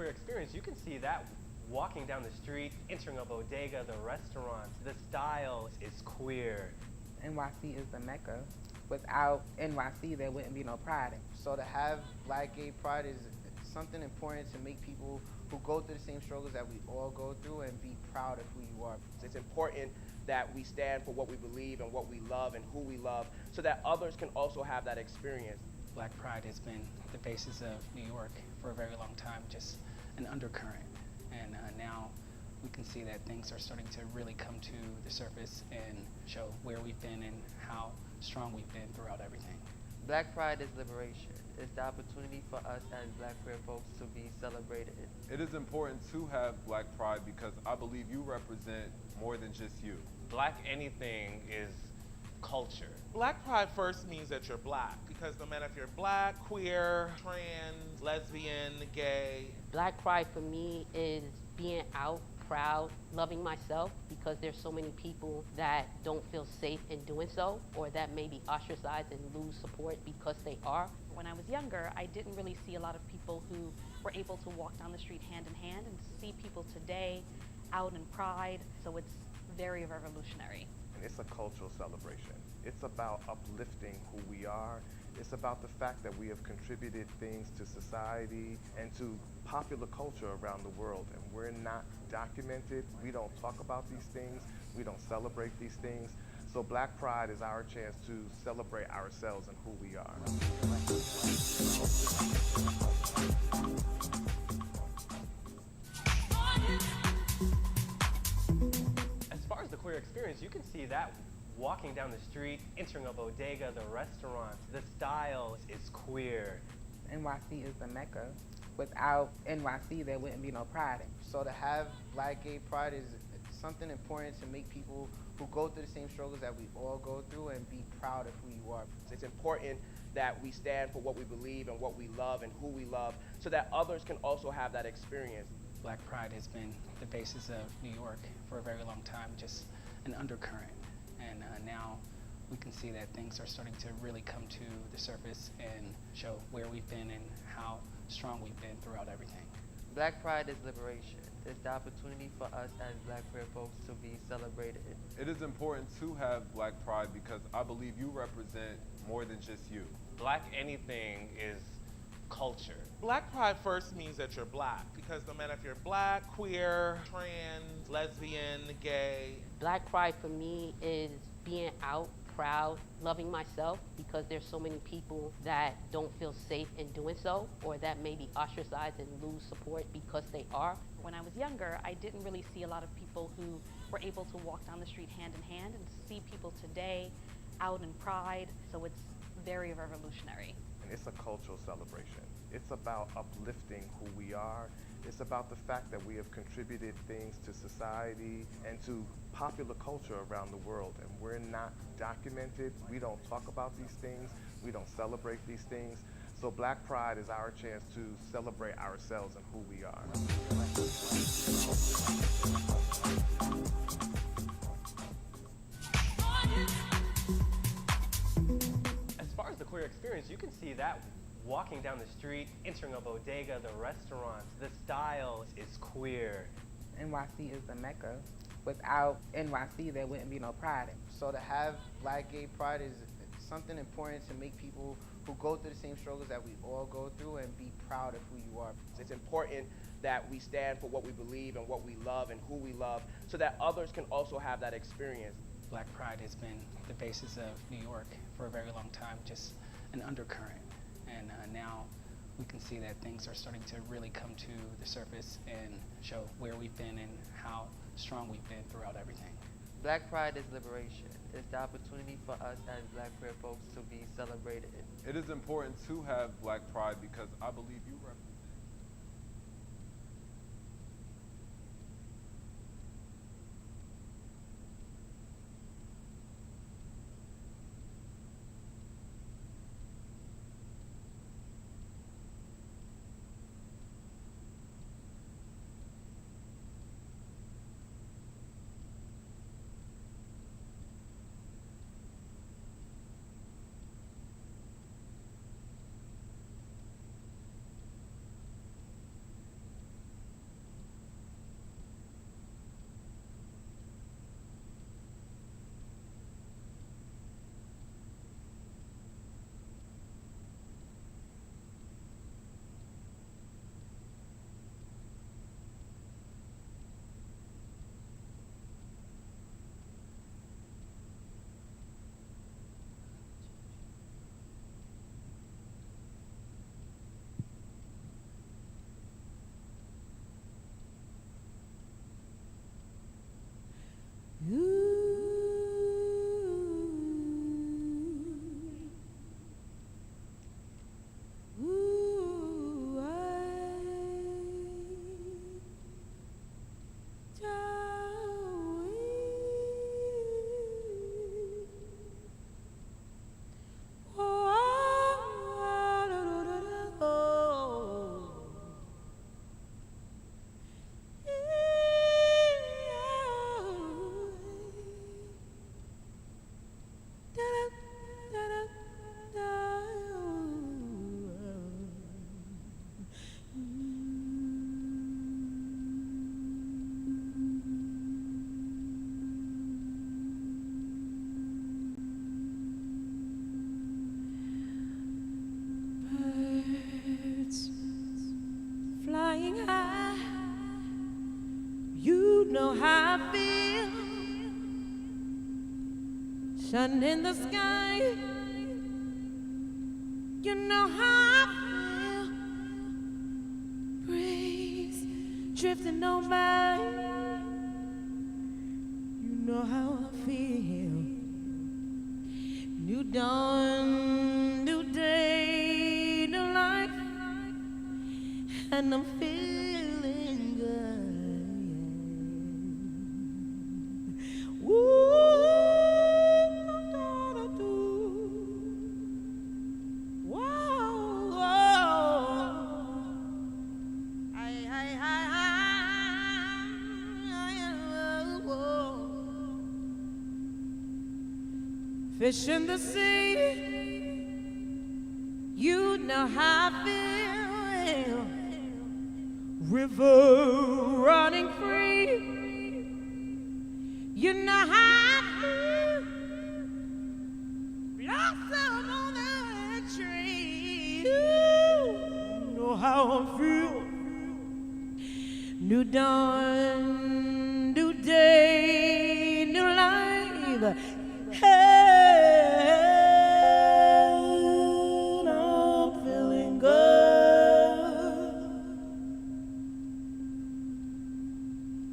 queer experience, you can see that walking down the street, entering a bodega, the restaurants. The style is queer. NYC is the Mecca. Without NYC, there wouldn't be no pride. So to have Black gay pride is something important to make people who go through the same struggles that we all go through and be proud of who you are. It's important that we stand for what we believe and what we love and who we love so that others can also have that experience. Black pride has been the basis of New York for a very long time, just an undercurrent. And now we can see that things are starting to really come to the surface and show where we've been and how strong we've been throughout everything. Black pride is liberation. It's the opportunity for us as Black queer folks to be celebrated. It is important to have Black pride because I believe you represent more than just you. Black anything is culture. Black pride first means that you're Black, because no matter if you're Black, queer, trans, lesbian, gay. Black pride for me is being out, proud, loving myself, because there's so many people that don't feel safe in doing so, or that may be ostracized and lose support because they are. When I was younger, I didn't really see a lot of people who were able to walk down the street hand in hand, and see people today out in pride, so it's very revolutionary. It's a cultural celebration. It's about uplifting who we are. It's about the fact that we have contributed things to society and to popular culture around the world, and we're not documented. We don't talk about these things. We don't celebrate these things. So Black Pride is our chance to celebrate ourselves and who we are. As far as the queer experience, you can see that walking down the street, entering a bodega, the restaurants. The style is queer. NYC is the Mecca. Without NYC, there wouldn't be no pride. So to have Black gay pride is something important to make people who go through the same struggles that we all go through and be proud of who you are. It's important that we stand for what we believe and what we love and who we love so that others can also have that experience. Black pride has been the basis of New York for a very long time, just an undercurrent. And now we can see that things are starting to really come to the surface and show where we've been and how strong we've been throughout everything. Black pride is liberation. It's the opportunity for us as Black queer folks to be celebrated. It is important to have Black pride because I believe you represent more than just you. Black anything is culture. Black pride first means that you're Black, because no matter if you're Black, queer, trans, lesbian, gay. Black pride for me is being out, proud, loving myself, because there's so many people that don't feel safe in doing so, or that may be ostracized and lose support because they are. When I was younger, I didn't really see a lot of people who were able to walk down the street hand in hand, and see people today out in pride, so it's very revolutionary. It's a cultural celebration. It's about uplifting who we are. It's about the fact that we have contributed things to society and to popular culture around the world, and we're not documented. We don't talk about these things. We don't celebrate these things. So Black Pride is our chance to celebrate ourselves and who we are. As far as the queer experience, you can see that walking down the street, entering a bodega, the restaurants. The style is queer. NYC is the Mecca. Without NYC, there wouldn't be no pride. So to have Black gay pride is something important to make people who go through the same struggles that we all go through and be proud of who you are. It's important that we stand for what we believe and what we love and who we love so that others can also have that experience. Black pride has been the basis of New York for a very long time, just an undercurrent. And now we can see that things are starting to really come to the surface and show where we've been and how strong we've been throughout everything. Black pride is liberation. It's the opportunity for us as Black queer folks to be celebrated. It is important to have Black pride because I believe you represent. how I feel. Sun in the sky. You know how I feel. Breeze drifting on by. You know how I feel. New dawn, new day, new life, and I'm feeling good. Woo, whoa, fish in the sea, you know how I feel. River running free, you know how I feel. Blossom on the tree, you know how I feel. New dawn, new day, new life. Hey, I'm feeling good.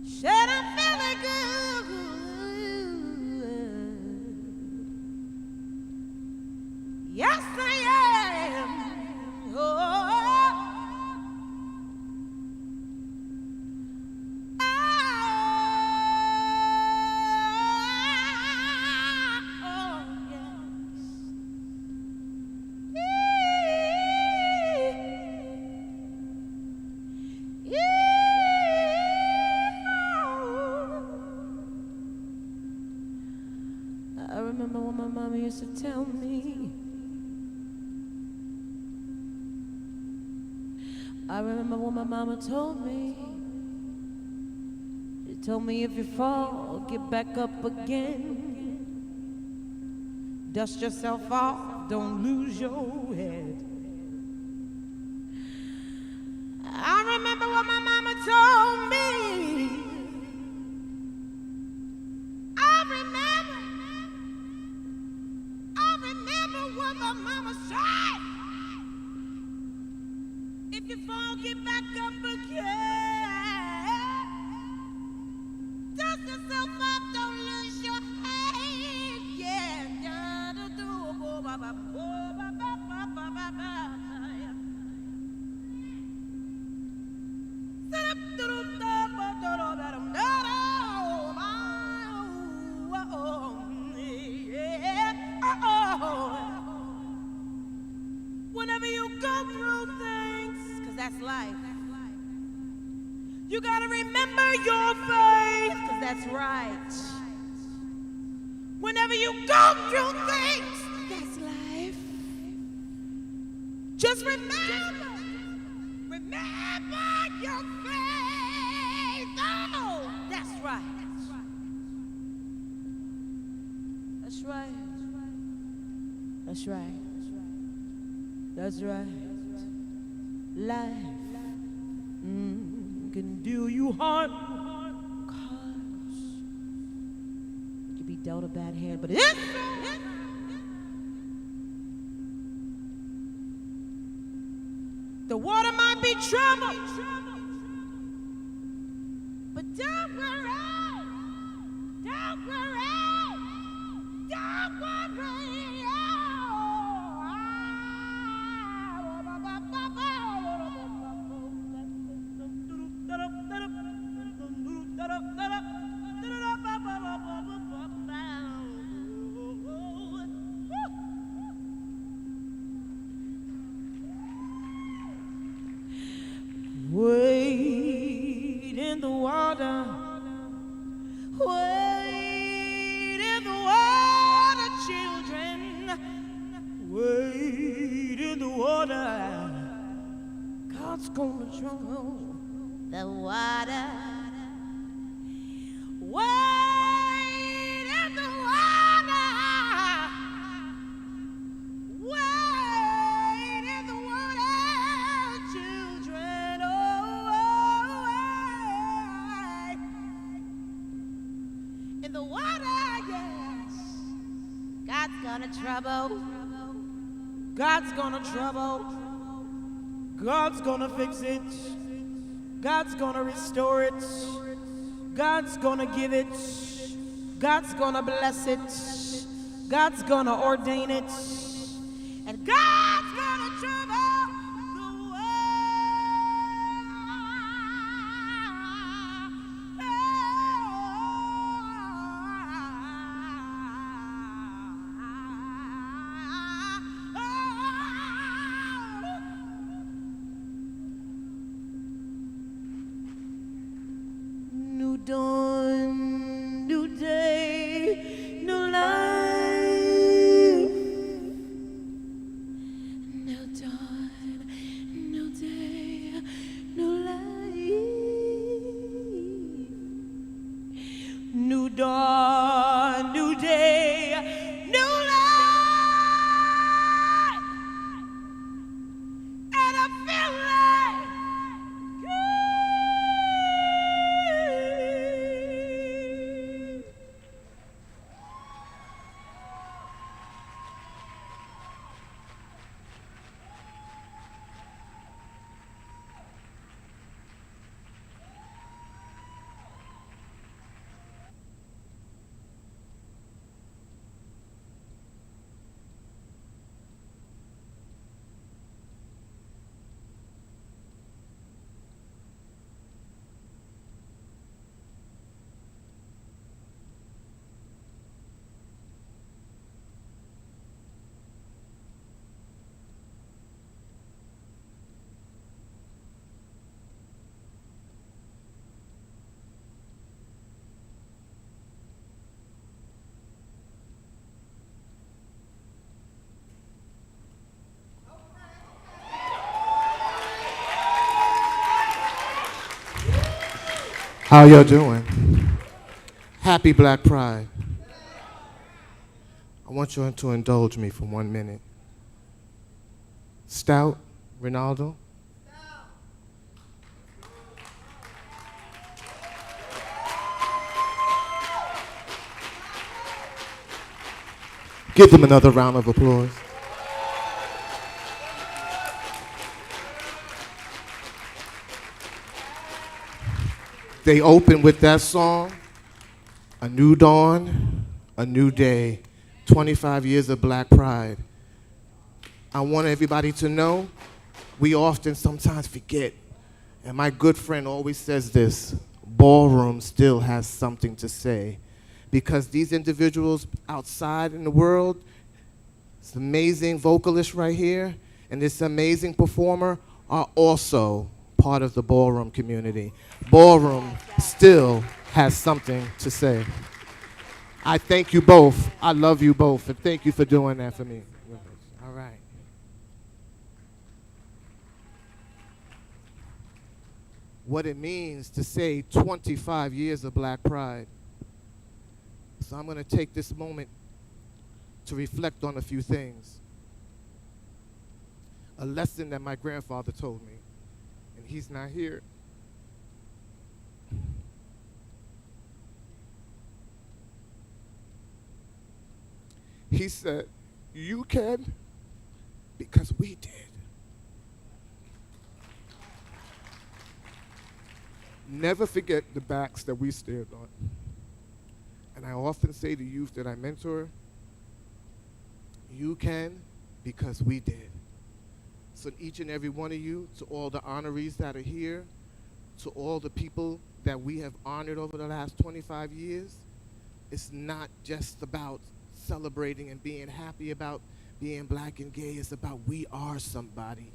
Said I'm feeling good. Yes, I am. Oh. I remember what my mama used to tell me. I remember what my mama told me. She told me if you fall, get back up again. Dust yourself off, don't lose your head. I remember what my mama told me. I remember what my mama said. If you fall, get back up again. Dust yourself off, don't lose your head. Yeah, whenever you go through things, 'cause that's life, you gotta remember your faith, 'cause that's right. Whenever you go through things, that's life. Just remember your faith. Oh, that's right. That's right. That's right. That's right. Life can do you harm. 'Cause you can be dealt a bad hand, but it's the water might be troubled, but don't worry, don't worry, don't worry. Wade in the water, wade in the water, children, wade in the water. God's gonna trouble the water. Wade in the water, wade in the water, children. Oh, trouble. God's gonna trouble. God's gonna fix it. God's gonna restore it. God's gonna give it. God's gonna bless it. God's gonna ordain it. And God's gonna trouble the New dawn, new day, new life. New dawn, new day, new life. New dawn, new day, new life. And I feel like how y'all doing? Happy Black Pride. I want you to indulge me for 1 minute. Stout, Ronaldo. Give them another round of applause. They open with that song, A New Dawn, A New Day, 25 years of Black Pride. I want everybody to know we often sometimes forget, and my good friend always says this, Ballroom still has something to say, because these individuals outside in the world, this amazing vocalist right here, and this amazing performer are also part of the ballroom community. Ballroom still has something to say. I thank you both. I love you both, and thank you for doing that for me. All right. What it means to say 25 years of Black Pride. So I'm going to take this moment to reflect on a few things. A lesson that my grandfather told me. He's not here. He said, you can because we did. Never forget the backs that we stared on. And I often say to youth that I mentor, you can because we did. So each and every one of you, to all the honorees that are here, to all the people that we have honored over the last 25 years, it's not just about celebrating and being happy about being black and gay. It's about we are somebody.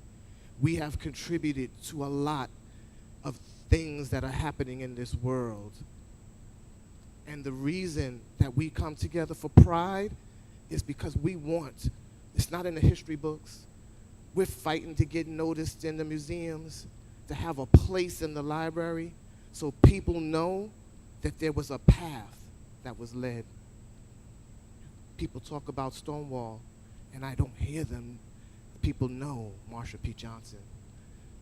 We have contributed to a lot of things that are happening in this world. And the reason that we come together for pride is because we want, it's not in the history books, we're fighting to get noticed in the museums, to have a place in the library so people know that there was a path that was led. People talk about Stonewall, and I don't hear them. People know Marsha P. Johnson,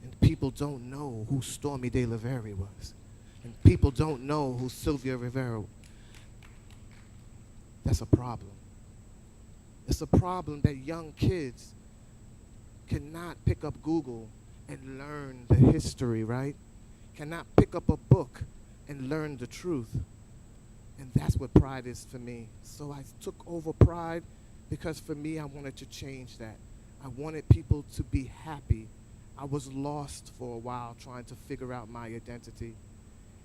and people don't know who Stormy De La Vere was, and people don't know who Sylvia Rivera was. That's a problem. It's a problem that young kids cannot pick up Google and learn the history, right? Cannot pick up a book and learn the truth. And that's what pride is for me. So I took over pride because for me, I wanted to change that. I wanted people to be happy. I was lost for a while trying to figure out my identity.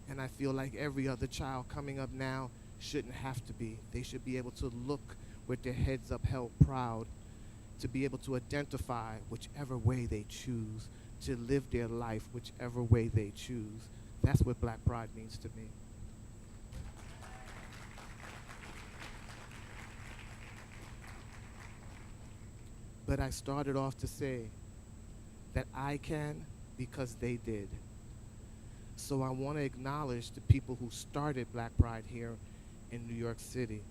And I feel like every other child coming up now shouldn't have to be. They should be able to look with their heads up held proud, to be able to identify whichever way they choose, to live their life whichever way they choose. That's what Black Pride means to me. But I started off to say that I can because they did. So I want to acknowledge the people who started Black Pride here in New York City.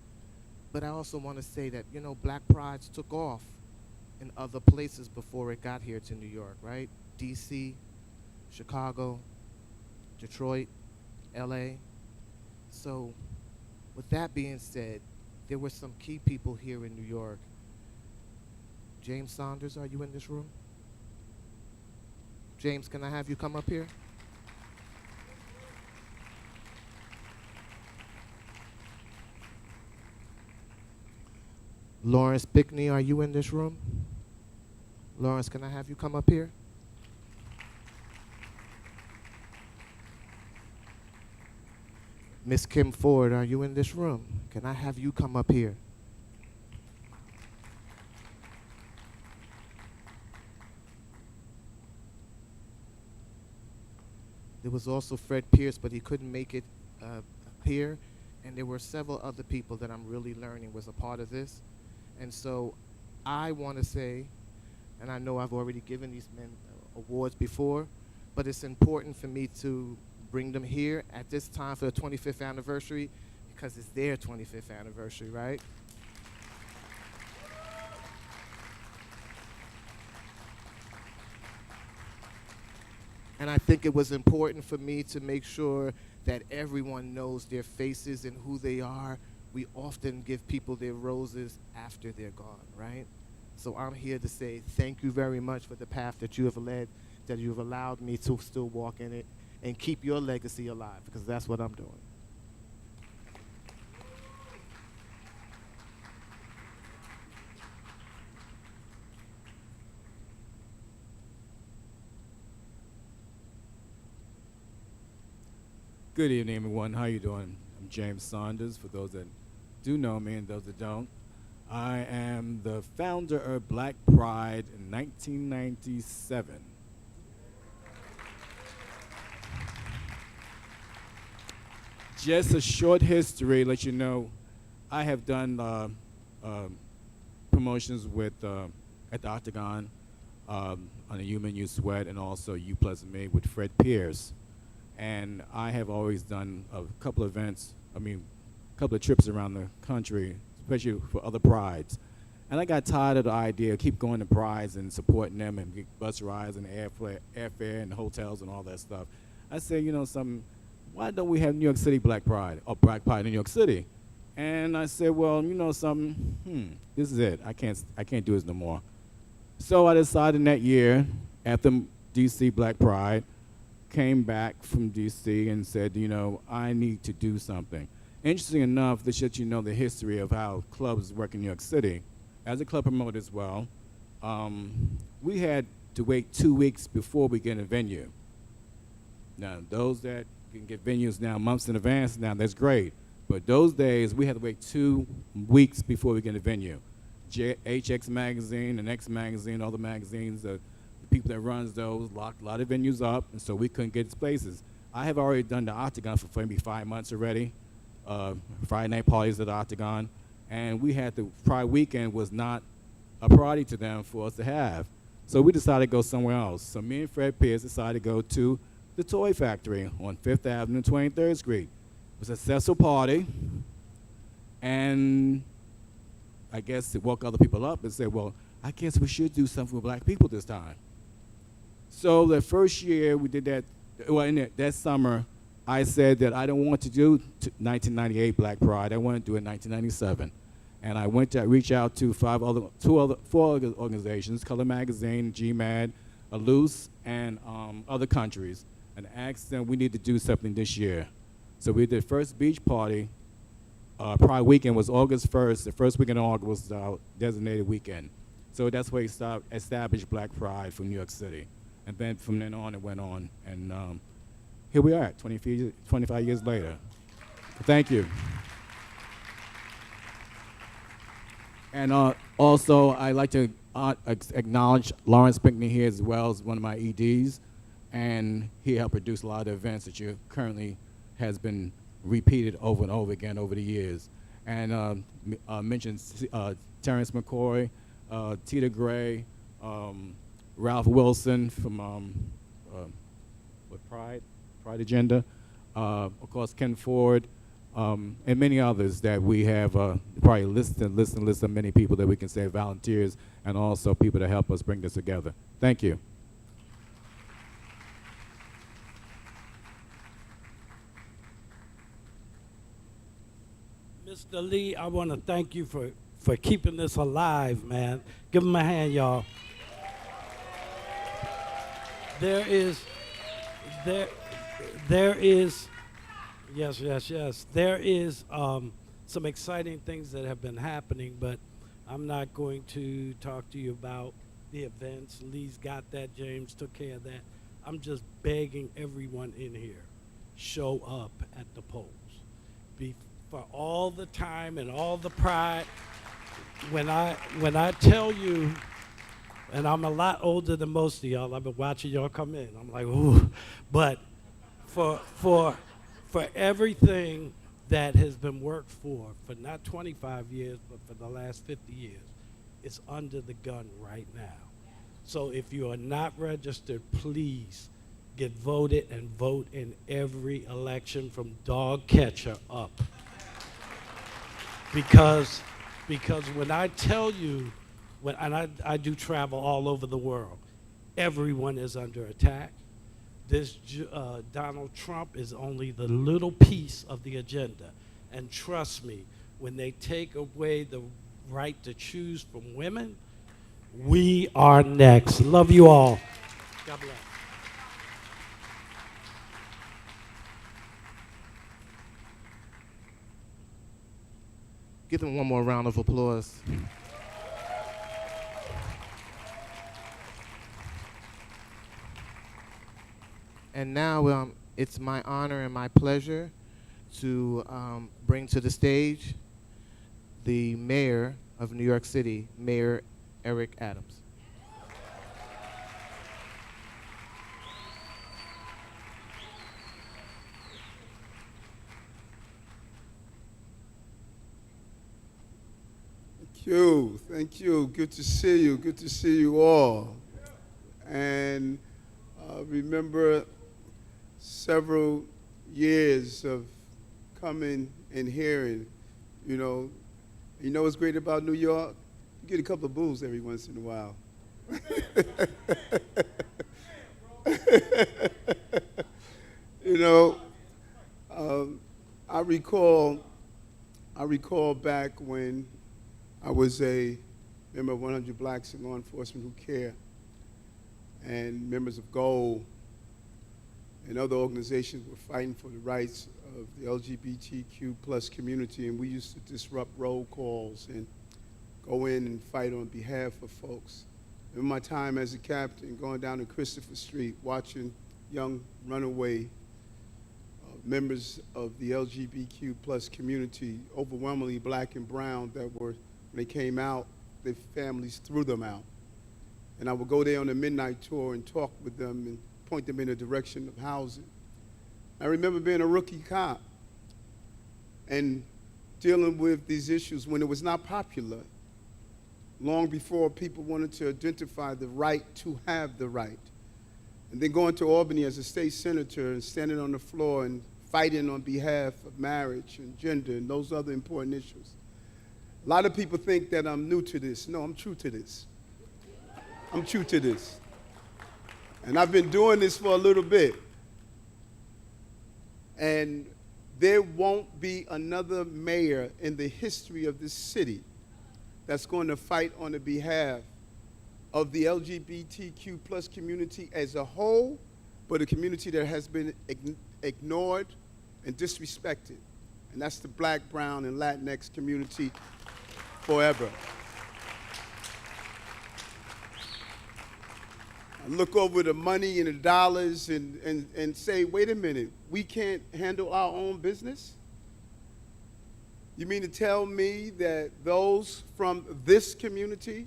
But I also want to say that, you know, Black Prides took off in other places before it got here to New York, right? DC, Chicago, Detroit, LA. So with that being said, there were some key people here in New York. James Saunders, are you in this room? James, can I have you come up here? Lawrence Bickney, are you in this room? Lawrence, can I have you come up here? Miss Kim Ford, are you in this room? Can I have you come up here? There was also Fred Pierce, but he couldn't make it here. And there were several other people that I'm really learning was a part of this. And so I want to say, and I know I've already given these men awards before, but it's important for me to bring them here at this time for the 25th anniversary because it's their 25th anniversary, right? And I think it was important for me to make sure that everyone knows their faces and who they are. We often give people their roses after they're gone, right? So I'm here to say thank you very much for the path that you have led, that you've allowed me to still walk in it and keep your legacy alive, because that's what I'm doing. Good evening, everyone. How you doing? I'm James Saunders, for those that do know me and those that don't. I am the founder of Black Pride in 1997. Just a short history, let you know, I have done promotions with at the Octagon on the Human You Sweat and also You Plus Me with Fred Pierce. And I have always done a couple of events, a couple of trips around the country, especially for other prides. And I got tired of the idea of keep going to prides and supporting them and get bus rides and airfare and hotels and all that stuff. I said, you know something, why don't we have New York City Black Pride, or Black Pride in New York City? And I said, well, you know something, this is it. I can't do this no more. So I decided in that year, after DC Black Pride, came back from DC and said, you know, I need to do something. Interesting enough, this lets you know the history of how clubs work in New York City. As a club promoter as well, we had to wait 2 weeks before we get a venue. Now, those that can get venues now months in advance now, that's great. But those days, we had to wait 2 weeks before we get a venue. HX Magazine and X Magazine, all the magazines, the people that runs those locked a lot of venues up, and so we couldn't get spaces. I have already done the Octagon for maybe 5 months already, Friday night parties at the Octagon, and we had the Pride weekend was not a priority to them for us to have. So we decided to go somewhere else. So me and Fred Pierce decided to go to the Toy Factory on 5th Avenue and 23rd Street. It was a successful party, and I guess it woke other people up and said, well, I guess we should do something for black people this time. So the first year we did that, well, in that summer, I said that I don't want to do 1998 Black Pride. I want to do it 1997. And I went to reach out to four other organizations, Color Magazine, GMAD, Loose, and other countries, and asked them we need to do something this year. So we did first beach party. Pride weekend was August 1st. The first weekend in August was our designated weekend. So that's where we established Black Pride for New York City. And then from then on, it went on. And here we are, 25 years later. Thank you. And also, I'd like to acknowledge Lawrence Pinckney here as well as one of my EDs. And he helped produce a lot of the events that you currently has been repeated over and over again over the years. And mentioned Terrence McCoy, Tita Gray, Ralph Wilson from Pride Agenda, of course Ken Ford, and many others that we have probably list of many people that we can say volunteers and also people that help us bring this together. Thank you. Mr. Lee, I want to thank you for keeping this alive, man. Give him a hand, y'all. There is, yes. There is some exciting things that have been happening, but I'm not going to talk to you about the events. Lee's got that. James took care of that. I'm just begging everyone in here, show up at the polls. For all the time and all the pride, when I tell you, and I'm a lot older than most of y'all, I've been watching y'all come in, I'm like, ooh, but for everything that has been worked for not 25 years, but for the last 50 years, it's under the gun right now. So if you are not registered, please get voted and vote in every election from dog catcher up. Because when I tell you, I do travel all over the world, everyone is under attack. This Donald Trump is only the little piece of the agenda. And trust me, when they take away the right to choose from women, we are next. Love you all. God bless. Give them one more round of applause. And now it's my honor and my pleasure to bring to the stage the mayor of New York City, Mayor Eric Adams. Thank you. Good to see you. Good to see you all. And remember several years of coming and hearing, you know what's great about New York? You get a couple of boos every once in a while. I recall back when I was a member of 100 Blacks in Law Enforcement Who Care, and members of GOLD and other organizations were fighting for the rights of the LGBTQ plus community, and we used to disrupt roll calls and go in and fight on behalf of folks. In my time as a captain, going down to Christopher Street, watching young runaway members of the LGBTQ plus community, overwhelmingly Black and brown, that were, when they came out, their families threw them out. And I would go there on a midnight tour and talk with them and point them in the direction of housing. I remember being a rookie cop and dealing with these issues when it was not popular, long before people wanted to identify the right to have the right. And then going to Albany as a state senator and standing on the floor and fighting on behalf of marriage and gender and those other important issues. A lot of people think that I'm new to this. No, I'm true to this. I'm true to this. And I've been doing this for a little bit. And there won't be another mayor in the history of this city that's going to fight on the behalf of the LGBTQ plus community as a whole, but a community that has been ignored and disrespected. And that's the Black, Brown, and Latinx community forever. I look over the money and the dollars and say, wait a minute, we can't handle our own business? You mean to tell me that those from this community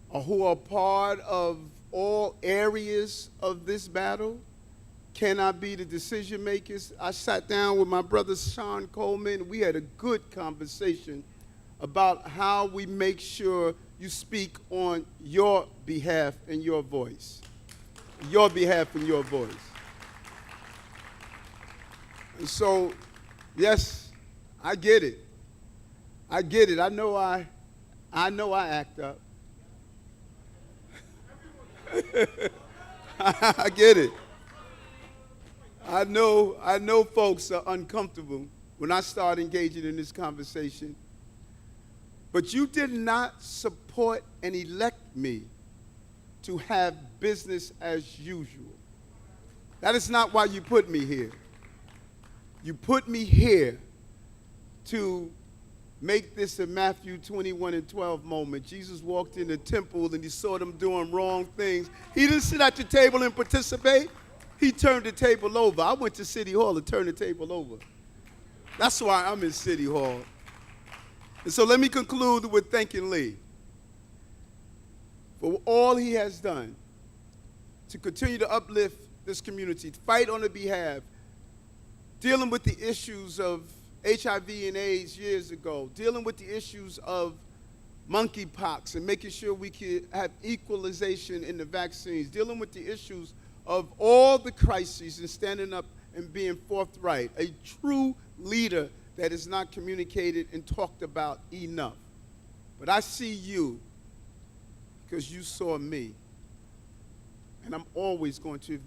or who are part of all areas of this battle cannot be the decision makers? I sat down with my brother Sean Coleman. We had a good conversation about how we make sure you speak on your behalf and your voice. Your behalf and your voice. And so, yes, I get it. I get it. I know I act up. I get it. I know folks are uncomfortable when I start engaging in this conversation. But you did not support and elect me to have business as usual. That is not why you put me here. You put me here to make this a Matthew 21:12 moment. Jesus walked in the temple and he saw them doing wrong things. He didn't sit at the table and participate. He turned the table over. I went to City Hall to turn the table over. That's why I'm in City Hall. And so let me conclude with thanking Lee for all he has done to continue to uplift this community, fight on the behalf, dealing with the issues of HIV and AIDS years ago, dealing with the issues of monkeypox and making sure we could have equalization in the vaccines, dealing with the issues of all the crises and standing up and being forthright, a true leader that is not communicated and talked about enough. But I see you because you saw me, and I'm always going to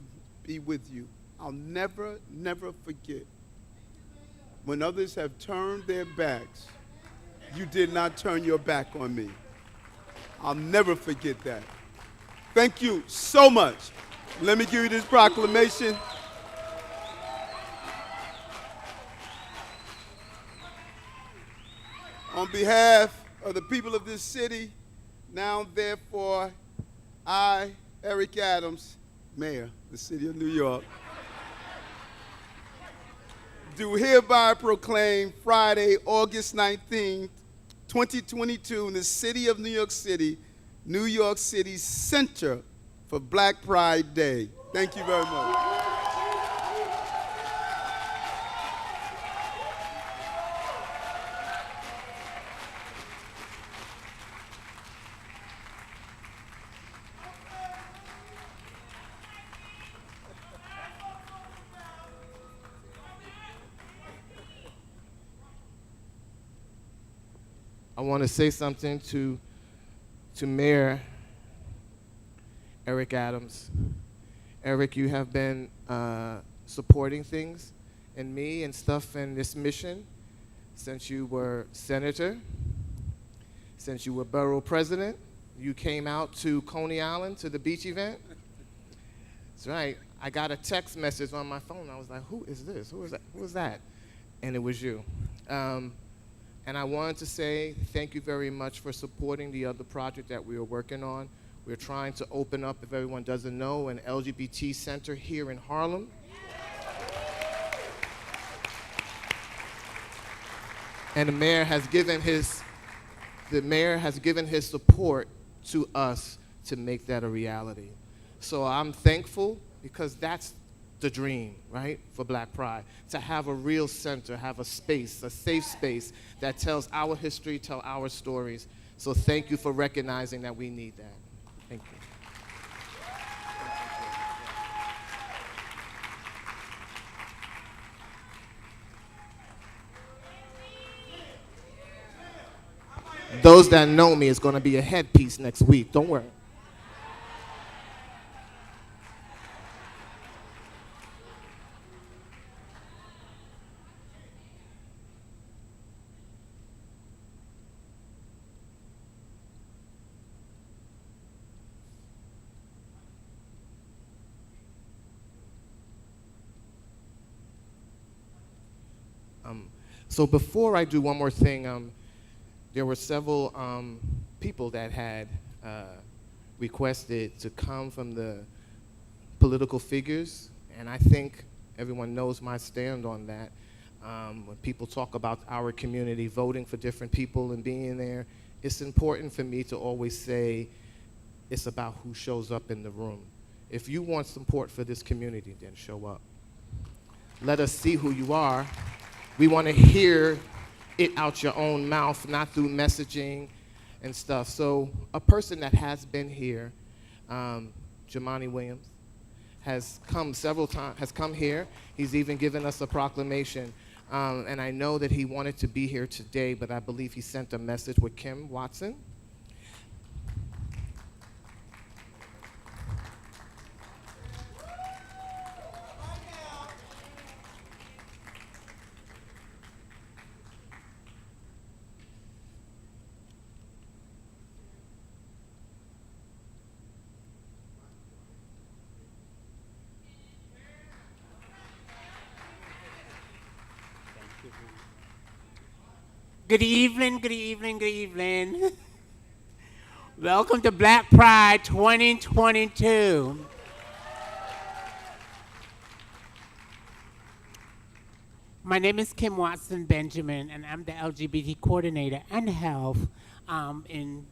be with you. I'll never, never forget when others have turned their backs, you did not turn your back on me. I'll never forget that. Thank you so much. Let me give you this proclamation. On behalf of the people of this city, now therefore, I, Eric Adams, Mayor of the City of New York, do hereby proclaim Friday, August 19th, 2022, in the city of New York City's Center for Black Pride Day. Thank you very much. I want to say something to Mayor Eric Adams. Eric, you have been supporting things and me and stuff in this mission since you were senator, since you were borough president. You came out to Coney Island to the beach event. That's right. I got a text message on my phone. I was like, who is this? Who is that? Who is that? And it was you. And I wanted to say thank you very much for supporting the other project that we are working on. We're trying to open up, if everyone doesn't know, an LGBT center here in Harlem. And the mayor has given his support to us to make that a reality. So I'm thankful because that's the dream, right, for Black Pride, to have a real center, have a space, a safe space that tells our history, tell our stories. So thank you for recognizing that we need that. Thank you. Those that know me, it's going to be a headpiece next week. Don't worry. So before I do one more thing, there were several people that had requested to come from the political figures, and I think everyone knows my stand on that. When people talk about our community voting for different people and being there, it's important for me to always say it's about who shows up in the room. If you want support for this community, then show up. Let us see who you are. We want to hear it out your own mouth, not through messaging and stuff. So a person that has been here, Jumaane Williams, has come several times, has come here. He's even given us a proclamation. And I know that he wanted to be here today, but I believe he sent a message with Kim Watson. Good evening, good evening, good evening. Welcome to Black Pride 2022. My name is Kim Watson Benjamin, and I'm the LGBT coordinator and health in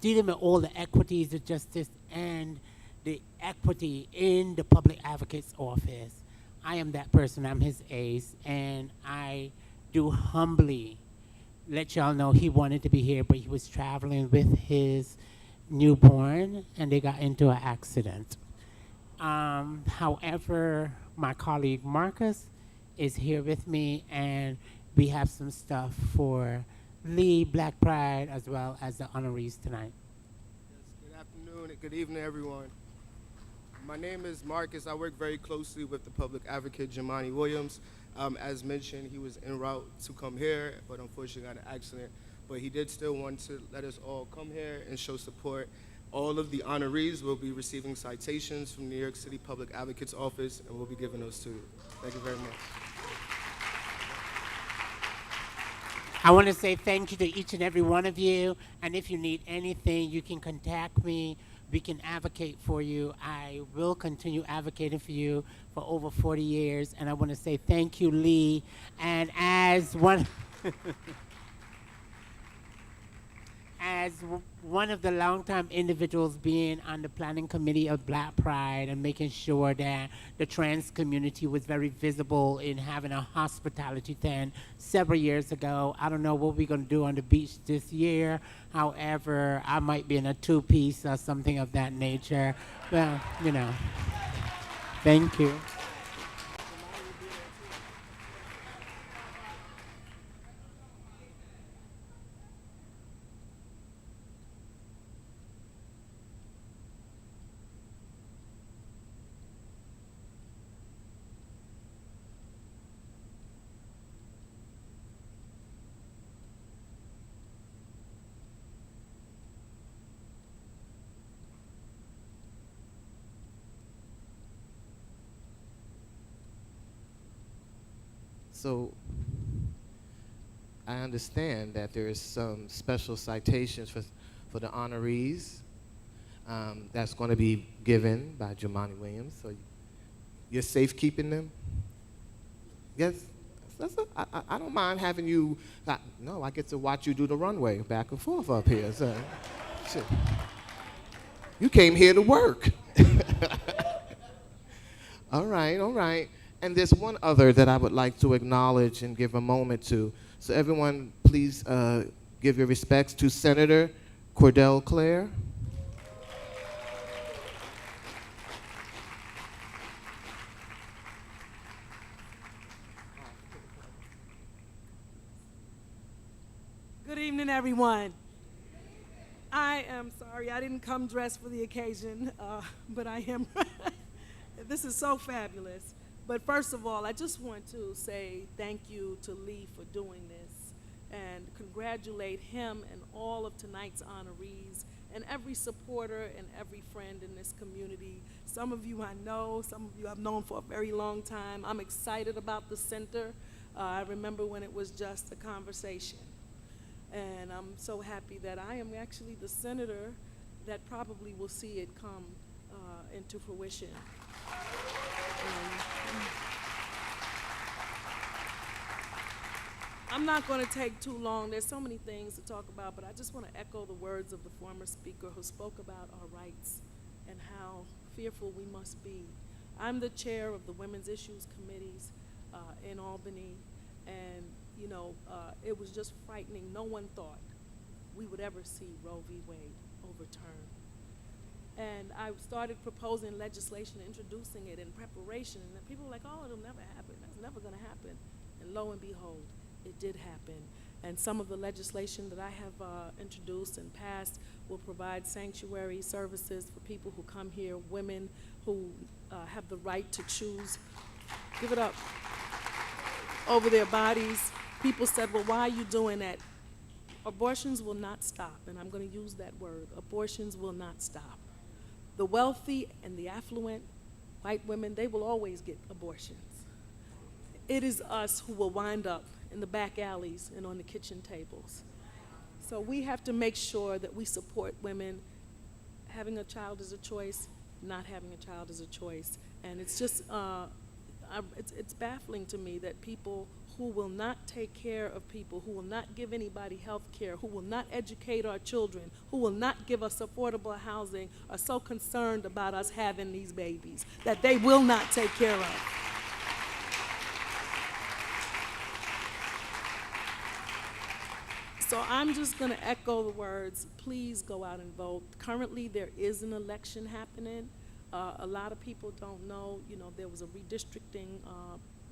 dealing with all the equities of justice and the equity in the public advocate's office. I am that person, I'm his ace, and I do humbly let y'all know he wanted to be here, but he was traveling with his newborn and they got into an accident. However, my colleague Marcus is here with me, and we have some stuff for Lee, Black Pride, as well as the honorees tonight. Yes, good afternoon and good evening, everyone. My name is Marcus. I work very closely with the public advocate, Jumaane Williams. As mentioned, he was en route to come here, but unfortunately got an accident. But he did still want to let us all come here and show support. All of the honorees will be receiving citations from New York City Public Advocate's Office, and we'll be giving those to you. Thank you very much. I want to say thank you to each and every one of you, and if you need anything, you can contact me. We can advocate for you. I will continue advocating for you for over 40 years, and I want to say thank you, Lee. And as one of the longtime individuals being on the planning committee of Black Pride and making sure that the trans community was very visible in having a hospitality tent several years ago. I don't know what we're going to do on the beach this year. However, I might be in a two-piece or something of that nature. Well, you know, thank you. So I understand that there is some special citations for the honorees that's going to be given by Jumaane Williams. So you're safe keeping them? Yes? I don't mind having you. No, I get to watch you do the runway back and forth up here. So, shit. You came here to work. All right, all right. And there's one other that I would like to acknowledge and give a moment to. So everyone, please give your respects to Senator Cordell Clare. Good evening, everyone. I am sorry I didn't come dressed for the occasion, but I am. This is so fabulous. But first of all, I just want to say thank you to Lee for doing this and congratulate him and all of tonight's honorees and every supporter and every friend in this community. Some of you I know, some of you I've known for a very long time. I'm excited about the center. I remember when it was just a conversation. And I'm so happy that I am actually the senator that probably will see it come into fruition. I'm not going to take too long. There's so many things to talk about, but I just want to echo the words of the former speaker who spoke about our rights and how fearful we must be. I'm the chair of the Women's Issues Committees in Albany, and you know, it was just frightening. No one thought we would ever see Roe v. Wade overturned. And I started proposing legislation, introducing it in preparation, and people were like, oh, it'll never happen. That's never going to happen. And lo and behold, it did happen. And some of the legislation that I have introduced and passed will provide sanctuary services for people who come here, women who have the right to choose, give it up, over their bodies. People said, well, why are you doing that? Abortions will not stop, and I'm going to use that word. Abortions will not stop. The wealthy and the affluent white women, they will always get abortions. It is us who will wind up in the back alleys and on the kitchen tables. So we have to make sure that we support women. Having a child is a choice, not having a child is a choice. And it's just, it's baffling to me that people who will not take care of people, who will not give anybody health care, who will not educate our children, who will not give us affordable housing, are so concerned about us having these babies that they will not take care of. So I'm just going to echo the words, please go out and vote. Currently, there is an election happening. A lot of people don't know, you know, there was a redistricting,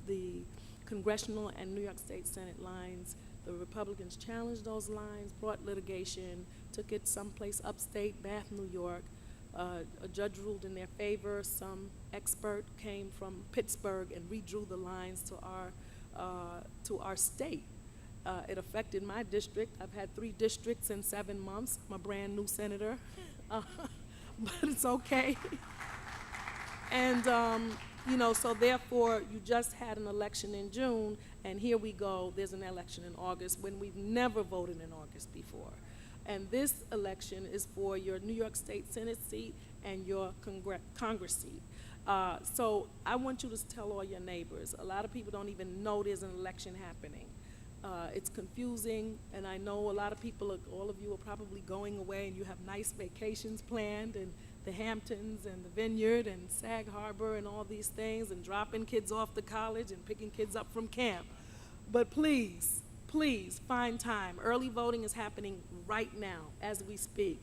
the congressional and New York State Senate lines. The Republicans challenged those lines, brought litigation, took it someplace upstate, Bath, New York. A judge ruled in their favor. Some expert came from Pittsburgh and redrew the lines to our state. It affected my district. I've had 3 districts in 7 months. I'm a brand new senator, but it's okay. And you know, so therefore, you just had an election in June, and here we go, there's an election in August when we've never voted in August before. And this election is for your New York State Senate seat and your Congress seat. So I want you to tell all your neighbors. A lot of people don't even know there's an election happening. It's confusing, and I know a lot of people, all of you are probably going away and you have nice vacations planned, and the Hamptons and the Vineyard and Sag Harbor and all these things, and dropping kids off to college and picking kids up from camp. But please, please find time. Early voting is happening right now as we speak.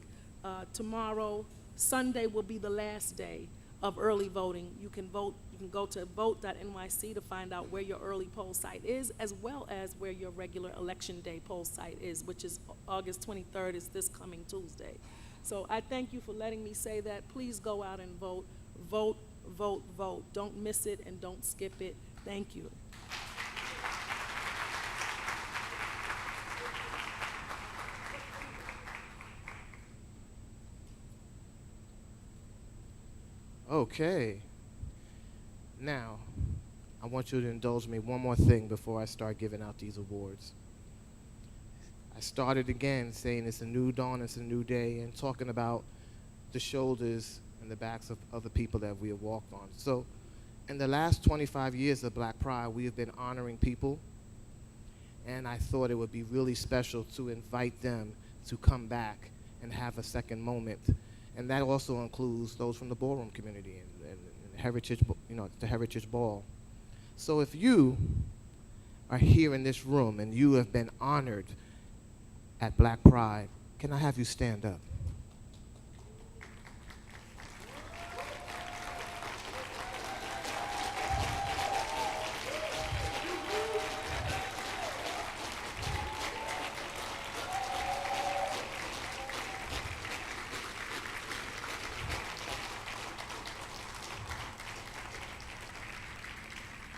Tomorrow, Sunday will be the last day of early voting. You can vote. You can go to vote.nyc to find out where your early poll site is, as well as where your regular election day poll site is, which is August 23rd, is this coming Tuesday. So I thank you for letting me say that. Please go out and vote. Vote, vote, vote. Don't miss it and don't skip it. Thank you. Okay. Now, I want you to indulge me one more thing before I start giving out these awards. I started again saying it's a new dawn, it's a new day, and talking about the shoulders and the backs of other people that we have walked on. So in the last 25 years of Black Pride, we have been honoring people, and I thought it would be really special to invite them to come back and have a second moment. And that also includes those from the ballroom community and Heritage, you know, the Heritage Ball. So if you are here in this room and you have been honored at Black Pride, can I have you stand up?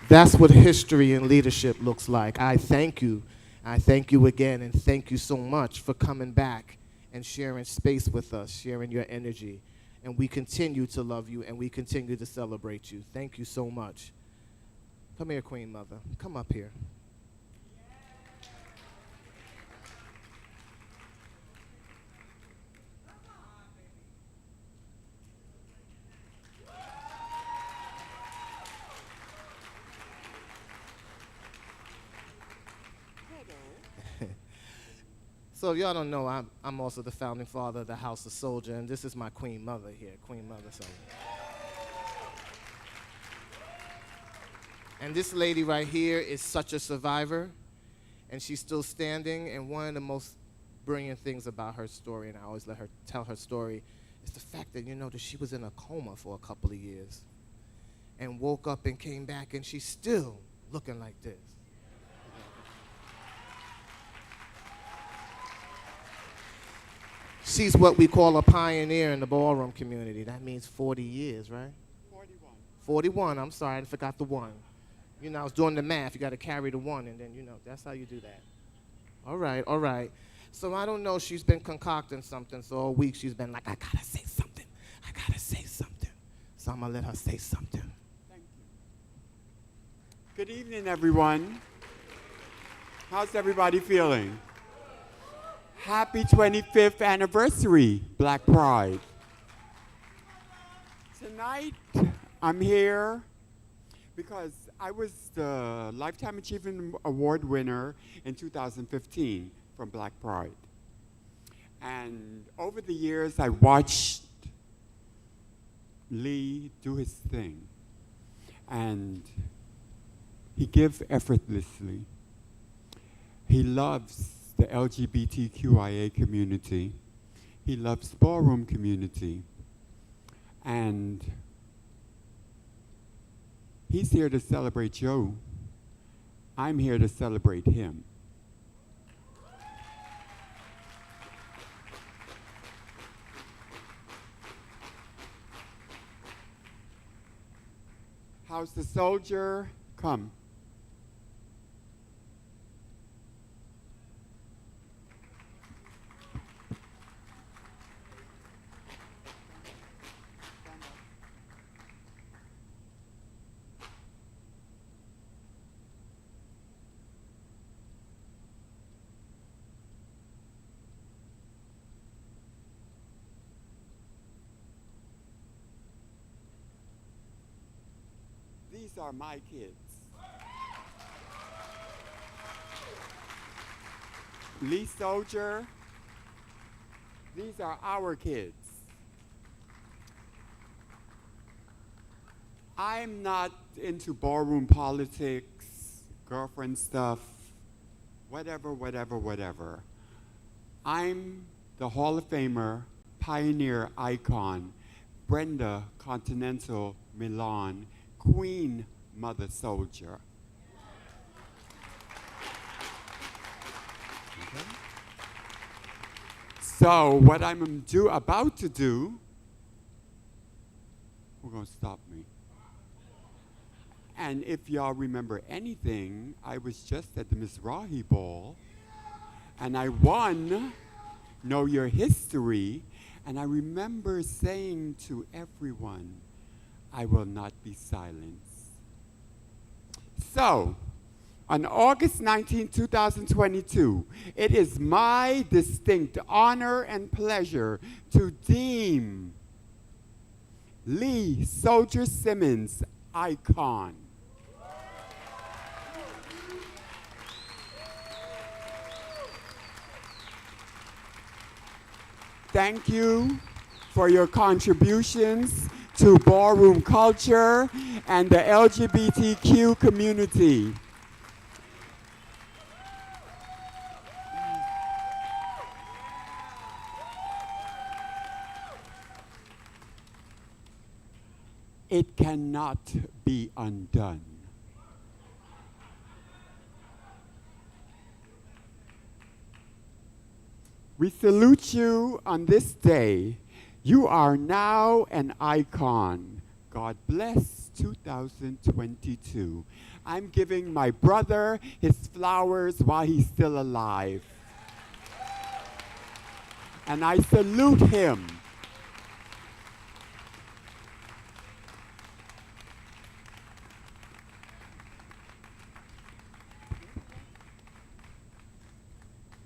That's what history and leadership looks like. I thank you. I thank you again, and thank you so much for coming back and sharing space with us, sharing your energy. And we continue to love you, and we continue to celebrate you. Thank you so much. Come here, Queen Mother. Come up here. So if y'all don't know, I'm also the founding father of the House of Soldier, and this is my Queen Mother here, Queen Mother Soldier. And this lady right here is such a survivor, and she's still standing. And one of the most brilliant things about her story, and I always let her tell her story, is the fact that, that she was in a coma for a couple of years and woke up and came back, and she's still looking like this. She's what we call a pioneer in the ballroom community. That means 40 years, right? 41. 41, I'm sorry, I forgot the one. I was doing the math. You got to carry the one, and then, that's how you do that. All right, all right. So I don't know, she's been concocting something, so all week she's been like, I got to say something. I got to say something. So I'm going to let her say something. Thank you. Good evening, everyone. How's everybody feeling? Happy 25th anniversary, Black Pride. Tonight, I'm here because I was the Lifetime Achievement Award winner in 2015 from Black Pride. And over the years, I watched Lee do his thing. And he gives effortlessly. He loves the LGBTQIA community. He loves the ballroom community. And he's here to celebrate Joe. I'm here to celebrate him. How's the soldier? Come. These are my kids. Lee Soldier, these are our kids. I'm not into ballroom politics, girlfriend stuff, whatever. I'm the Hall of Famer, pioneer icon, Brenda Continental Milan, Queen Mother Soldier. Okay. So what I'm about to do, who's gonna stop me? And if y'all remember anything, I was just at the Mizrahi Ball, and I won Know Your History, and I remember saying to everyone, I will not be silenced. So, on August 19, 2022, it is my distinct honor and pleasure to deem Lee Soldier Simmons icon. Thank you for your contributions to ballroom culture and the LGBTQ community. It cannot be undone. We salute you on this day. You are now an icon. God bless 2022. I'm giving my brother his flowers while he's still alive. And I salute him.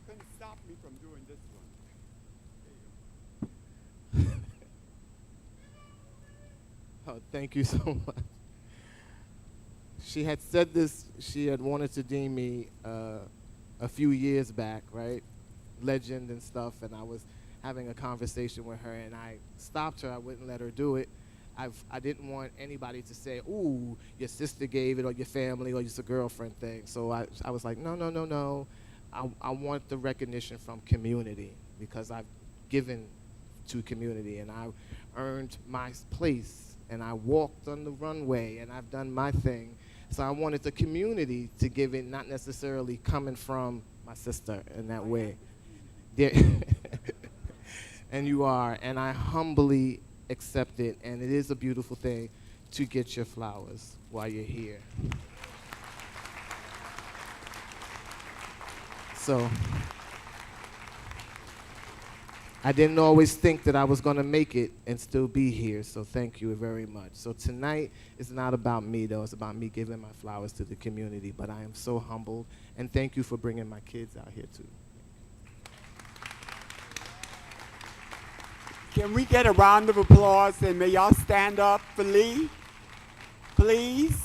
Couldn't stop me from doing this one. Oh, thank you so much. She had said this, she had wanted to deem me a few years back, right? legend and stuff, and I was having a conversation with her, and I stopped her. I wouldn't let her do it. I didn't want anybody to say, ooh, your sister gave it, or your family, or it's a girlfriend thing. So I was like, no. I want the recognition from community, because I've given to community, and I earned my place, and I walked on the runway, and I've done my thing. So I wanted the community to give it, not necessarily coming from my sister in that way. Yeah. And you are, and I humbly accept it, and it is a beautiful thing to get your flowers while you're here. So I didn't always think that I was going to make it and still be here, so thank you very much. So tonight is not about me, though. It's about me giving my flowers to the community, but I am so humbled, and thank you for bringing my kids out here, too. Can we get a round of applause, and may y'all stand up for Lee, please?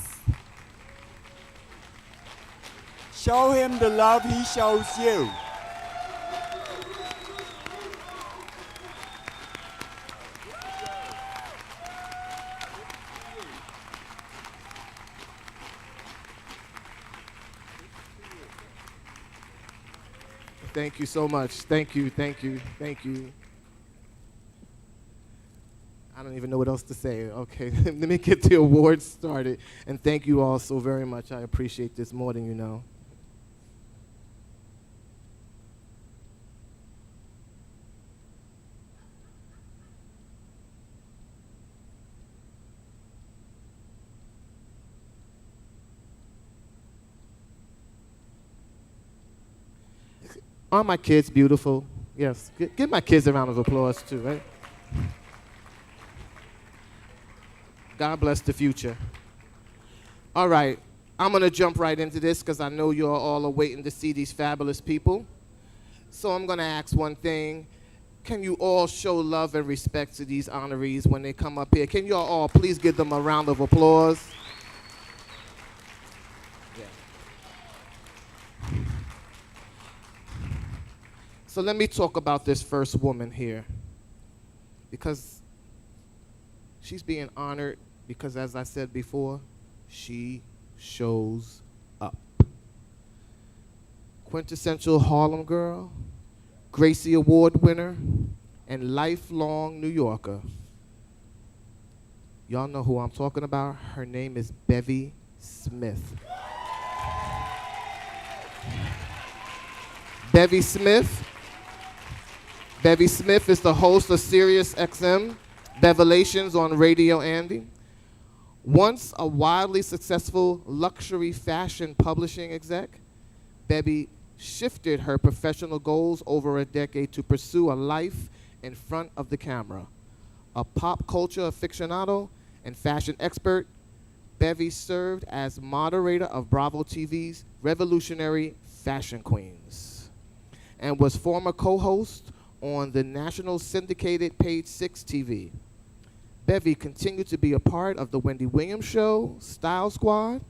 Show him the love he shows you. Thank you so much. Thank you, thank you, thank you. I don't even know what else to say. Okay, let me get the awards started. And thank you all so very much. I appreciate this more than you know. Aren't my kids beautiful? Yes. Give my kids a round of applause too, right? God bless the future. All right, I'm going to jump right into this because I know you're all are waiting to see these fabulous people. So I'm going to ask one thing. Can you all show love and respect to these honorees when they come up here? Can you all please give them a round of applause? Yeah. So let me talk about this first woman here, because she's being honored because, as I said before, she shows up. Quintessential Harlem girl, Gracie Award winner, and lifelong New Yorker. Y'all know who I'm talking about? Her name is Bevy Smith. Bevy Smith. Bevy Smith is the host of Sirius XM Bevelations on Radio Andy. Once a wildly successful luxury fashion publishing exec, Bevy shifted her professional goals over a decade to pursue a life in front of the camera. A pop culture aficionado and fashion expert, Bevy served as moderator of Bravo TV's Revolutionary Fashion Queens and was former co-host on the national syndicated Page 6 TV. Bevy continued to be a part of the Wendy Williams Show, Style Squad,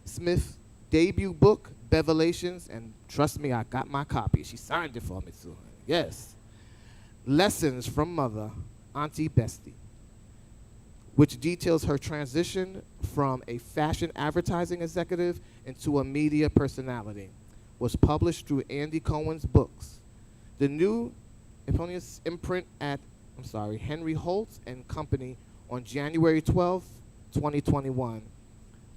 Smith's debut book, Bevelations, and trust me, I got my copy. She signed it for me too. Yes. Lessons from Mother, Auntie Bestie, which details her transition from a fashion advertising executive into a media personality, was published through Andy Cohen's books. The new eponymous imprint at Henry Holtz and Company on January 12, 2021.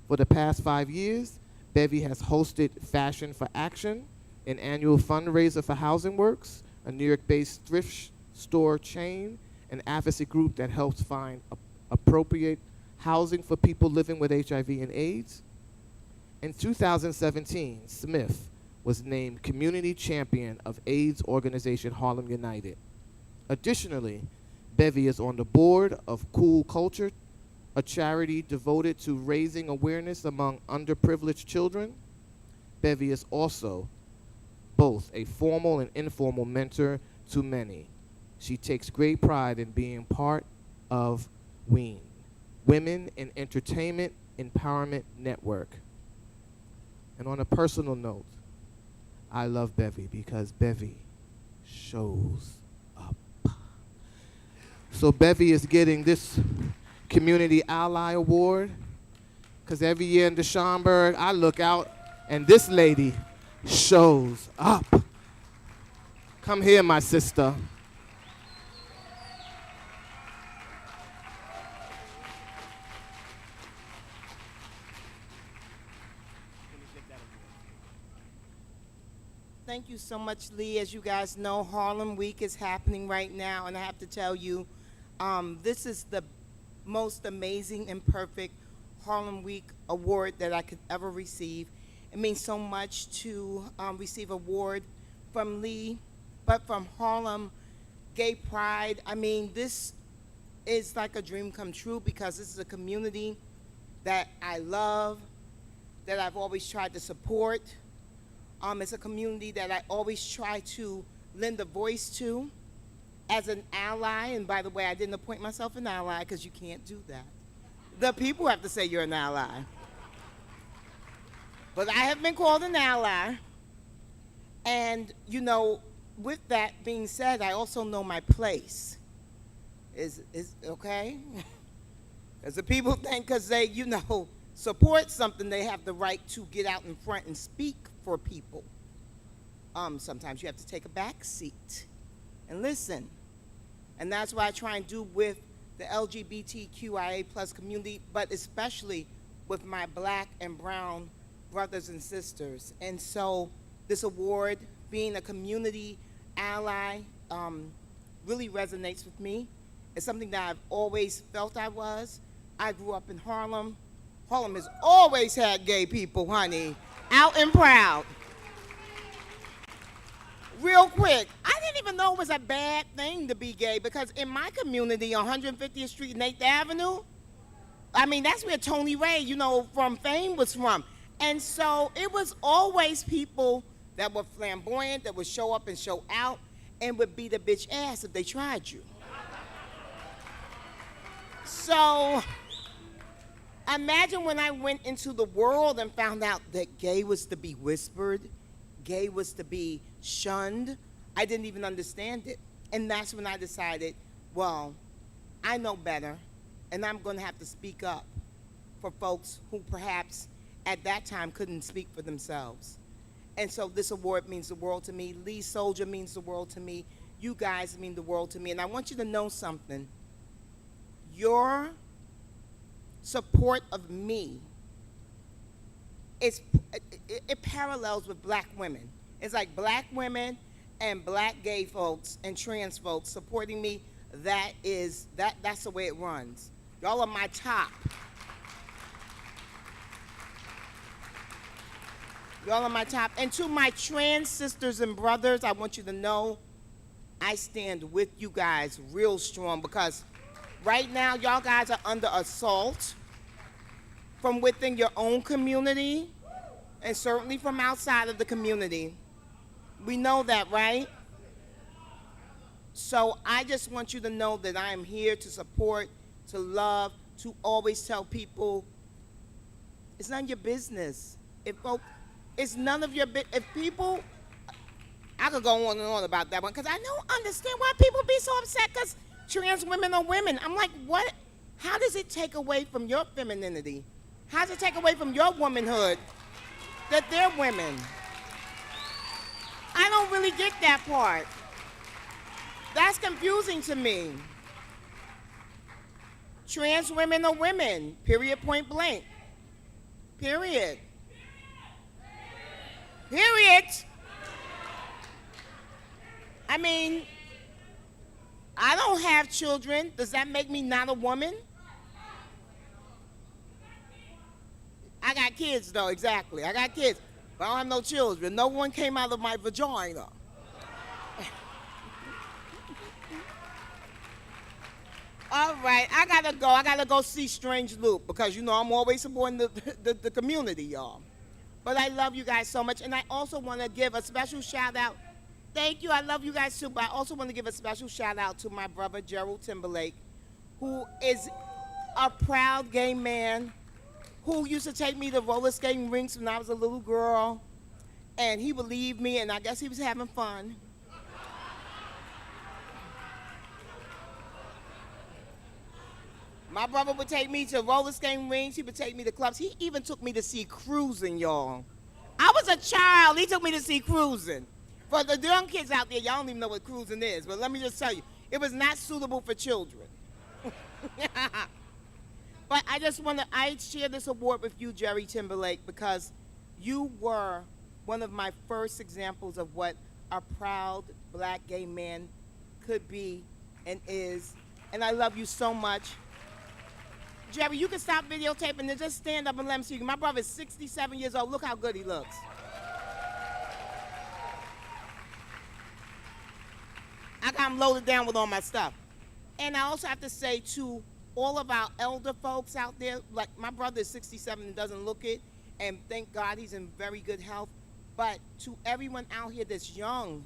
For the past 5 years, Bevy has hosted Fashion for Action, an annual fundraiser for Housing Works, a New York-based thrift store chain, an advocacy group that helps find appropriate housing for people living with HIV and AIDS. In 2017, Smith was named Community Champion of AIDS organization Harlem United. Additionally, Bevy is on the board of Cool Culture, a charity devoted to raising awareness among underprivileged children. Bevy is also both a formal and informal mentor to many. She takes great pride in being part of WEEN, Women in Entertainment Empowerment Network. And on a personal note, I love Bevy because Bevy shows up. So Bevy is getting this Community Ally Award, because every year in the Schomburg, I look out and this lady shows up. Come here, my sister. Thank you so much, Lee. As you guys know, Harlem Week is happening right now, and I have to tell you, this is the most amazing and perfect Harlem Week award that I could ever receive. It means so much to receive an award from Lee, but from Harlem Gay Pride. I mean, this is like a dream come true, because this is a community that I love, that I've always tried to support. It's a community that I always try to lend a voice to as an ally. And by the way, I didn't appoint myself an ally, because you can't do that. The people have to say you're an ally. But I have been called an ally. And, you know, with that being said, I also know my place. Is okay? Because the people think because they, you know, support something, they have the right to get out in front and speak for people. Sometimes you have to take a back seat and listen. And that's what I try and do with the LGBTQIA plus community, but especially with my black and brown brothers and sisters. And so this award, being a community ally, really resonates with me. It's something that I've always felt I was. I grew up in Harlem. Harlem has always had gay people, honey, out and proud. Real quick, I didn't even know it was a bad thing to be gay, because in my community on 150th Street and 8th Avenue, I mean, that's where Tony Ray, you know, from Fame was from. And so it was always people that were flamboyant, that would show up and show out, and would beat a bitch ass if they tried you. So imagine when I went into the world and found out that gay was to be whispered, gay was to be shunned. I didn't even understand it. And that's when I decided, well, I know better, and I'm going to have to speak up for folks who perhaps at that time couldn't speak for themselves. And so this award means the world to me. Lee Soldier means the world to me. You guys mean the world to me. And I want you to know something. Your support of me, it parallels with black women. It's like black women and black gay folks and trans folks supporting me. That's the way it runs. Y'all are my top. Y'all are my top. And to my trans sisters and brothers, I want you to know I stand with you guys real strong, because right now y'all guys are under assault from within your own community and certainly from outside of the community. We know that, right? So I just want you to know that I am here to support, to love, to always tell people it's none of your business. It's none of your business. If people, I could go on and on about that one, because I don't understand why people be so upset because trans women are women. I'm like, what? How does it take away from your femininity? How does it take away from your womanhood that they're women? I don't really get that part. That's confusing to me. Trans women are women, period, point blank. Period. Period. I mean, I don't have children. Does that make me not a woman? I got kids, though, exactly. I got kids, but I don't have no children. No one came out of my vagina. All right, I gotta go. I gotta go see Strange Loop, because, you know, I'm always supporting the community, y'all. But I love you guys so much, and I also want to give a special shout out. Thank you, I love you guys too, but I also want to give a special shout out to my brother, Gerald Timberlake, who is a proud gay man who used to take me to roller skating rinks when I was a little girl, and he would leave me, and I guess he was having fun. My brother would take me to roller skating rings. He would take me to clubs. He even took me to see cruising, y'all. I was a child. He took me to see cruising. For the young kids out there, y'all don't even know what cruising is, but let me just tell you, it was not suitable for children. But I share this award with you, Jerry Timberlake, because you were one of my first examples of what a proud black gay man could be and is. And I love you so much. Jerry, you can stop videotaping and just stand up and let him see you. My brother's 67 years old. Look how good he looks. I got him loaded down with all my stuff. And I also have to say to all of our elder folks out there, like my brother is 67 and doesn't look it, and thank God he's in very good health. But to everyone out here that's young,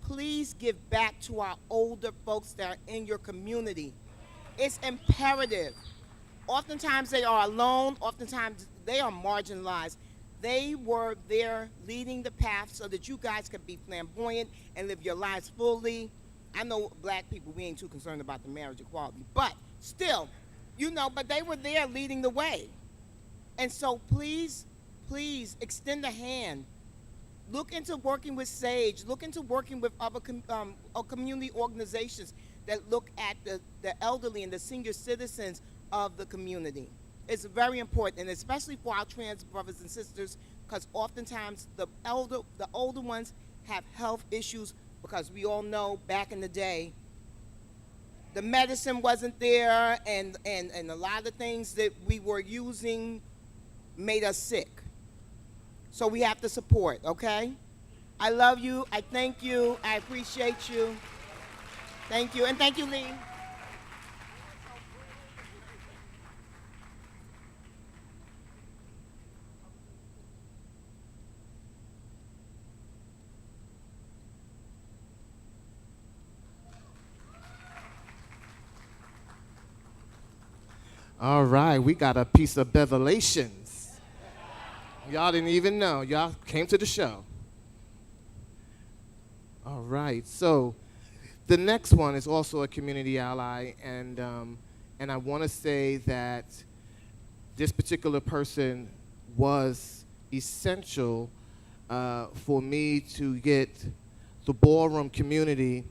please give back to our older folks that are in your community. It's imperative. Oftentimes they are alone, oftentimes they are marginalized. They were there leading the path so that you guys could be flamboyant and live your lives fully. I know black people, we ain't too concerned about the marriage equality, but still, you know, but they were there leading the way. And so please, please extend a hand. Look into working with SAGE. Look into working with other community organizations that look at the elderly and the senior citizens of the community. It's very important, and especially for our trans brothers and sisters, because oftentimes the older ones have health issues, because we all know back in the day, the medicine wasn't there, and a lot of the things that we were using made us sick. So we have to support, okay? I love you, I thank you, I appreciate you. Thank you, and thank you, Lee. All right, we got a piece of Bevelations. Y'all didn't even know. Y'all came to the show. All right, so the next one is also a community ally, and I want to say that this particular person was essential for me to get the ballroom community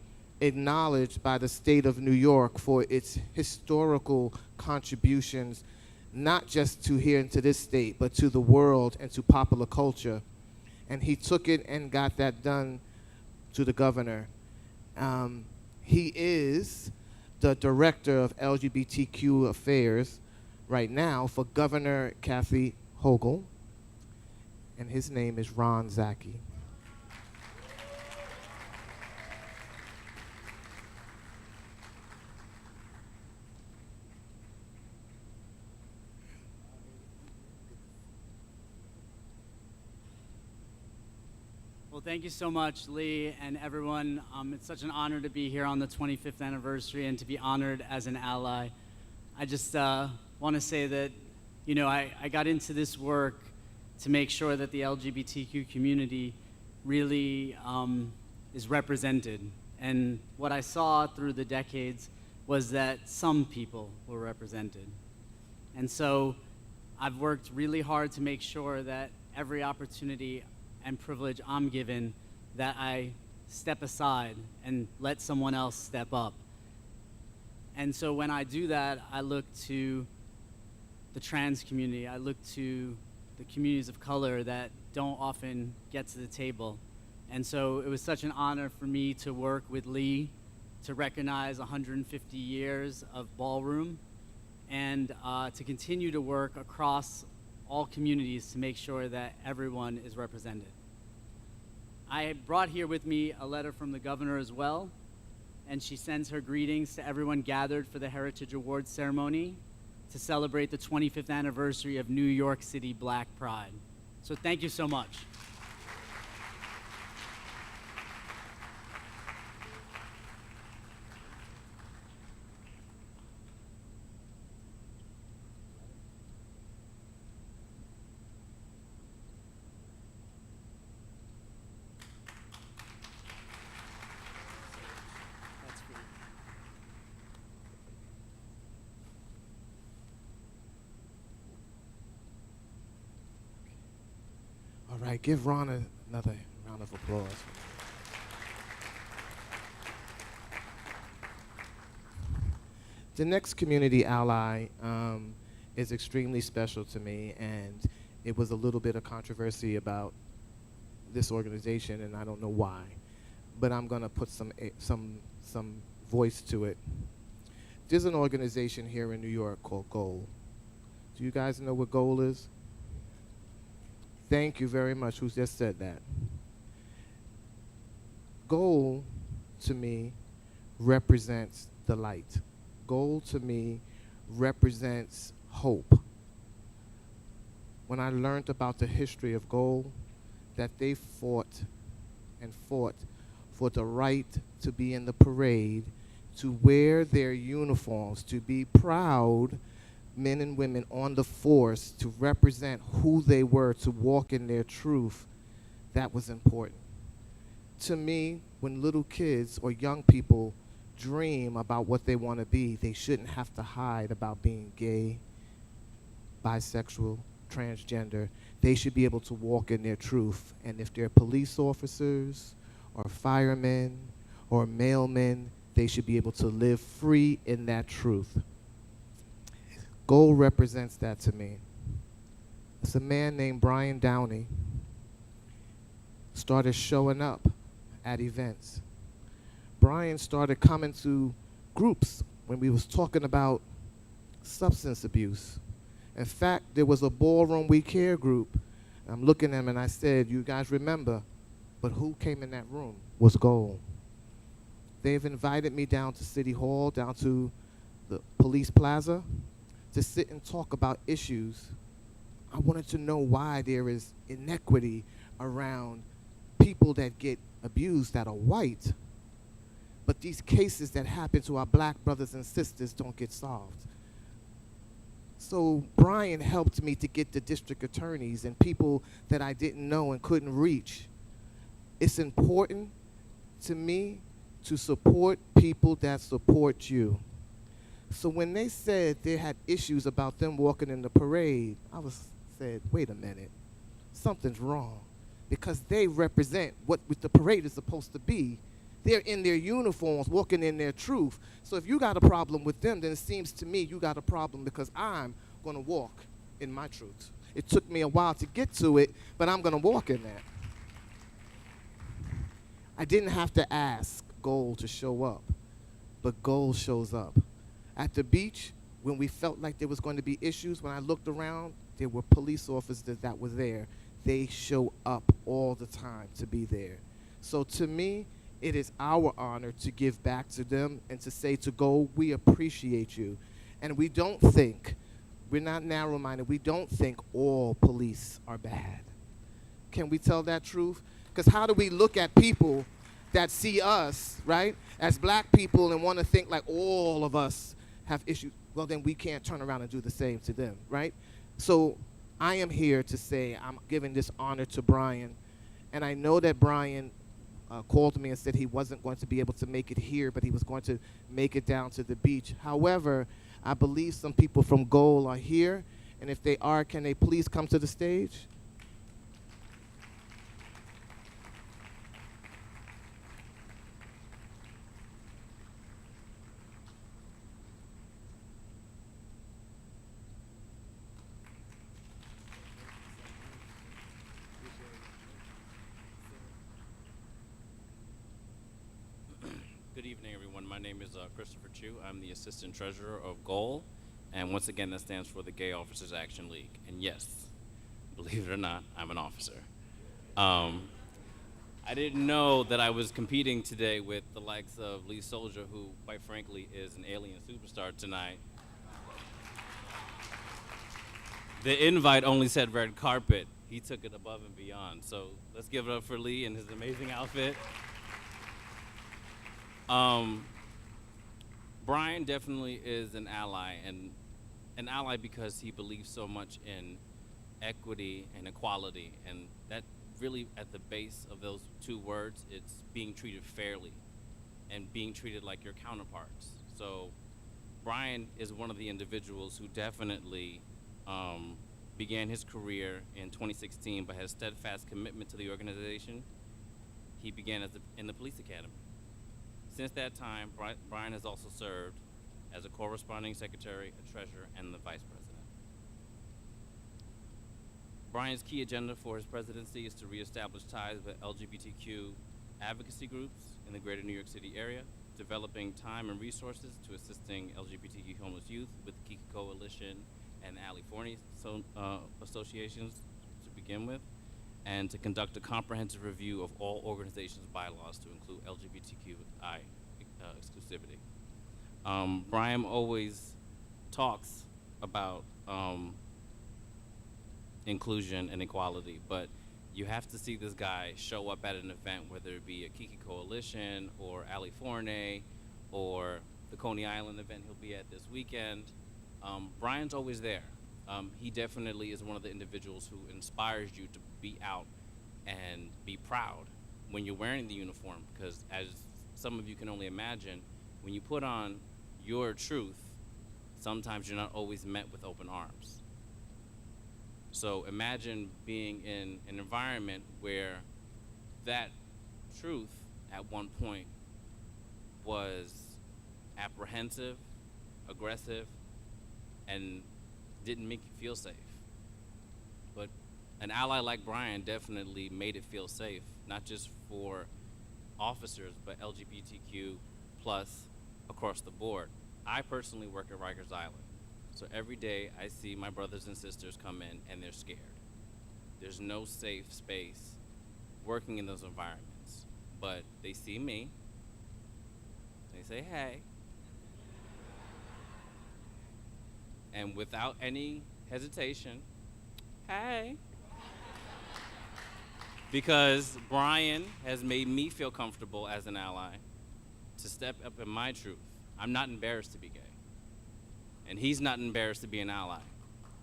acknowledged by the state of New York for its historical contributions, not just to here and to this state, but to the world and to popular culture. And he took it and got that done to the governor. He is the director of LGBTQ affairs right now for Governor Kathy Hochul, and his name is Ron Zaki. Well, thank you so much, Lee and everyone. It's such an honor to be here on the 25th anniversary and to be honored as an ally. I just want to say that, you know, I got into this work to make sure that the LGBTQ community really is represented. And what I saw through the decades was that some people were represented. And so I've worked really hard to make sure that every opportunity and privilege I'm given, that I step aside and let someone else step up. And so when I do that, I look to the trans community, I look to the communities of color that don't often get to the table. And so it was such an honor for me to work with Lee to recognize 150 years of ballroom, and to continue to work across all communities to make sure that everyone is represented. I brought here with me a letter from the governor as well, and she sends her greetings to everyone gathered for the Heritage Awards ceremony to celebrate the 25th anniversary of New York City Black Pride. So thank you so much. right, give Ron another round of applause. The next community ally is extremely special to me, and it was a little bit of controversy about this organization, and I don't know why, but I'm gonna put some voice to it. There's an organization here in New York called GOAL. Do you guys know what GOAL is? Thank you very much. Who just said that? GOAL, to me, represents the light. GOAL, to me, represents hope. When I learned about the history of GOAL, that they fought and fought for the right to be in the parade, to wear their uniforms, to be proud men and women on the force, to represent who they were, to walk in their truth, that was important. To me, when little kids or young people dream about what they want to be, they shouldn't have to hide about being gay, bisexual, transgender. They should be able to walk in their truth. And if they're police officers or firemen or mailmen, they should be able to live free in that truth. GOAL represents that to me. It's a man named Brian Downey started showing up at events. Brian started coming to groups when we was talking about substance abuse. In fact, there was a Ballroom We Care group. I'm looking at him and I said, you guys remember, but who came in that room was GOAL. They've invited me down to City Hall, down to the police plaza, to sit and talk about issues. I wanted to know why there is inequity around people that get abused that are white, but these cases that happen to our black brothers and sisters don't get solved. So Brian helped me to get the district attorneys and people that I didn't know and couldn't reach. It's important to me to support people that support you. So when they said they had issues about them walking in the parade, I said, wait a minute, something's wrong, because they represent what the parade is supposed to be. They're in their uniforms, walking in their truth. So if you got a problem with them, then it seems to me you got a problem, because I'm gonna walk in my truth. It took me a while to get to it, but I'm gonna walk in that. I didn't have to ask GOAL to show up, but GOAL shows up. At the beach, when we felt like there was going to be issues, when I looked around, there were police officers that were there. They show up all the time to be there. So to me, it is our honor to give back to them and to say to GOAL, we appreciate you. And we don't think, we're not narrow-minded, we don't think all police are bad. Can we tell that truth? Because how do we look at people that see us, right, as black people and want to think like all of us have issues? Well, then we can't turn around and do the same to them, right? So I am here to say I'm giving this honor to Brian, and I know that Brian called me and said he wasn't going to be able to make it here, but he was going to make it down to the beach. However, I believe some people from GOAL are here, and if they are, can they please come to the stage? Good evening, everyone. My name is Christopher Chu. I'm the Assistant Treasurer of GOAL, and once again, that stands for the Gay Officers Action League. And yes, believe it or not, I'm an officer. I didn't know that I was competing today with the likes of Lee Soldier, who, quite frankly, is an alien superstar tonight. The invite only said red carpet. He took it above and beyond. So let's give it up for Lee and his amazing outfit. Brian definitely is an ally, and an ally because he believes so much in equity and equality, and that really at the base of those two words, it's being treated fairly and being treated like your counterparts. So Brian is one of the individuals who definitely began his career in 2016, but had a steadfast commitment to the organization. He began in the police academy. Since that time, Brian has also served as a corresponding secretary, a treasurer, and the vice president. Brian's key agenda for his presidency is to reestablish ties with LGBTQ advocacy groups in the greater New York City area, developing time and resources to assisting LGBTQ homeless youth with the Kiki Coalition and California associations to begin with, and to conduct a comprehensive review of all organizations' bylaws to include LGBTQI exclusivity. Brian always talks about inclusion and equality, but you have to see this guy show up at an event, whether it be a Kiki Coalition or California or the Coney Island event he'll be at this weekend. Brian's always there. He definitely is one of the individuals who inspires you to be out and be proud when you're wearing the uniform, because as some of you can only imagine, when you put on your truth, sometimes you're not always met with open arms. So imagine being in an environment where that truth at one point was apprehensive, aggressive, and didn't make you feel safe. But an ally like Brian definitely made it feel safe, not just for officers, but LGBTQ plus across the board. I personally work at Rikers Island. So every day I see my brothers and sisters come in and they're scared. There's no safe space working in those environments. But they see me, they say, hey. And without any hesitation, hey. Because Brian has made me feel comfortable as an ally to step up in my truth. I'm not embarrassed to be gay. And he's not embarrassed to be an ally,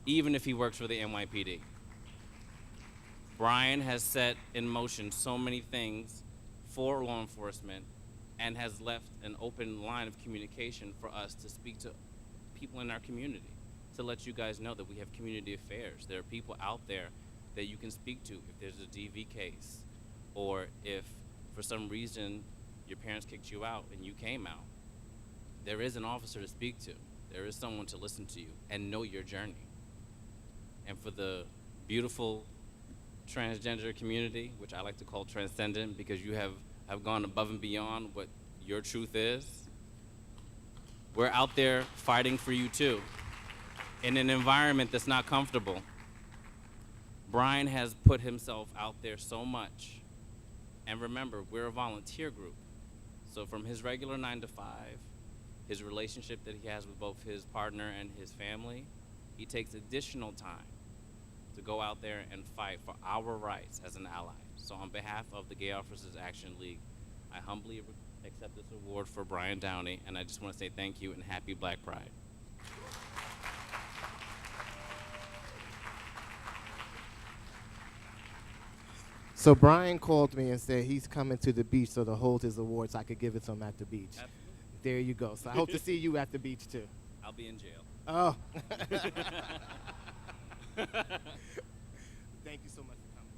even if he works for the NYPD. Brian has set in motion so many things for law enforcement and has left an open line of communication for us to speak to people in our community, to let you guys know that we have community affairs. There are people out there that you can speak to if there's a DV case, or if for some reason your parents kicked you out and you came out. There is an officer to speak to. There is someone to listen to you and know your journey. And for the beautiful transgender community, which I like to call transcendent, because you have gone above and beyond what your truth is, we're out there fighting for you too, in an environment that's not comfortable. Brian has put himself out there so much. And remember, we're a volunteer group. So from his regular 9 to 5, his relationship that he has with both his partner and his family, he takes additional time to go out there and fight for our rights as an ally. So on behalf of the Gay Officers Action League, I humbly accept this award for Brian Downey, and I just want to say thank you and happy Black Pride. So Brian called me and said he's coming to the beach so to hold his award so I could give it to him at the beach. Absolutely. There you go. So I hope to see you at the beach too. I'll be in jail. Oh. Thank you so much for coming.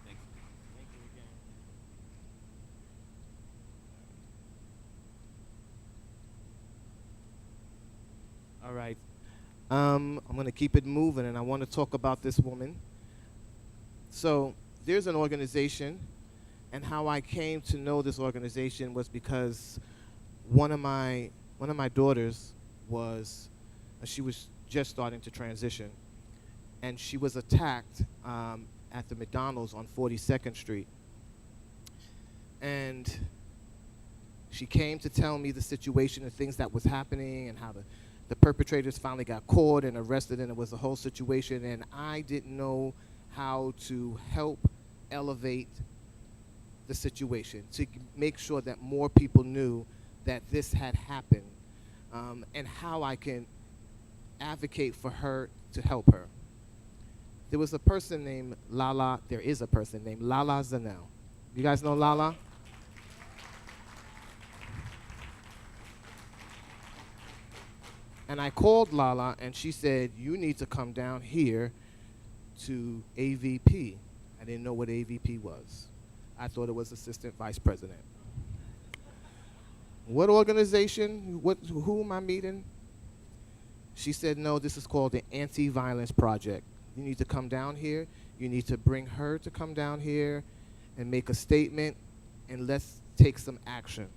Thank you. Thank you again. All right. I'm going to keep it moving, and I want to talk about this woman. So there's an organization, and how I came to know this organization was because one of my daughters she was just starting to transition, and she was attacked at the McDonald's on 42nd Street. And she came to tell me the situation and things that was happening and how the perpetrators finally got caught and arrested, and it was a whole situation, and I didn't know how to help elevate the situation, to make sure that more people knew that this had happened, and how I can advocate for her to help her. There is a person named Lala Zanel. You guys know Lala? And I called Lala, and she said, you need to come down here to AVP. I didn't know what AVP was. I thought it was Assistant Vice President. What organization? Who am I meeting? She said, no, this is called the Anti-Violence Project. You need to come down here. You need to bring her to come down here and make a statement, and let's take some action.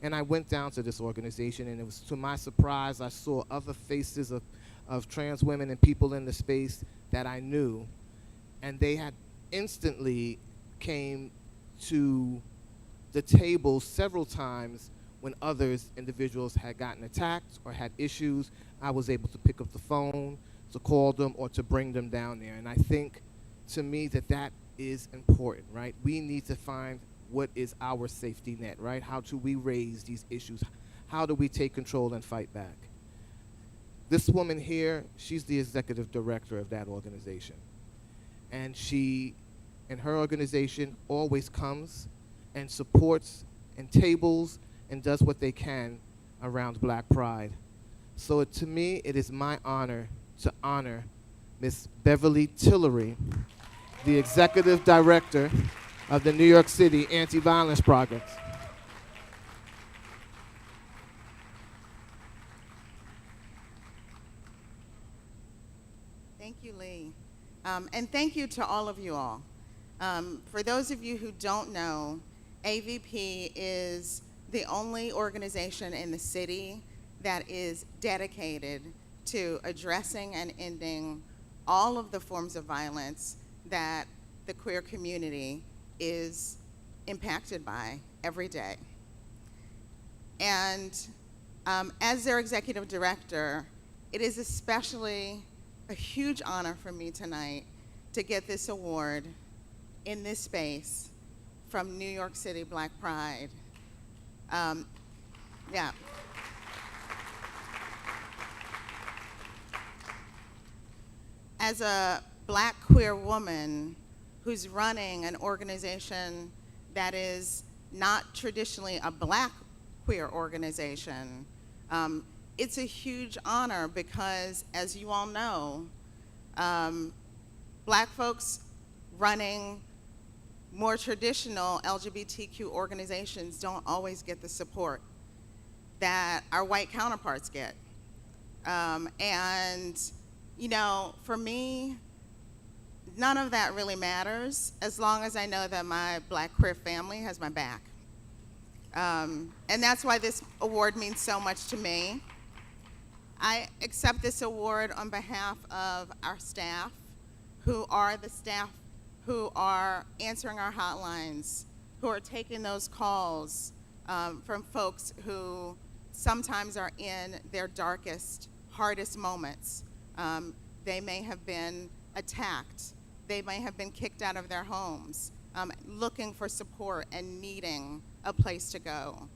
And I went down to this organization, and it was, to my surprise, I saw other faces of trans women and people in the space that I knew, and they had instantly came to the table several times when individuals had gotten attacked or had issues. I was able to pick up the phone, to call them, or to bring them down there. And I think, to me, that is important, right? We need to find what is our safety net, right? How do we raise these issues? How do we take control and fight back? This woman here, she's the executive director of that organization. And she, and her organization, always comes and supports and tables and does what they can around Black Pride. So to me, it is my honor to honor Miss Beverly Tillery, the executive director of the New York City Anti-Violence Project. Thank you, Lee. And thank you to all of you all. For those of you who don't know, AVP is the only organization in the city that is dedicated to addressing and ending all of the forms of violence that the queer community is impacted by every day. And as their executive director, it is especially a huge honor for me tonight to get this award in this space from New York City Black Pride. Yeah. As a Black queer woman who's running an organization that is not traditionally a Black queer organization, it's a huge honor because, as you all know, Black folks running more traditional LGBTQ organizations don't always get the support that our white counterparts get. And, you know, for me, none of that really matters as long as I know that my Black queer family has my back. And that's why this award means so much to me. I accept this award on behalf of our staff, who are the staff who are answering our hotlines, who are taking those calls from folks who sometimes are in their darkest, hardest moments. They may have been attacked. They may have been kicked out of their homes, looking for support and needing a place to go.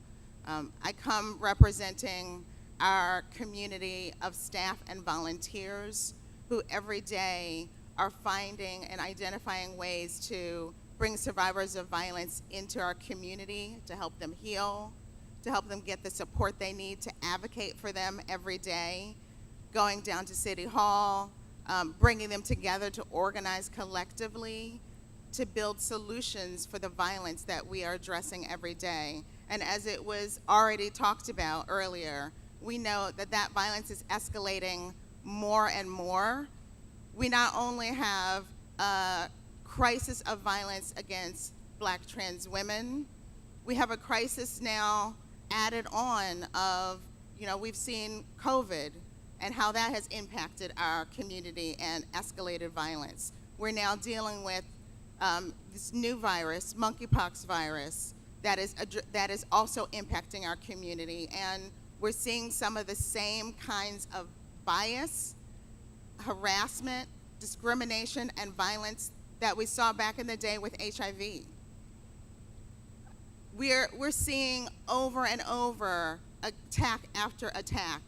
I come representing our community of staff and volunteers who every day are finding and identifying ways to bring survivors of violence into our community, to help them heal, to help them get the support they need, to advocate for them every day, going down to City Hall, bringing them together to organize collectively, to build solutions for the violence that we are addressing every day. And as it was already talked about earlier, we know that that violence is escalating more and more. We not only have a crisis of violence against Black trans women, we have a crisis now added on of, you know, we've seen COVID and how that has impacted our community and escalated violence. We're now dealing with this new virus, monkeypox virus, that is also impacting our community. And we're seeing some of the same kinds of bias, harassment, discrimination, and violence that we saw back in the day with HIV. We're seeing over and over attack after attack.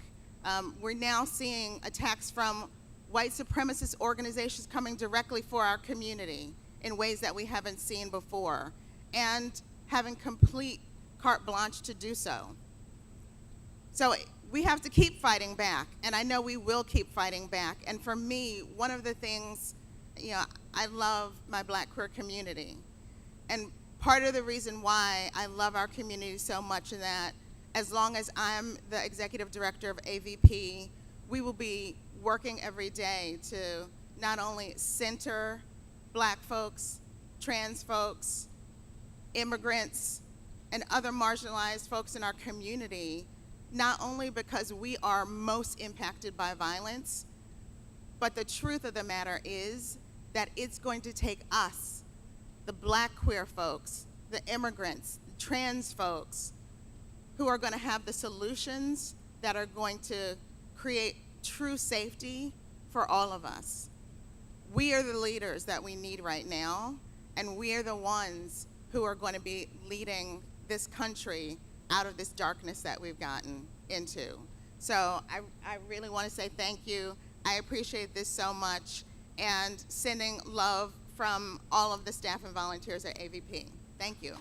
We're now seeing attacks from white supremacist organizations coming directly for our community in ways that we haven't seen before, and having complete carte blanche to do so. So we have to keep fighting back, and I know we will keep fighting back. And for me, one of the things, I love my Black queer community. And part of the reason why I love our community so much is that as long as I'm the executive director of AVP, we will be working every day to not only center Black folks, trans folks, immigrants, and other marginalized folks in our community, not only because we are most impacted by violence, but the truth of the matter is that it's going to take us, the Black queer folks, the immigrants, the trans folks, who are going to have the solutions that are going to create true safety for all of us. We are the leaders that we need right now, and we are the ones who are going to be leading this country out of this darkness that we've gotten into. So I really want to say thank you. I appreciate this so much, and sending love from all of the staff and volunteers at AVP. Thank you.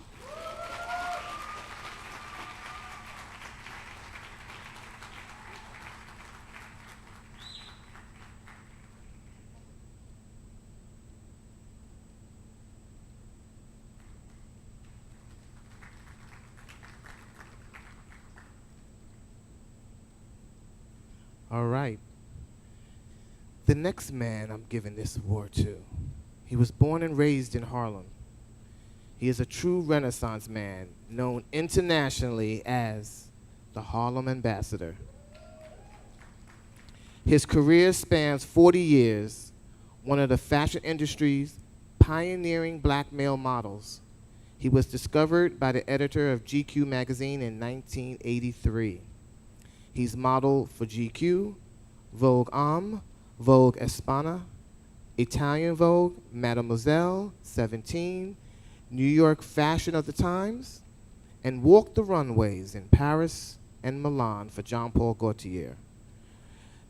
All right. The next man I'm giving this award to, he was born and raised in Harlem. He is a true Renaissance man, known internationally as the Harlem Ambassador. His career spans 40 years, one of the fashion industry's pioneering Black male models. He was discovered by the editor of GQ magazine in 1983. He's modeled for GQ, Vogue Homme, Vogue Espana, Italian Vogue, Mademoiselle, 17, New York Fashion of the Times, and walked the runways in Paris and Milan for Jean Paul Gaultier.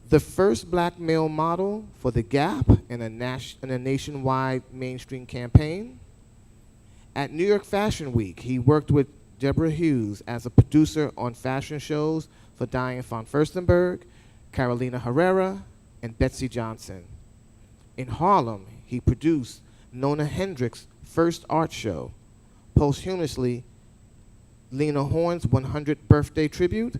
The first Black male model for The Gap in a nationwide mainstream campaign. At New York Fashion Week, he worked with Deborah Hughes as a producer on fashion shows for Diane von Furstenberg, Carolina Herrera, and Betsy Johnson. In Harlem, he produced Nona Hendryx's first art show, posthumously Lena Horne's 100th birthday tribute,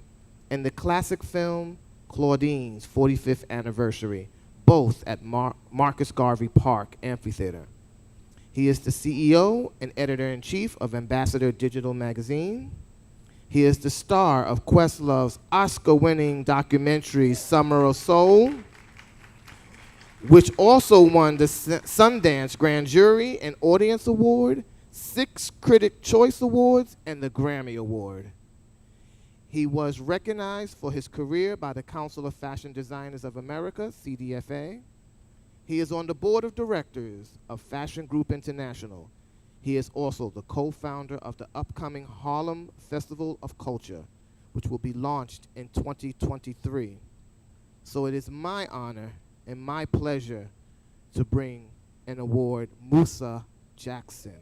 and the classic film Claudine's 45th anniversary, both at Marcus Garvey Park Amphitheater. He is the CEO and editor-in-chief of Ambassador Digital Magazine. He is the star of Questlove's Oscar-winning documentary, Summer of Soul, which also won the Sundance Grand Jury and Audience Award, 6 Critic Choice Awards, and the Grammy Award. He was recognized for his career by the Council of Fashion Designers of America, CDFA. He is on the board of directors of Fashion Group International. He is also the co-founder of the upcoming Harlem Festival of Culture, which will be launched in 2023. So it is my honor and my pleasure to bring an award, Musa Jackson.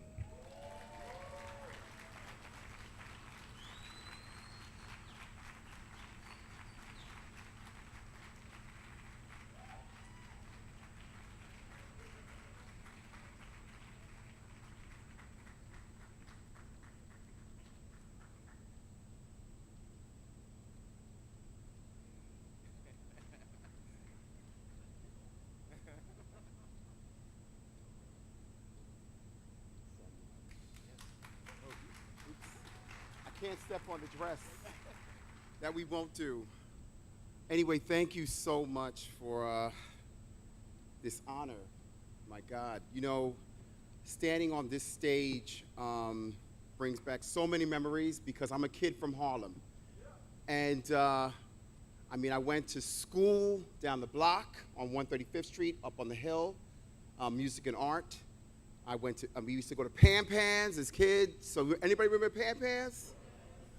Can't step on the dress. That we won't do. Anyway, thank you so much for this honor. My God. You know, standing on this stage brings back so many memories because I'm a kid from Harlem. And I mean, I went to school down the block on 135th Street, up on the hill, music and art. We used to go to Pan Pans as kids. So anybody remember Pan Pans?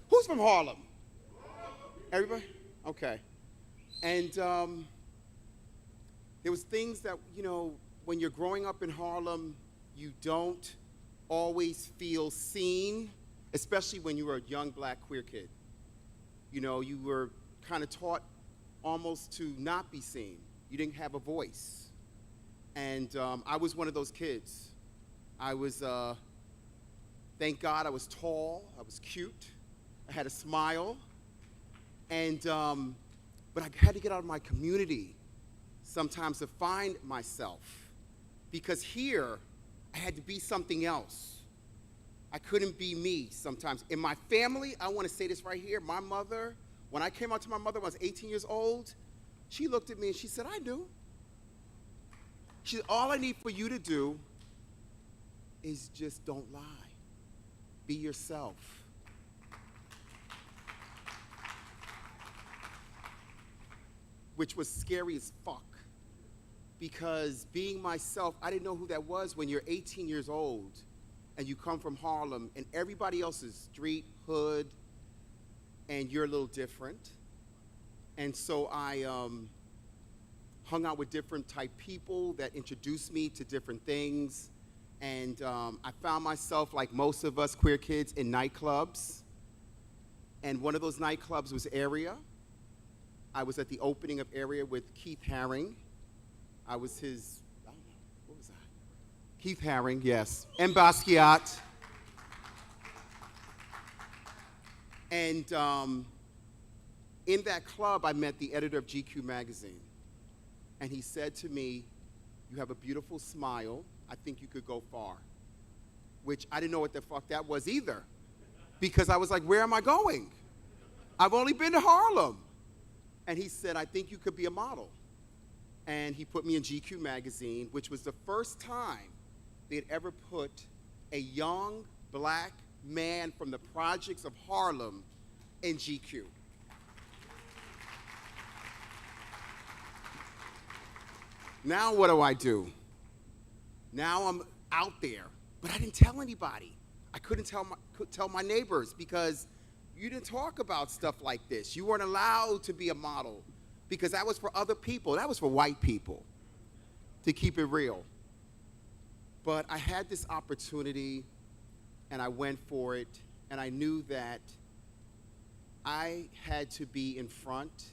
Who's from Harlem? Everybody? Okay. And there was things that, you know, when you're growing up in Harlem, you don't always feel seen, especially when you were a young Black queer kid. You know, you were kind of taught almost to not be seen. You didn't have a voice. And I was one of those kids. I was, thank God I was tall, I was cute, I had a smile, and, but I had to get out of my community sometimes to find myself, because here I had to be something else. I couldn't be me sometimes. In my family, I want to say this right here, my mother, when I came out to my mother when I was 18 years old, she looked at me and she said, I knew. She said, all I need for you to do is just don't lie. Be yourself. Which was scary as fuck. Because being myself, I didn't know who that was when you're 18 years old and you come from Harlem and everybody else is street, hood, and you're a little different. And so I hung out with different type people that introduced me to different things. And I found myself, like most of us queer kids, in nightclubs. And one of those nightclubs was Area. I was at the opening of Area with Keith Haring. I was his, I don't know, what was I? Keith Haring, yes. And Basquiat. And in that club, I met the editor of GQ magazine. And he said to me, you have a beautiful smile. I think you could go far. Which I didn't know what the fuck that was either. Because I was like, where am I going? I've only been to Harlem. And he said, I think you could be a model. And he put me in GQ magazine, which was the first time they had ever put a young black man from the projects of Harlem in GQ. Now what do? Now I'm out there, but I didn't tell anybody. I couldn't tell my neighbors because you didn't talk about stuff like this. You weren't allowed to be a model because that was for other people. That was for white people, to keep it real. But I had this opportunity and I went for it, and I knew that I had to be in front,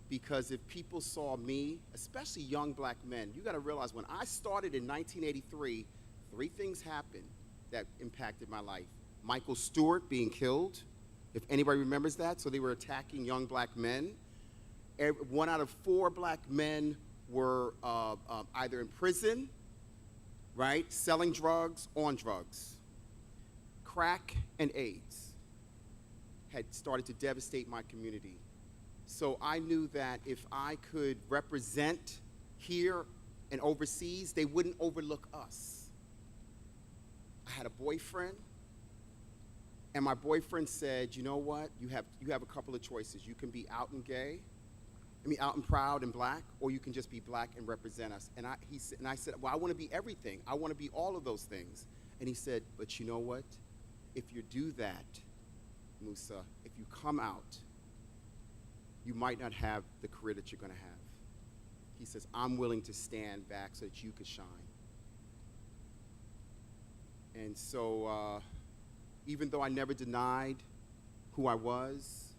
because if people saw me, especially young black men, you gotta realize when I started in 1983, 3 things happened that impacted my life. Michael Stewart being killed, if anybody remembers that, so they were attacking young black men. 1 out of 4 black men were either in prison, right, selling drugs, on drugs. Crack and AIDS had started to devastate my community. So I knew that if I could represent here and overseas, they wouldn't overlook us. I had a boyfriend, and my boyfriend said, you know what, you have a couple of choices. You can be out and gay, out and proud and black, or you can just be black and represent us. And I said, well, I want to be everything. I want to be all of those things. And he said, but you know what? If you do that, Musa, if you come out, you might not have the career that you're going to have. He says, I'm willing to stand back so that you could shine. And so even though I never denied who I was,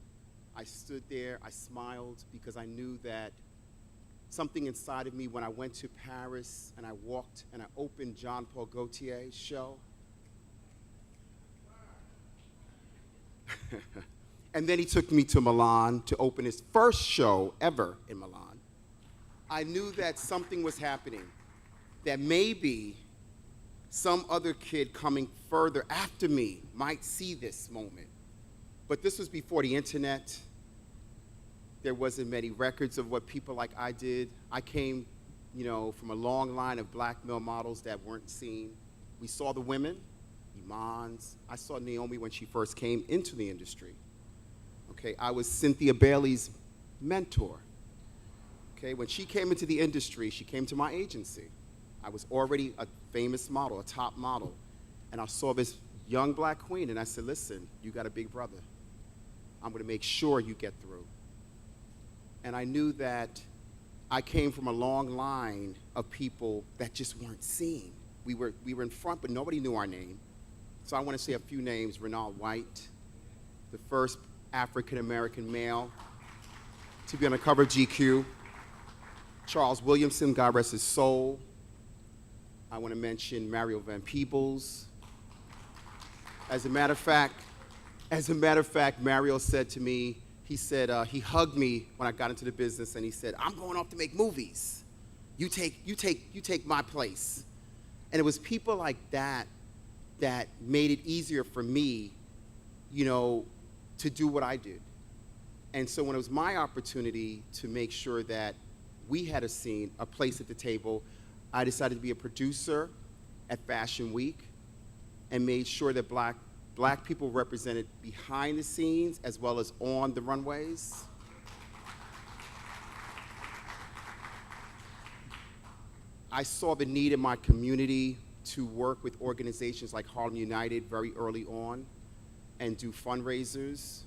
I stood there, I smiled, because I knew that something inside of me, when I went to Paris and I walked and I opened Jean Paul Gaultier's show, and then he took me to Milan to open his first show ever in Milan. I knew that something was happening, that maybe some other kid coming further after me might see this moment. But this was before the internet. There wasn't many records of what people like I did. I came, from a long line of black male models that weren't seen. We saw the women, Iman's. I saw Naomi when she first came into the industry. Okay, I was Cynthia Bailey's mentor. Okay, when she came into the industry, she came to my agency. I was already a famous model, a top model. And I saw this young black queen, and I said, listen, you got a big brother. I'm gonna make sure you get through. And I knew that I came from a long line of people that just weren't seen. We were in front, but nobody knew our name. So I want to say a few names. Renald White, the first African-American male to be on the cover of GQ. Charles Williamson, God rest his soul. I want to mention Mario Van Peebles. As a matter of fact, Mario said to me, he said, he hugged me when I got into the business, and he said, I'm going off to make movies. You take my place. And it was people like that that made it easier for me, you know, to do what I did. And so when it was my opportunity to make sure that we had a scene, a place at the table, I decided to be a producer at Fashion Week and made sure that black people represented behind the scenes as well as on the runways. I saw the need in my community to work with organizations like Harlem United very early on and do fundraisers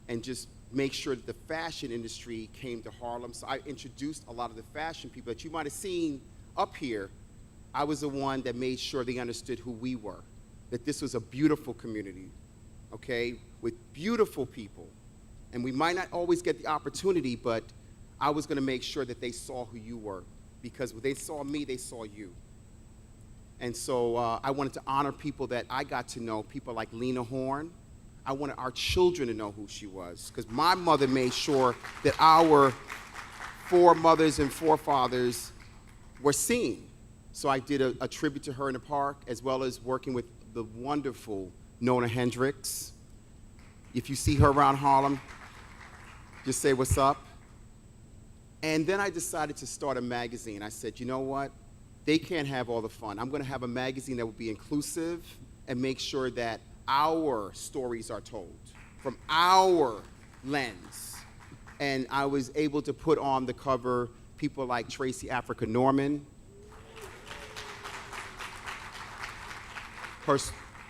and just make sure that the fashion industry came to Harlem. So I introduced a lot of the fashion people that you might have seen up here. I was the one that made sure they understood who we were, that this was a beautiful community, okay, with beautiful people. And we might not always get the opportunity, but I was gonna make sure that they saw who you were, because when they saw me, they saw you. And so I wanted to honor people that I got to know, people like Lena Horne. I wanted our children to know who she was, because my mother made sure that our foremothers and forefathers were seen. So I did a tribute to her in the park, as well as working with the wonderful Nona Hendricks. If you see her around Harlem, just say what's up. And then I decided to start a magazine. I said, you know what? They can't have all the fun. I'm gonna have a magazine that will be inclusive and make sure that our stories are told from our lens. And I was able to put on the cover people like Tracy Africa Norman.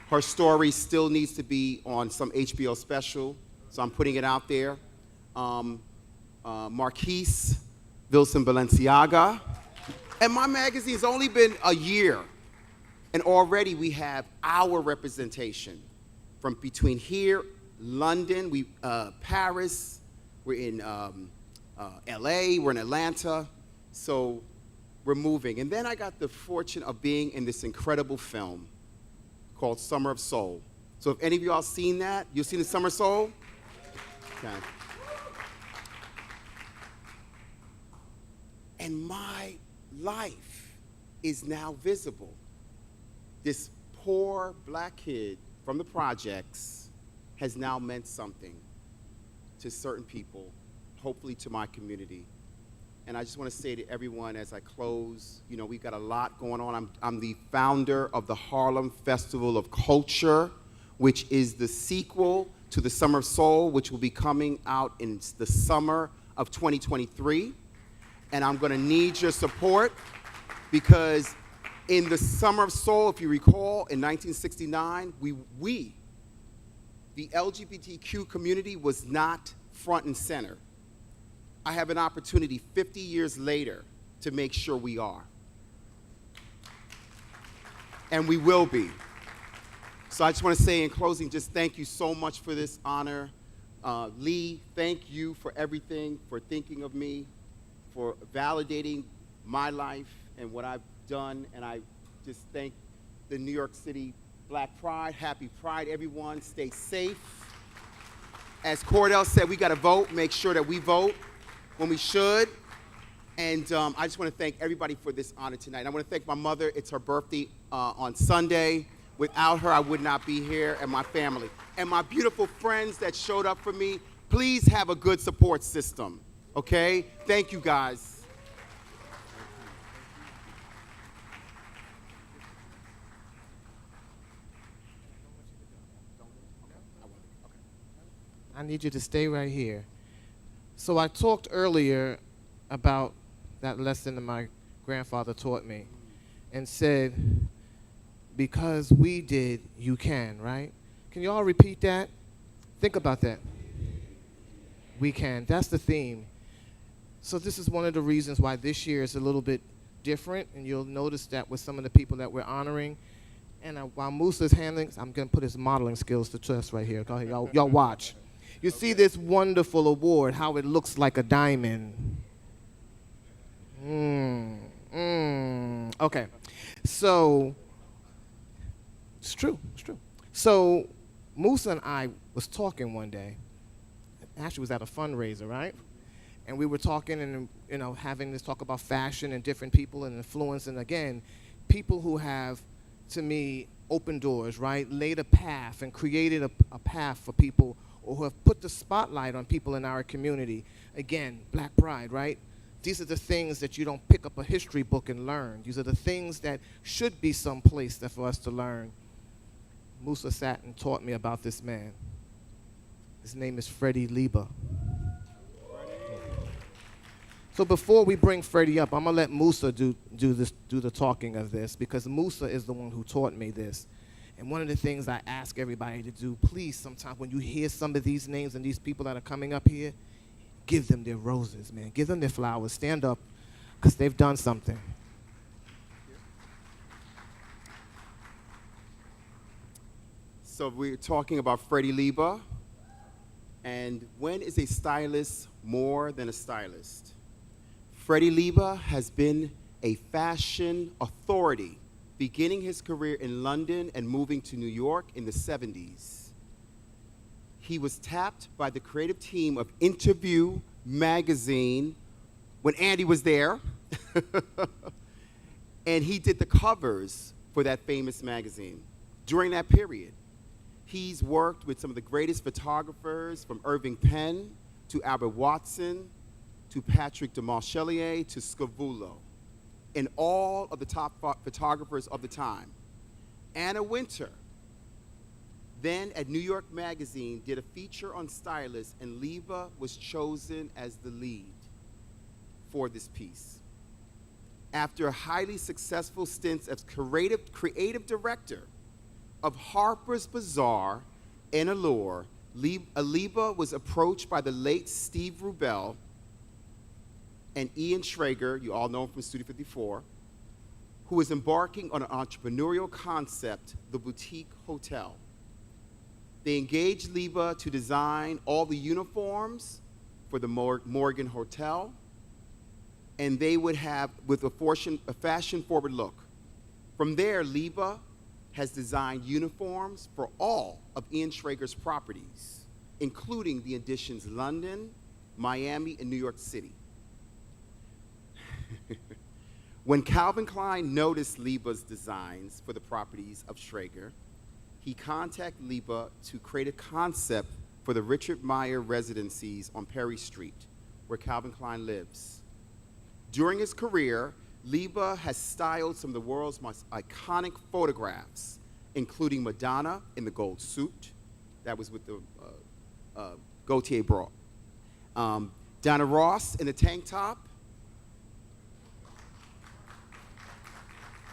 Her story still needs to be on some HBO special, so I'm putting it out there. Marquise Wilson Balenciaga. And my magazine's only been a year, and already we have our representation from between here, London, Paris, we're in LA, we're in Atlanta, so we're moving. And then I got the fortune of being in this incredible film called Summer of Soul. So if any of y'all seen that, you've seen the Summer of Soul? Okay. And my life is now visible. This poor black kid from the projects has now meant something to certain people, hopefully to my community. And I just want to say to everyone as I close, you know, we've got a lot going on. I'm the founder of the Harlem Festival of Culture, which is the sequel to the Summer of Soul, which will be coming out in the summer of 2023. And I'm gonna need your support, because in the Summer of Soul, if you recall, in 1969, we, the LGBTQ community, was not front and center. I have an opportunity 50 years later to make sure we are. And we will be. So I just want to say in closing, just thank you so much for this honor. Lee, thank you for everything, for thinking of me, for validating my life and what I've done. And I just thank the New York City Black Pride. Happy Pride, everyone. Stay safe. As Cordell said, we got to vote. Make sure that we vote when we should. And I just want to thank everybody for this honor tonight. I want to thank my mother. It's her birthday on Sunday. Without her, I would not be here, and my family. And my beautiful friends that showed up for me. Please have a good support system, okay? Thank you, guys. I need you to stay right here. So I talked earlier about that lesson that my grandfather taught me and said, because we did, you can, right? Can you all repeat that? Think about that. We can. That's the theme. So this is one of the reasons why this year is a little bit different, and you'll notice that with some of the people that we're honoring. And while Musa's handling, I'm going to put his modeling skills to test right here. Go ahead, y'all watch. You see this wonderful award, how it looks like a diamond. Okay. So, it's true. So, Musa and I was talking one day. Actually, was at a fundraiser, right? And we were talking and, having this talk about fashion and different people and influence. And again, people who have, to me, opened doors, right? Laid a path and created a path for people, or who have put the spotlight on people in our community. Again, Black Pride, right? These are the things that you don't pick up a history book and learn. These are the things that should be someplace that for us to learn. Musa sat and taught me about this man. His name is Freddie Lieba. So before we bring Freddie up, I'm gonna let Musa do the talking of this, because Musa is the one who taught me this. And one of the things I ask everybody to do, please, sometimes when you hear some of these names and these people that are coming up here, give them their roses, man. Give them their flowers. Stand up, because they've done something. So we're talking about Freddie Lieba. And when is a stylist more than a stylist? Freddie Lieba has been a fashion authority, beginning his career in London and moving to New York in the 70s. He was tapped by the creative team of Interview magazine when Andy was there, and he did the covers for that famous magazine. During that period, he's worked with some of the greatest photographers, from Irving Penn to Albert Watson to Patrick de Marchelier to Scavullo, and all of the top photographers of the time. Anna Wintour, then at New York Magazine, did a feature on stylists, and Lieba was chosen as the lead for this piece. After a highly successful stint as creative director of Harper's Bazaar and Allure, Lieba was approached by the late Steve Rubel and Ian Schrager, you all know him from Studio 54, who was embarking on an entrepreneurial concept, the Boutique Hotel. They engaged Lieba to design all the uniforms for the Morgan Hotel, and they would have, with a fashion-forward look. From there, Lieba has designed uniforms for all of Ian Schrager's properties, including the editions London, Miami, and New York City. When Calvin Klein noticed Lieba's designs for the properties of Schrager, he contacted Lieba to create a concept for the Richard Meier residencies on Perry Street, where Calvin Klein lives. During his career, Lieba has styled some of the world's most iconic photographs, including Madonna in the gold suit, that was with the Gaultier bra, Donna Ross in the tank top.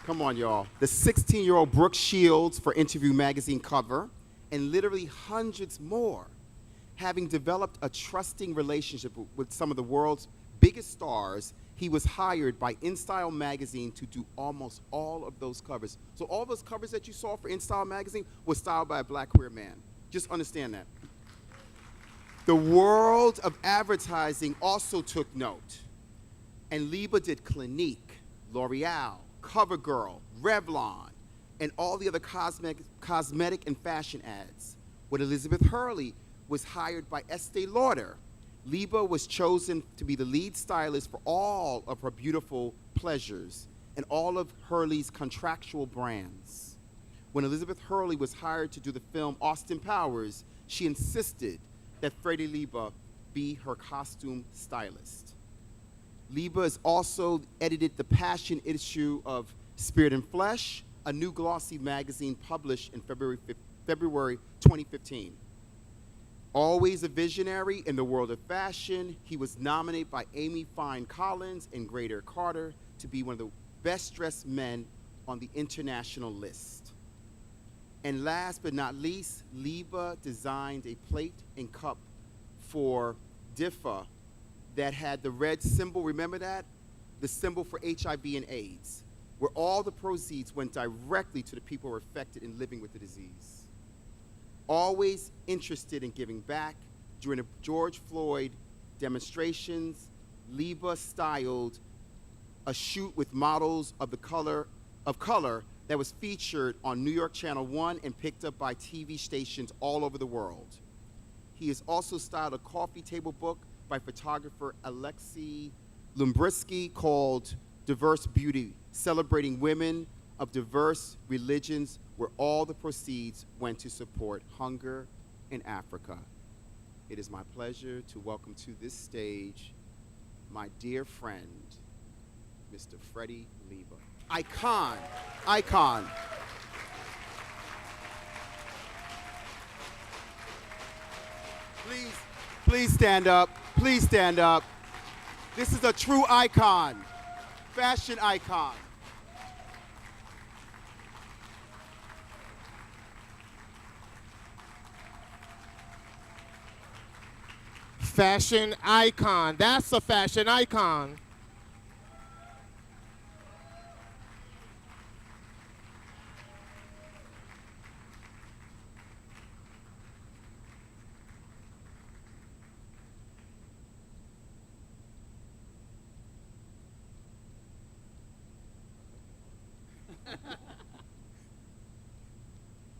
Come on, y'all. The 16-year-old Brooke Shields for Interview magazine cover, and literally hundreds more. Having developed a trusting relationship with some of the world's biggest stars, he was hired by InStyle magazine to do almost all of those covers. So all those covers that you saw for InStyle magazine was styled by a Black queer man. Just understand that. The world of advertising also took note. And Lieba did Clinique, L'Oreal, CoverGirl, Revlon, and all the other cosmetic and fashion ads. When Elizabeth Hurley was hired by Estee Lauder, Lieba was chosen to be the lead stylist for all of her beautiful pleasures and all of Hurley's contractual brands. When Elizabeth Hurley was hired to do the film Austin Powers, she insisted that Freddie Lieba be her costume stylist. Lieba has also edited the passion issue of Spirit and Flesh, a new glossy magazine published in February 2015. Always a visionary in the world of fashion, he was nominated by Amy Fine Collins and Grader Carter to be one of the best-dressed men on the international list. And last but not least, Lieba designed a plate and cup for DIFA that had the red symbol, remember that? The symbol for HIV and AIDS, where all the proceeds went directly to the people who were affected and living with the disease. Always interested in giving back, During the George Floyd demonstrations, Liba styled a shoot with models of color that was featured on New York Channel 1 and picked up by TV stations all over the world. He has also styled a coffee table book by photographer Alexei Lumbrisky called Diverse Beauty, celebrating women of diverse religions, where all the proceeds went to support hunger in Africa. It is my pleasure to welcome to this stage my dear friend, Mr. Freddie Liba. Icon, icon. Please stand up, please stand up. This is a true icon, fashion icon. Fashion icon, that's a fashion icon.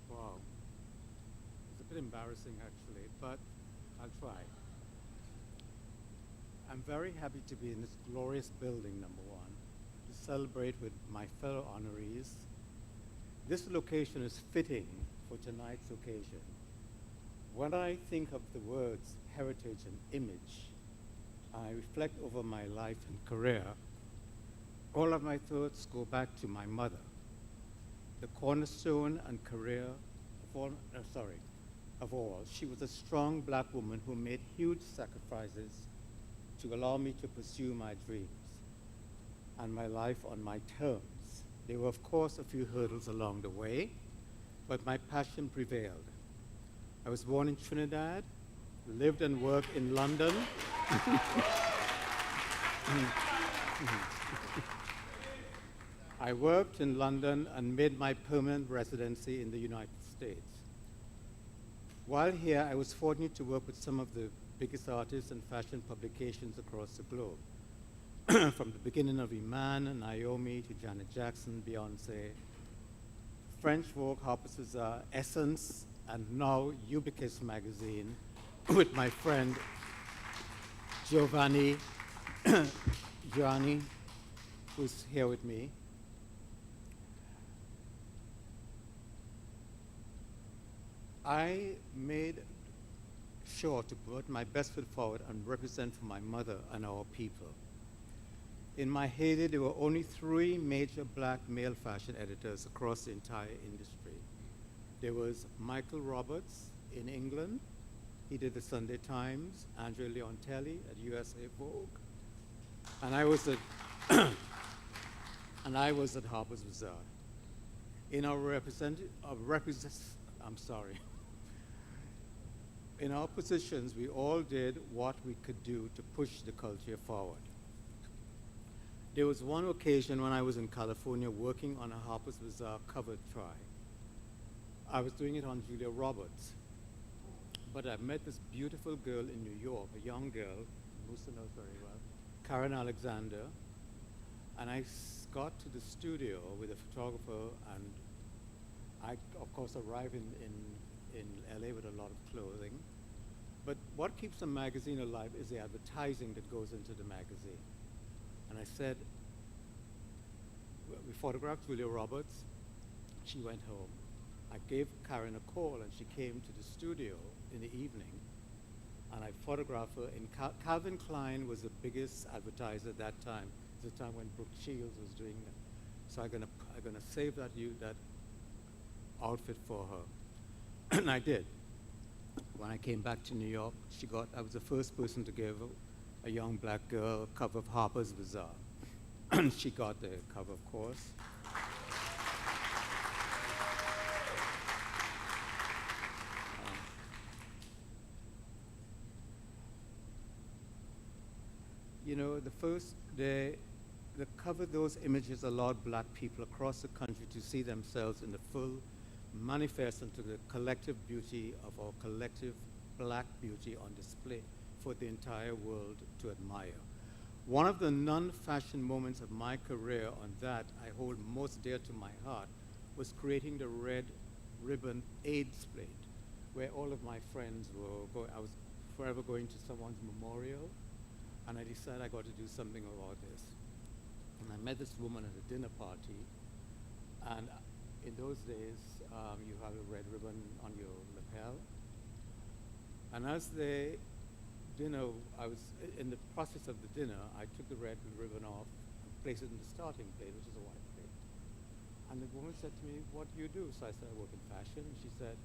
Wow. It's a bit embarrassing actually, but I'll try. I'm very happy to be in this glorious building, number one, to celebrate with my fellow honorees. This location is fitting for tonight's occasion. When I think of the words heritage and image, I reflect over my life and career. All of my thoughts go back to my mother, the cornerstone and career of all. She was a strong black woman who made huge sacrifices to allow me to pursue my dreams and my life on my terms. There were, of course, a few hurdles along the way, but my passion prevailed. I was born in Trinidad, lived and worked in London. I worked in London and made my permanent residency in the United States. While here, I was fortunate to work with some of the biggest artists and fashion publications across the globe. From the beginning of Iman and Naomi to Janet Jackson, Beyonce, French Vogue, Harper's Bazaar, Essence, and now Ubicus magazine with my friend Giovanni, who's here with me. I made sure to put my best foot forward and represent for my mother and our people. In my heyday, there were only 3 major black male fashion editors across the entire industry. There was Michael Roberts in England. He did the Sunday Times, Andrea Leontelli at USA Vogue. And I was at Harper's Bazaar. In our In our positions, we all did what we could do to push the culture forward. There was one occasion when I was in California working on a Harper's Bazaar cover try. I was doing it on Julia Roberts, but I met this beautiful girl in New York, a young girl, Musa knows very well, Karen Alexander, and I got to the studio with a photographer, and I, of course, arrived in LA with a lot of clothing. But what keeps a magazine alive is the advertising that goes into the magazine. And I said, we photographed Julia Roberts. She went home. I gave Karen a call, and she came to the studio in the evening, and I photographed her. And Calvin Klein was the biggest advertiser at that time. It was the time when Brooke Shields was doing that. So I'm gonna save that outfit for her. And I did. When I came back to New York, I was the first person to give a young black girl a cover of Harper's Bazaar. And she got the cover, of course. You know, the first day, the cover of those images allowed black people across the country to see themselves in the full manifest into the collective beauty of our collective black beauty on display for the entire world to admire. One of the non-fashion moments of my career on that I hold most dear to my heart was creating the red ribbon AIDS plate, where all of my friends were going. I was forever going to someone's memorial, and I decided I got to do something about this. And I met this woman at a dinner party, and in those days, you have a red ribbon on your lapel. And as the dinner, I was in the process of the dinner, I took the red ribbon off and placed it in the starting plate, which is a white plate. And the woman said to me, "What do you do?" So I said, "I work in fashion." And she said,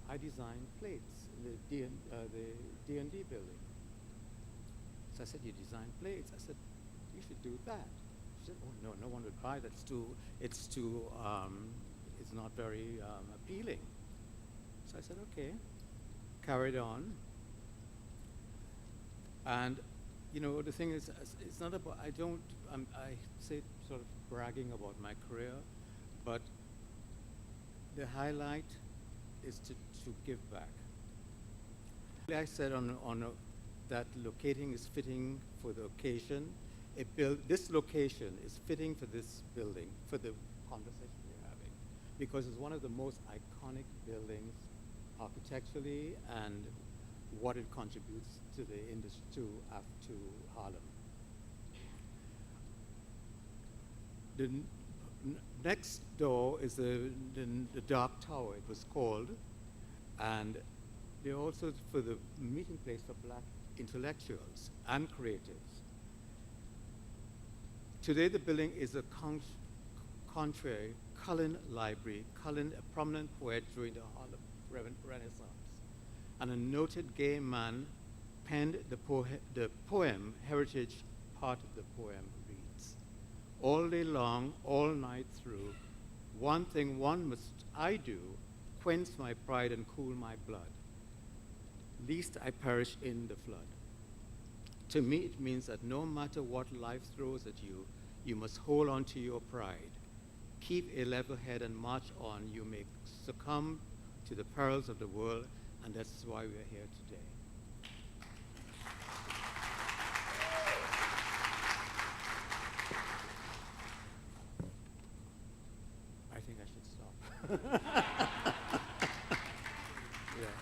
"I design plates in the D&D building." So I said, "You design plates?" I said, "You should do that." She said, "Oh no, no one would buy that. It's not very appealing." So I said, "Okay." Carried on. And, you know, the thing is, it's not about, I say sort of bragging about my career, but the highlight is to give back. I said that locating is fitting for the occasion. This location is fitting for this building, for the conversation we're having, because it's one of the most iconic buildings architecturally and what it contributes to the industry, to Harlem. The next door is the Dark Tower, it was called, and they're also for the meeting place for black intellectuals and creatives. Today the building is a contrary Cullen Library. Cullen, a prominent poet during the Harlem Renaissance, and a noted gay man, penned the poem Heritage. Part of the poem reads, "All day long, all night through, one thing I do, quench my pride and cool my blood, lest I perish in the flood." To me, it means that no matter what life throws at you, you must hold on to your pride. Keep a level head and march on. You may succumb to the perils of the world, and that's why we are here today. I think I should stop. Yeah.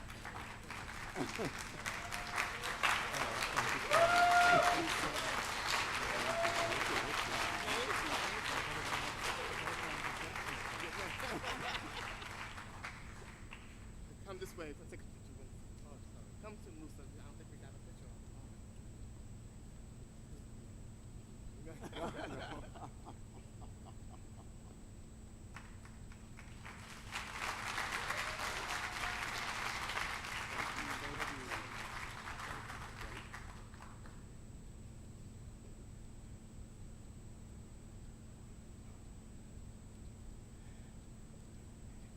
Come this way. Let's take a picture with. Oh, sorry. Come to Musa. I don't think we got a picture of.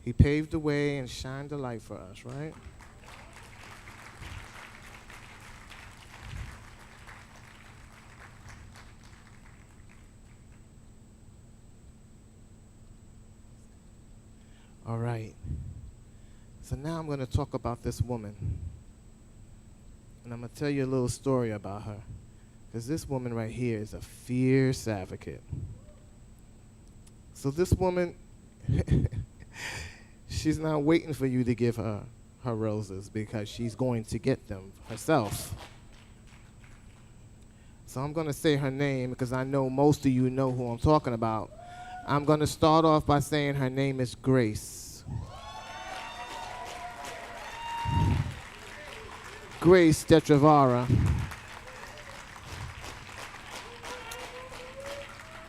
He paved the way and shined the light for us, right? All right. So now I'm going to talk about this woman. And I'm going to tell you a little story about her. Because this woman right here is a fierce advocate. So this woman, she's not waiting for you to give her her roses, because she's going to get them herself. So I'm going to say her name because I know most of you know who I'm talking about. I'm going to start off by saying her name is Grace. Grace Detrivara.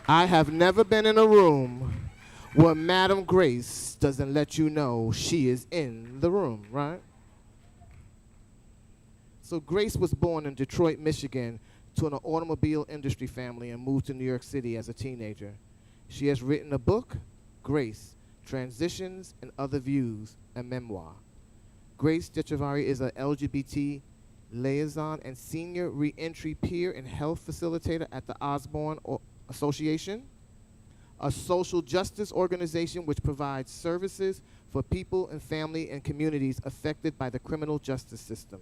I have never been in a room where Madam Grace doesn't let you know she is in the room, right? So Grace was born in Detroit, Michigan, to an automobile industry family and moved to New York City as a teenager. She has written a book, Grace, Transitions and Other Views, a memoir. Grace Detrivara is an LGBT liaison and senior reentry peer and health facilitator at the Osborne Association, a social justice organization which provides services for people and family and communities affected by the criminal justice system.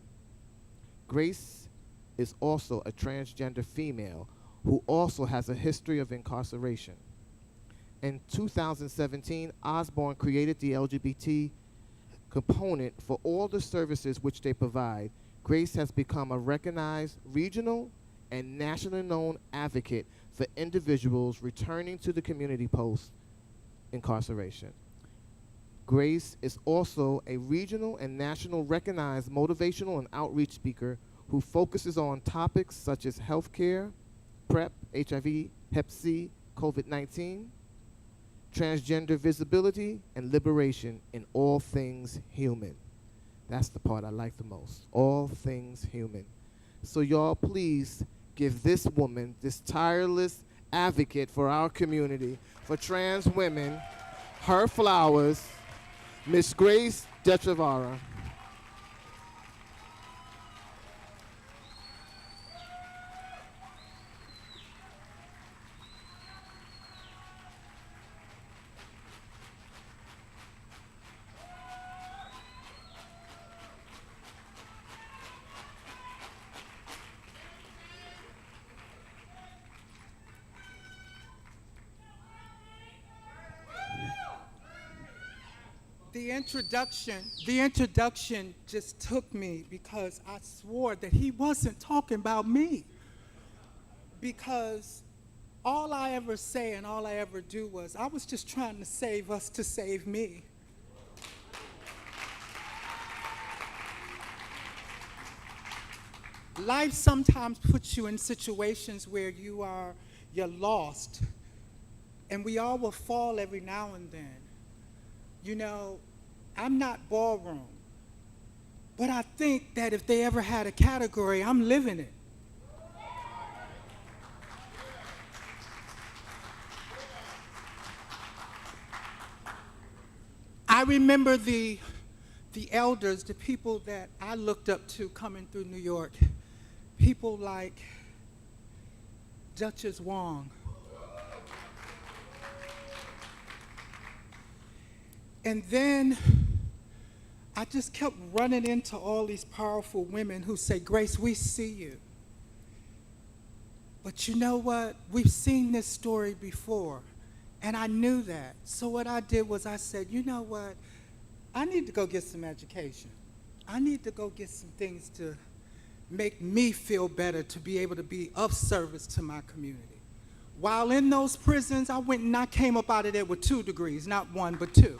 Grace is also a transgender female who also has a history of incarceration. In 2017, Osborne created the LGBT component for all the services which they provide. Grace has become a recognized regional and nationally known advocate for individuals returning to the community post-incarceration. Grace is also a regional and national recognized motivational and outreach speaker who focuses on topics such as healthcare, PrEP, HIV, Hep C, COVID-19, transgender visibility, and liberation in all things human. That's the part I like the most, all things human. So y'all please give this woman, this tireless advocate for our community, for trans women, her flowers, Miss Grace Detrivara. The introduction just took me because I swore that he wasn't talking about me. Because all I ever say and all I ever do was, I was just trying to save us to save me. Life sometimes puts you in situations where you're lost, and we all will fall every now and then. You know, I'm not Ballroom, but I think that if they ever had a category, I'm living it. I remember the elders, the people that I looked up to coming through New York, people like Duchess Wong. And then I just kept running into all these powerful women who say, Grace, we see you. But you know what? We've seen this story before. And I knew that. So what I did was I said, you know what? I need to go get some education. I need to go get some things to make me feel better, to be able to be of service to my community. While in those prisons, I went and I came up out of there with 2 degrees, not 1, but 2.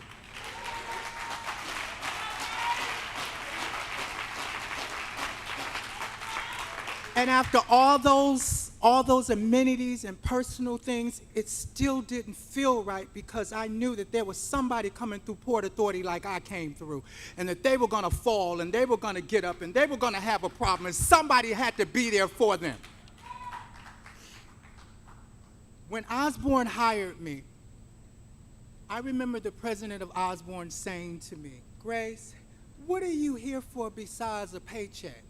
And after all those amenities and personal things, it still didn't feel right because I knew that there was somebody coming through Port Authority like I came through, and that they were gonna fall and they were gonna get up and they were gonna have a problem, and somebody had to be there for them. When Osborne hired me, I remember the president of Osborne saying to me, Grace, what are you here for besides a paycheck?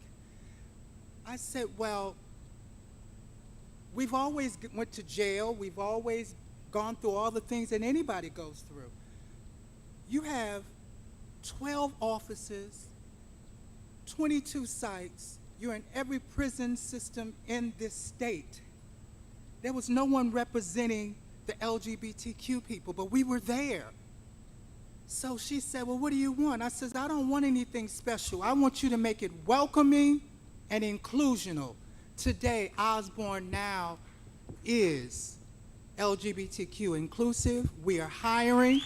I said, well, we've always went to jail. We've always gone through all the things that anybody goes through. You have 12 offices, 22 sites. You're in every prison system in this state. There was no one representing the LGBTQ people, but we were there. So she said, well, what do you want? I said, I don't want anything special. I want you to make it welcoming and inclusional. Today, Osborne now is LGBTQ inclusive. We are hiring.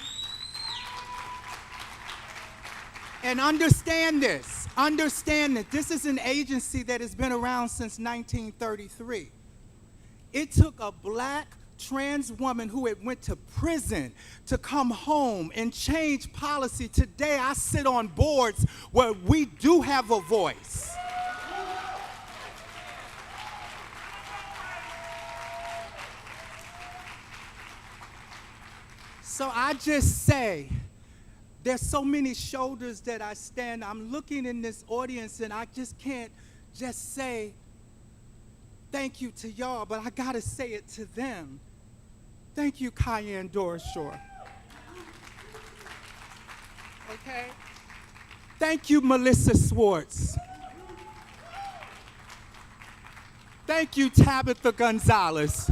And understand this. Understand that this is an agency that has been around since 1933. It took a black trans woman who had went to prison to come home and change policy. Today, I sit on boards where we do have a voice. So I just say, there's so many shoulders that I stand. I'm looking in this audience and I just can't just say thank you to y'all, but I gotta say it to them. Thank you, Ceyenne Doroshell. Okay? Thank you, Melissa Swartz. Thank you, Tabitha Gonzalez.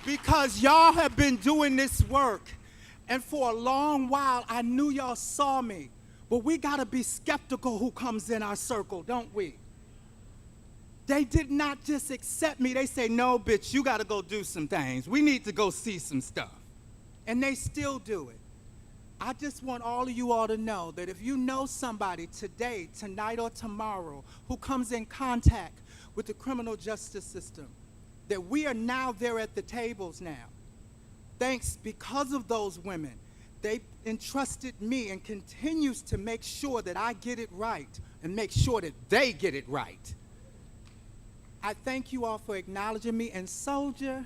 Because y'all have been doing this work, and for a long while, I knew y'all saw me. But we gotta be skeptical who comes in our circle, don't we? They did not just accept me. They say, no, bitch, you gotta go do some things. We need to go see some stuff. And they still do it. I just want all of you all to know that if you know somebody today, tonight, or tomorrow who comes in contact with the criminal justice system, that we are now there at the tables now. Thanks, because of those women, they entrusted me and continues to make sure that I get it right and make sure that they get it right. I thank you all for acknowledging me. And Soldier,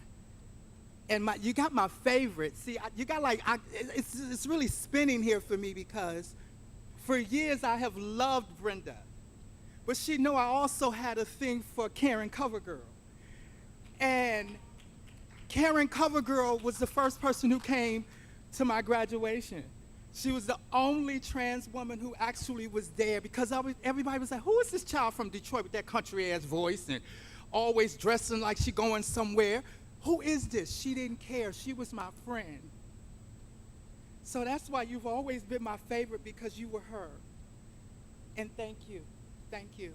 and you got my favorite. See, you got like, it's really spinning here for me because for years I have loved Brenda. But she know I also had a thing for Karen Covergirl. And Karen Covergirl was the first person who came to my graduation. She was the only trans woman who actually was there because everybody was like, who is this child from Detroit with that country ass voice and always dressing like she going somewhere? Who is this? She didn't care. She was my friend. So that's why you've always been my favorite, because you were her. And thank you. Thank you.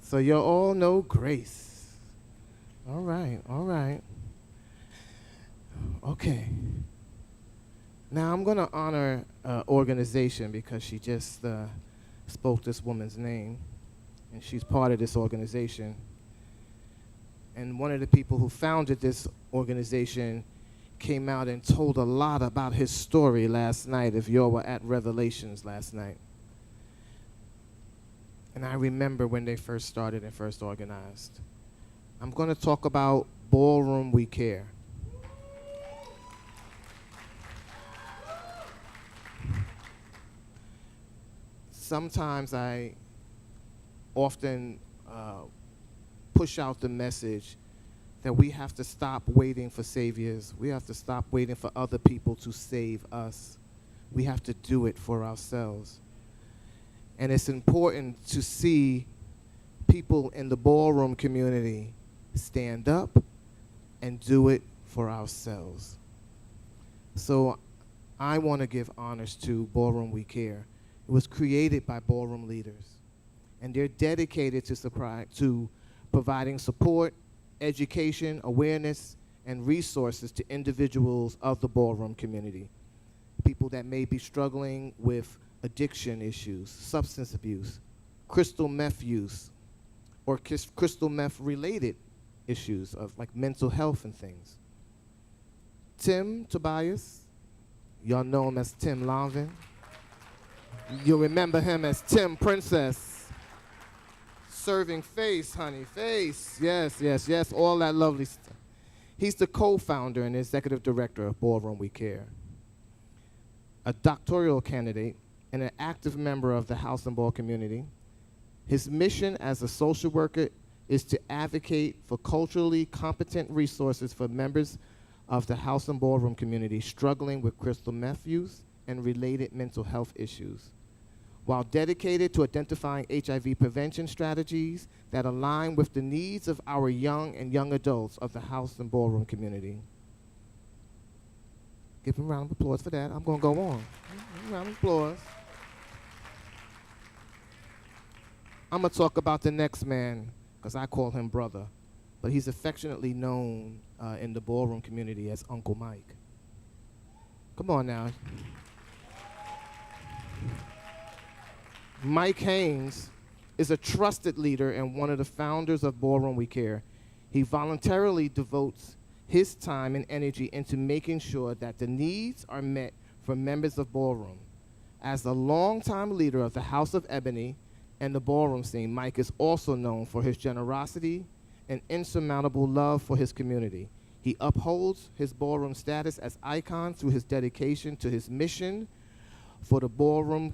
So you all know Grace. All right, all right. Okay. Now I'm going to honor organization because she just spoke this woman's name, and she's part of this organization. And one of the people who founded this organization came out and told a lot about his story last night, if y'all were at Revelations last night. And I remember when they first started and first organized. I'm going to talk about Ballroom We Care. Sometimes I often push out the message that we have to stop waiting for saviors. We have to stop waiting for other people to save us. We have to do it for ourselves. And it's important to see people in the ballroom community stand up and do it for ourselves. So I want to give honors to Ballroom We Care. It was created by ballroom leaders, and they're dedicated to providing support, education, awareness, and resources to individuals of the ballroom community, people that may be struggling with addiction issues, substance abuse, crystal meth use, or crystal meth related issues of like mental health and things. Tim Tobias, y'all know him as Tim Lonvin. You'll remember him as Tim Princess. Serving face, honey, face. Yes, yes, yes, all that lovely stuff. He's the co-founder and executive director of Ballroom We Care, a doctoral candidate and an active member of the house and ball community. His mission as a social worker is to advocate for culturally competent resources for members of the house and ballroom community struggling with crystal meth use and related mental health issues, while dedicated to identifying HIV prevention strategies that align with the needs of our young and young adults of the house and ballroom community. Give him a round of applause for that. I'm going to go on. Round of applause. I'm going to talk about the next man, because I call him brother, but he's affectionately known in the ballroom community as Uncle Mike. Come on now. Mike Haynes is a trusted leader and one of the founders of Ballroom We Care. He voluntarily devotes his time and energy into making sure that the needs are met for members of Ballroom. As a longtime leader of the House of Ebony and the ballroom scene, Mike is also known for his generosity and insurmountable love for his community. He upholds his ballroom status as icon through his dedication to his mission for the Ballroom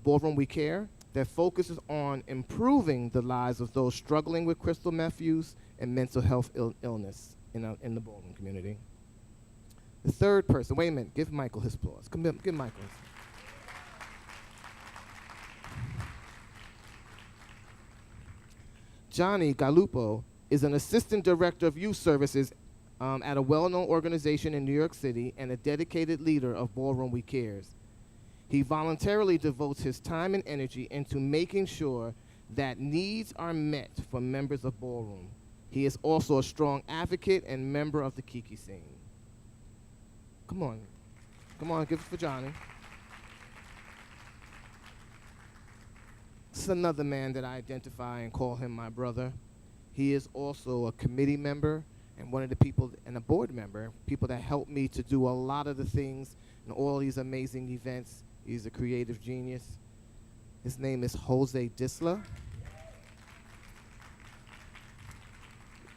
We Care, that focuses on improving the lives of those struggling with crystal meth use and mental health illness in the ballroom community. The third person, wait a minute, give Michael his applause. Give Michael his. Johnny Galupo is an assistant director of youth services at a well-known organization in New York City and a dedicated leader of Ballroom We Cares. He voluntarily devotes his time and energy into making sure that needs are met for members of Ballroom. He is also a strong advocate and member of the Kiki scene. Come on, give it for Johnny. This is another man that I identify and call him my brother. He is also a committee member and one of the people, and a board member, people that helped me to do a lot of the things and all these amazing events. He's a creative genius. His name is Jose Disla.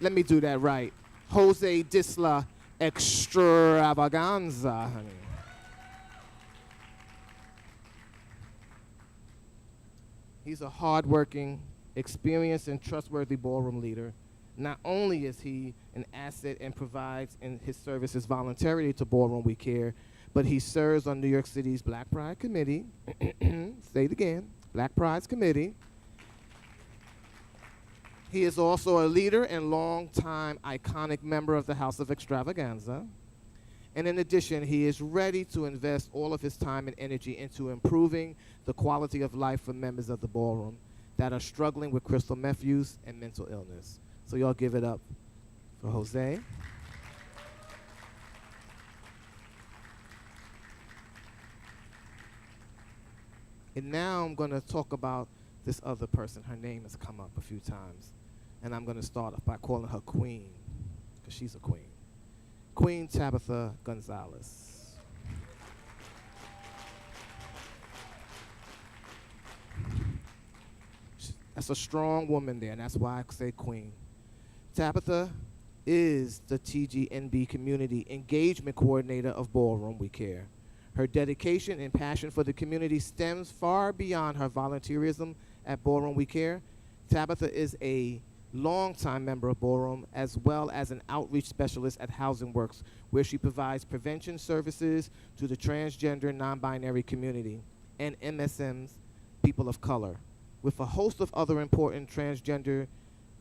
Let me do that right. Jose Disla Extravaganza, honey. He's a hardworking, experienced, and trustworthy ballroom leader. Not only is he an asset and provides in his services voluntarily to Ballroom We Care, but he serves on New York City's Black Pride Committee. Say it again, Black Pride's Committee. He is also a leader and longtime iconic member of the House of Extravaganza. And in addition, he is ready to invest all of his time and energy into improving the quality of life for members of the ballroom that are struggling with crystal meth use and mental illness. So y'all give it up for Jose. And now I'm going to talk about this other person. Her name has come up a few times. And I'm going to start off by calling her Queen, because she's a queen. Queen Tabitha Gonzalez. That's a strong woman there, and that's why I say queen. Tabitha is the TGNB Community Engagement Coordinator of Ballroom We Care. Her dedication and passion for the community stems far beyond her volunteerism at Ballroom We Care. Tabitha is a longtime member of Ballroom, as well as an outreach specialist at Housing Works, where she provides prevention services to the transgender, non-binary community and MSMs, people of color, with a host of other important transgender,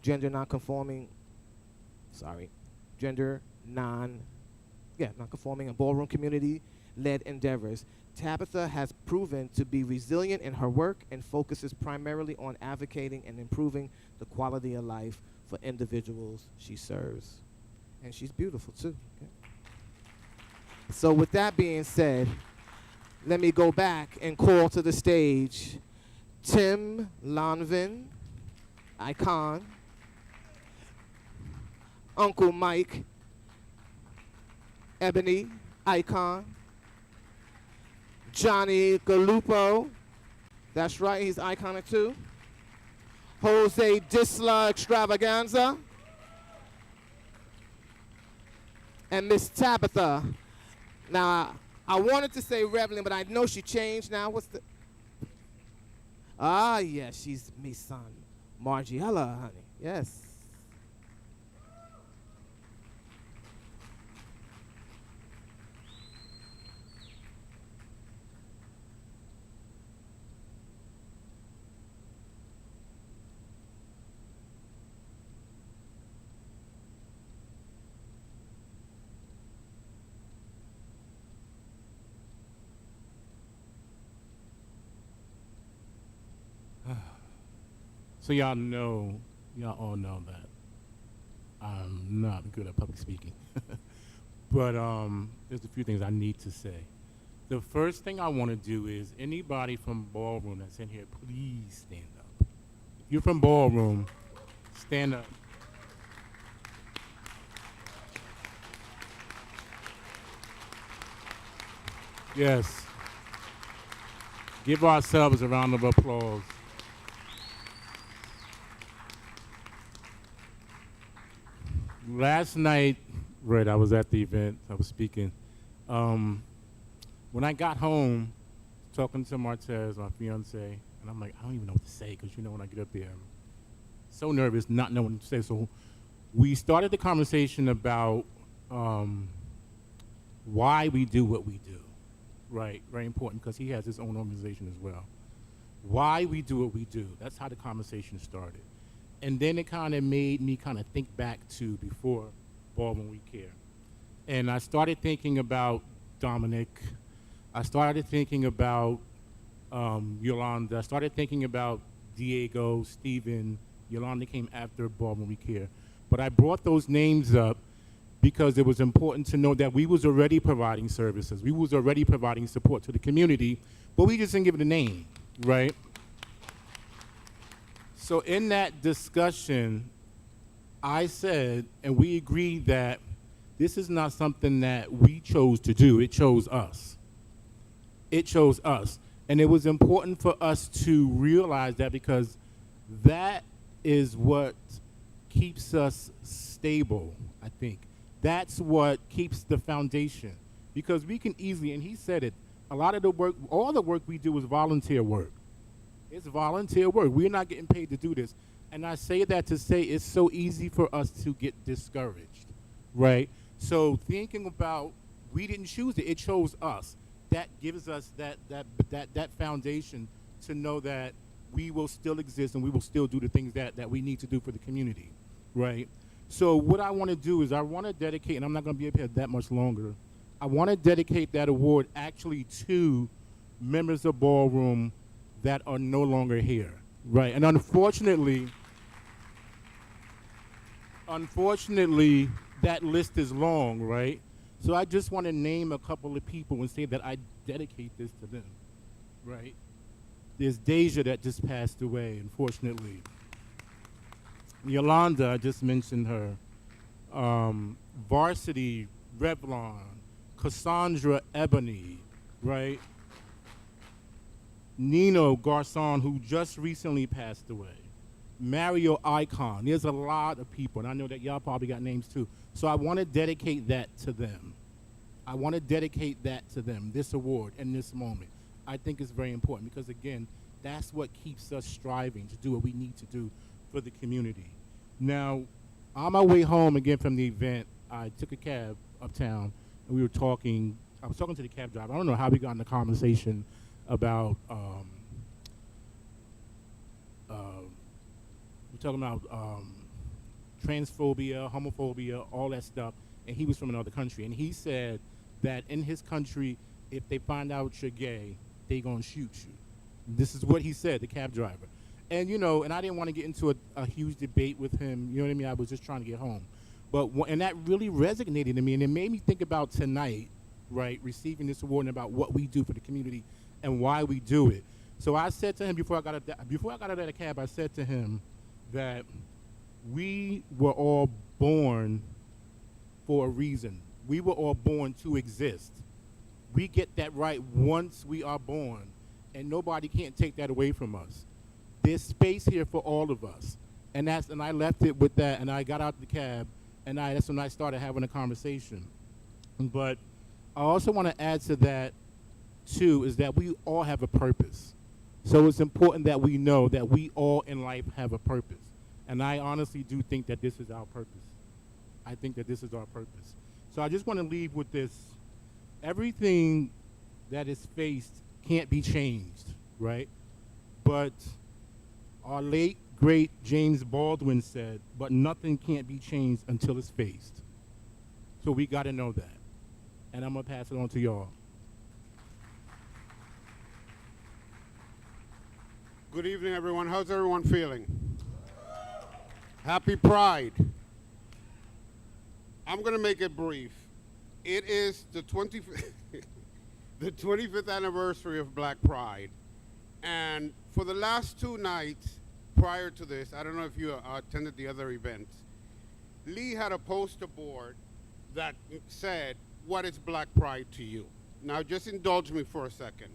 non-conforming and ballroom community-led endeavors. Tabitha has proven to be resilient in her work and focuses primarily on advocating and improving the quality of life for individuals she serves. And she's beautiful too. Okay? So with that being said, let me go back and call to the stage Tim Lanvin, icon, Uncle Mike, Ebony, icon, Johnny Galupo, that's right, he's iconic too. Jose Disla Extravaganza, and Miss Tabitha. Now, I wanted to say Reverend, but I know she changed now. What's the? Ah, yes, she's me son, Margiela, honey, yes. So y'all all know that I'm not good at public speaking. But there's a few things I need to say. The first thing I want to do is anybody from Ballroom that's in here, please stand up. If you're from Ballroom, stand up. Yes. Give ourselves a round of applause. last night, right, I was at the event, I was speaking. When I got home, talking to Martez, my fiance, and I'm like, I don't even know what to say, because you know when I get up there, I'm so nervous, not knowing what to say. So we started the conversation about why we do what we do, right? Very important, because he has his own organization as well. Why we do what we do, that's how the conversation started. And then it kind of made me kind of think back to before Ballroom We Care. And I started thinking about Dominic. I started thinking about Yolanda. I started thinking about Diego, Steven. Yolanda came after Ballroom We Care. But I brought those names up because it was important to know that we was already providing services. We was already providing support to the community, but we just didn't give it a name, right? So in that discussion, I said, and we agreed that this is not something that we chose to do. It chose us. It chose us. And it was important for us to realize that, because that is what keeps us stable, I think. That's what keeps the foundation. Because we can easily, and he said it, a lot of the work, all the work we do is volunteer work. It's volunteer work. We're not getting paid to do this. And I say that to say it's so easy for us to get discouraged, right? So thinking about, we didn't choose it, it chose us. That gives us that foundation to know that we will still exist and we will still do the things that we need to do for the community, right? So what I want to do is I want to dedicate, and I'm not going to be up here that much longer, I want to dedicate that award actually to members of Ballroom that are no longer here, right? And unfortunately, that list is long, right? So I just want to name a couple of people and say that I dedicate this to them, right? There's Deja that just passed away, unfortunately. Yolanda, I just mentioned her. Varsity, Revlon, Cassandra Ebony, right? Nino Garcon, who just recently passed away. Mario Icon. There's a lot of people, and I know that y'all probably got names too. So I want to dedicate that to them. I want to dedicate that to them, this award and this moment. I think it's very important because, again, that's what keeps us striving to do what we need to do for the community. Now, on my way home again from the event, I took a cab uptown, and we were talking. I was talking to the cab driver. I don't know how we got in the conversation about we're talking about transphobia, homophobia, all that stuff, and he was from another country, and he said that in his country, if they find out you're gay, they gonna shoot you. This is what he said, the cab driver. And you know, and I didn't want to get into a huge debate with him, you know what I mean? I was just trying to get home. But and that really resonated to me, and it made me think about tonight, right, receiving this award and about what we do for the community and why we do it. So I said to him before I got out of that cab, I said to him that we were all born for a reason. We were all born to exist. We get that right once we are born, and nobody can't take that away from us. There's space here for all of us, and I left it with that, and I got out the cab, and that's when I started having a conversation. But I also want to add to that, too, is that we all have a purpose. So it's important that we know that we all in life have a purpose. And I honestly do think that this is our purpose. I think that this is our purpose. So I just want to leave with this. Everything that is faced can't be changed, right? But our late, great James Baldwin said, but nothing can't be changed until it's faced. So we got to know that. And I'm going to pass it on to y'all. Good evening, everyone. How's everyone feeling? Happy Pride. I'm going to make it brief. It is the 25th anniversary of Black Pride. And for the last 2 nights prior to this, I don't know if you attended the other events, Lee had a poster board that said, "What is Black Pride to you?" Now, just indulge me for a second.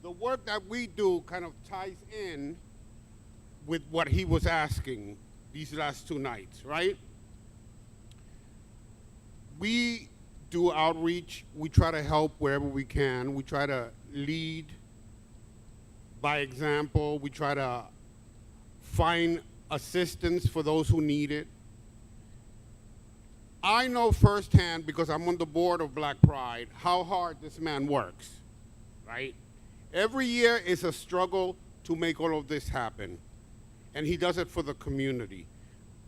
The work that we do kind of ties in with what he was asking these last 2 nights, right? we do outreach. We try to help wherever we can. We try to lead by example. We try to find assistance for those who need it. I know firsthand, because I'm on the board of Black Pride, how hard this man works, right? Every year is a struggle to make all of this happen. And he does it for the community,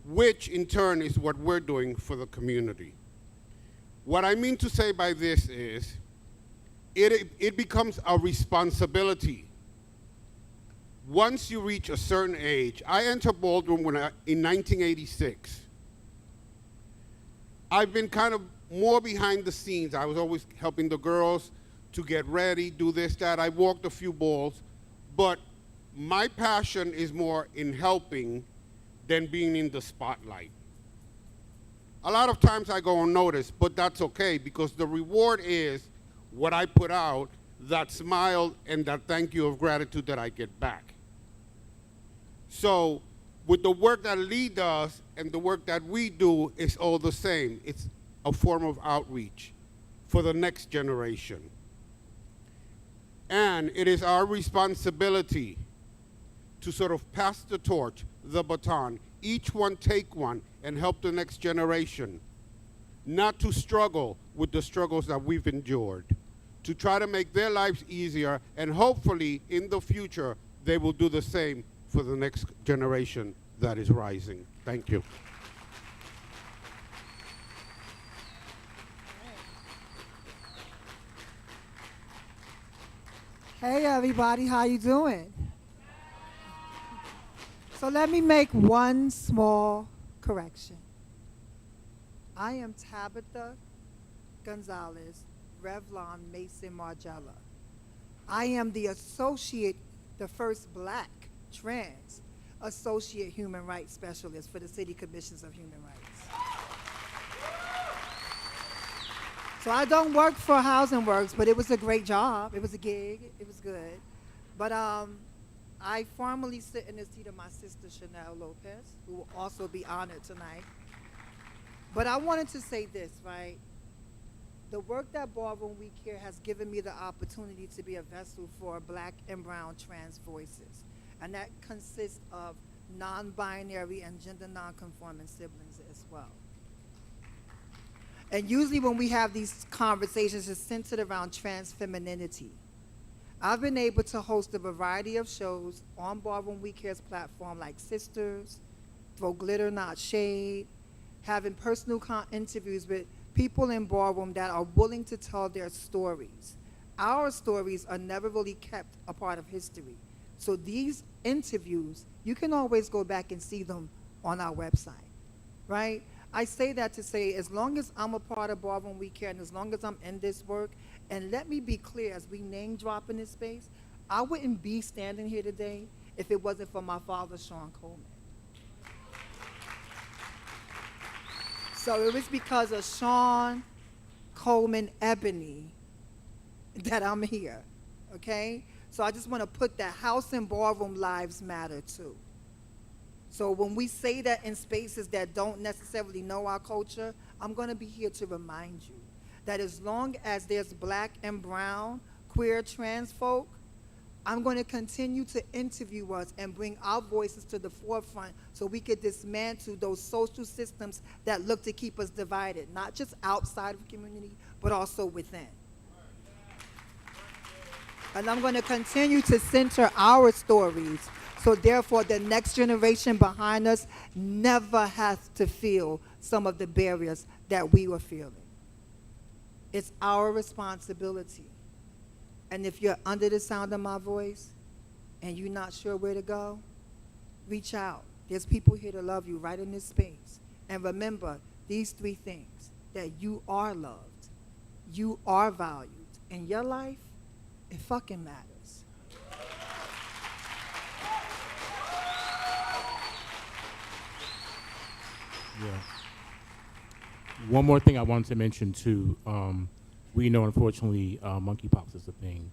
which in turn is what we're doing for the community. What I mean to say by this is, it becomes a responsibility. Once you reach a certain age, I entered Ballroom in 1986. I've been kind of more behind the scenes. I was always helping the girls to get ready, do this, that. I walked a few balls, but my passion is more in helping than being in the spotlight. A lot of times I go unnoticed, but that's okay, because the reward is what I put out, that smile and that thank you of gratitude that I get back. So with the work that Lee does and the work that we do, is all the same. It's a form of outreach for the next generation. And it is our responsibility to sort of pass the torch, the baton, each one take one and help the next generation, not to struggle with the struggles that we've endured, to try to make their lives easier, and hopefully in the future they will do the same for the next generation that is rising. Thank you. Hey everybody, how you doing? So let me make one small correction. I am Tabitha Gonzalez Revlon Mason Margella. I am the first Black trans associate human rights specialist for the City Commissions of Human Rights. So I don't work for Housing Works, but it was a great job. It was a gig. It was good. But I formally sit in the seat of my sister, Chanel Lopez, who will also be honored tonight. But I wanted to say this, right? The work that Ballroom We Care has given me the opportunity to be a vessel for Black and brown trans voices. And that consists of non-binary and gender non-conforming siblings as well. And usually when we have these conversations, it's centered around trans femininity. I've been able to host a variety of shows on Ballroom We Care's platform, like Sisters, Throw Glitter Not Shade, having personal interviews with people in Ballroom that are willing to tell their stories. Our stories are never really kept a part of history. So these interviews, you can always go back and see them on our website, right? I say that to say, as long as I'm a part of Ballroom We Care, and as long as I'm in this work, and let me be clear, as we name drop in this space, I wouldn't be standing here today if it wasn't for my father, Sean Coleman. So it was because of Sean Coleman Ebony that I'm here, okay? So I just want to put that house and ballroom lives matter too. So when we say that in spaces that don't necessarily know our culture, I'm going to be here to remind you that as long as there's Black and brown, queer, trans folk, I'm going to continue to interview us and bring our voices to the forefront so we could dismantle those social systems that look to keep us divided, not just outside of the community, but also within. And I'm going to continue to center our stories, so therefore the next generation behind us never has to feel some of the barriers that we were feeling. It's our responsibility. And if you're under the sound of my voice and you're not sure where to go, reach out. There's people here to love you right in this space. And remember these three things: that you are loved, you are valued, and your life, it fucking matters. Yeah. One more thing I wanted to mention too. We know, unfortunately, monkeypox is a thing.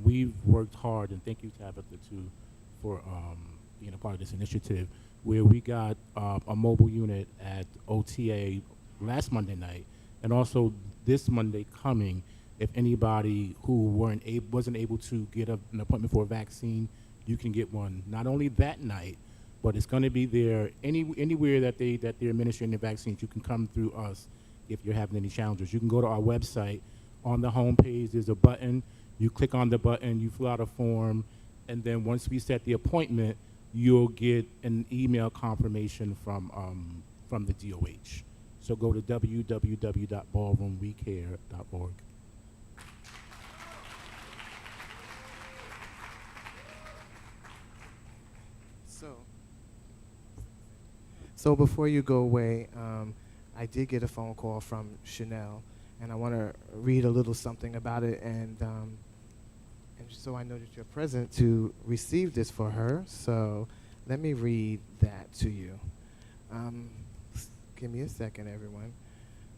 We've worked hard, and thank you, Tabitha, too, for being a part of this initiative, where we got a mobile unit at OTA last Monday night And also this Monday coming, if anybody who wasn't able to get an appointment for a vaccine, you can get one. Not only that night, but it's going to be there anywhere that they're administering the vaccines. You can come through us if you're having any challenges. You can go to our website. On the home page, there's a button. You click on the button, you fill out a form, and then once we set the appointment, you'll get an email confirmation from the DOH. So go to www.ballroomwecare.org. So before you go away, I did get a phone call from Chanel, and I want to read a little something about it, and so I know that you're present to receive this for her. So let me read that to you. Give me a second, everyone.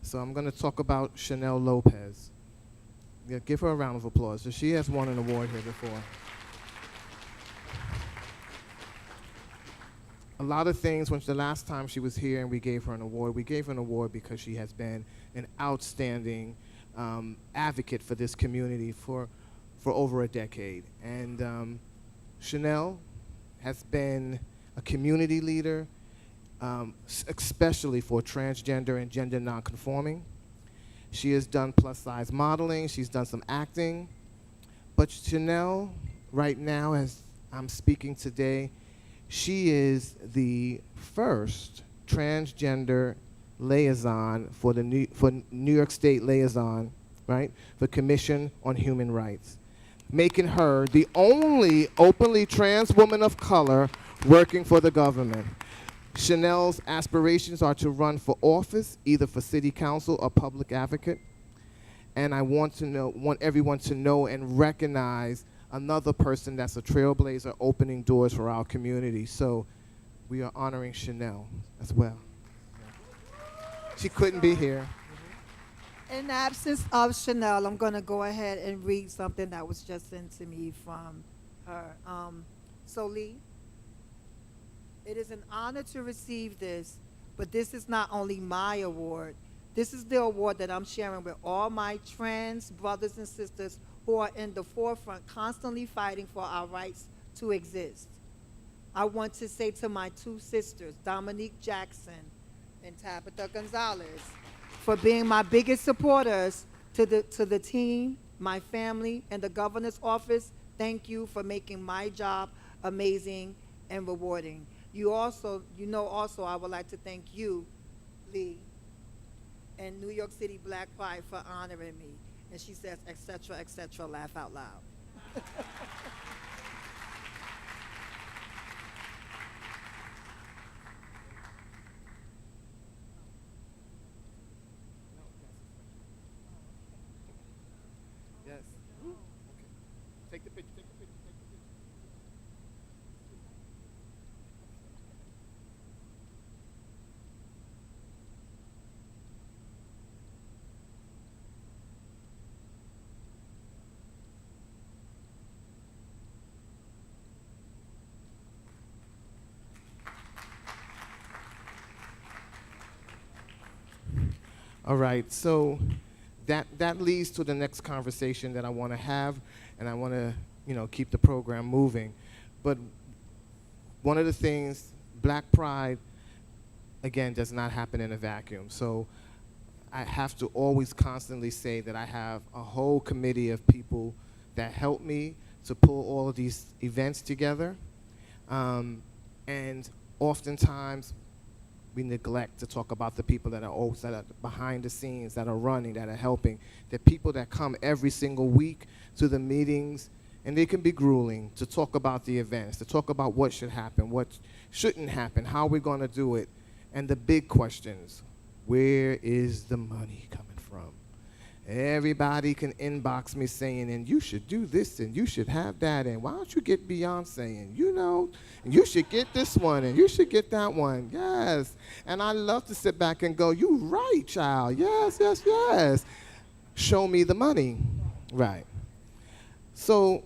So I'm going to talk about Chanel Lopez. Yeah, give her a round of applause. So she has won an award here before. A lot of things, when the last time she was here and we gave her an award because she has been an outstanding advocate for this community for over a decade. And Chanel has been a community leader, especially for transgender and gender nonconforming. She has done plus-size modeling, she's done some acting, but Chanel, right now, as I'm speaking today, she is the first transgender liaison for the New York State liaison, right, for Commission on Human Rights, making her the only openly trans woman of color working for the government. Chanel's aspirations are to run for office, either for city council or public advocate. And I want everyone to know and recognize another person that's a trailblazer opening doors for our community. So we are honoring Chanel as well. She couldn't be here. In the absence of Chanel, I'm going to go ahead and read something that was just sent to me from her. So Lee, it is an honor to receive this, but this is not only my award. This is the award that I'm sharing with all my trans brothers and sisters who are in the forefront, constantly fighting for our rights to exist. I want to say to my two sisters, Dominique Jackson and Tabitha Gonzalez, for being my biggest supporters, to the team, my family, and the governor's office, thank you for making my job amazing and rewarding. Also, I would like to thank you, Lee, and New York City Black Pride for honoring me. And she says, et cetera, laugh out loud. Yes. Okay. Take the picture, take the picture, take the picture. All right, so that leads to the next conversation that I want to have, and I want to, keep the program moving. But one of the things, Black Pride, again, does not happen in a vacuum. So I have to always constantly say that I have a whole committee of people that help me to pull all of these events together. And oftentimes, we neglect to talk about the people that are behind the scenes, that are running, that are helping. The people that come every single week to the meetings, and they can be grueling to talk about the events, to talk about what should happen, what shouldn't happen, how we're going to do it, and the big questions. Where is the money coming from? Everybody can inbox me saying, and you should do this, and you should have that, and why don't you get Beyonce, and and you should get this one, and you should get that one. Yes. And I love to sit back and go, you right, child. Yes, yes, yes. Show me the money. Right. So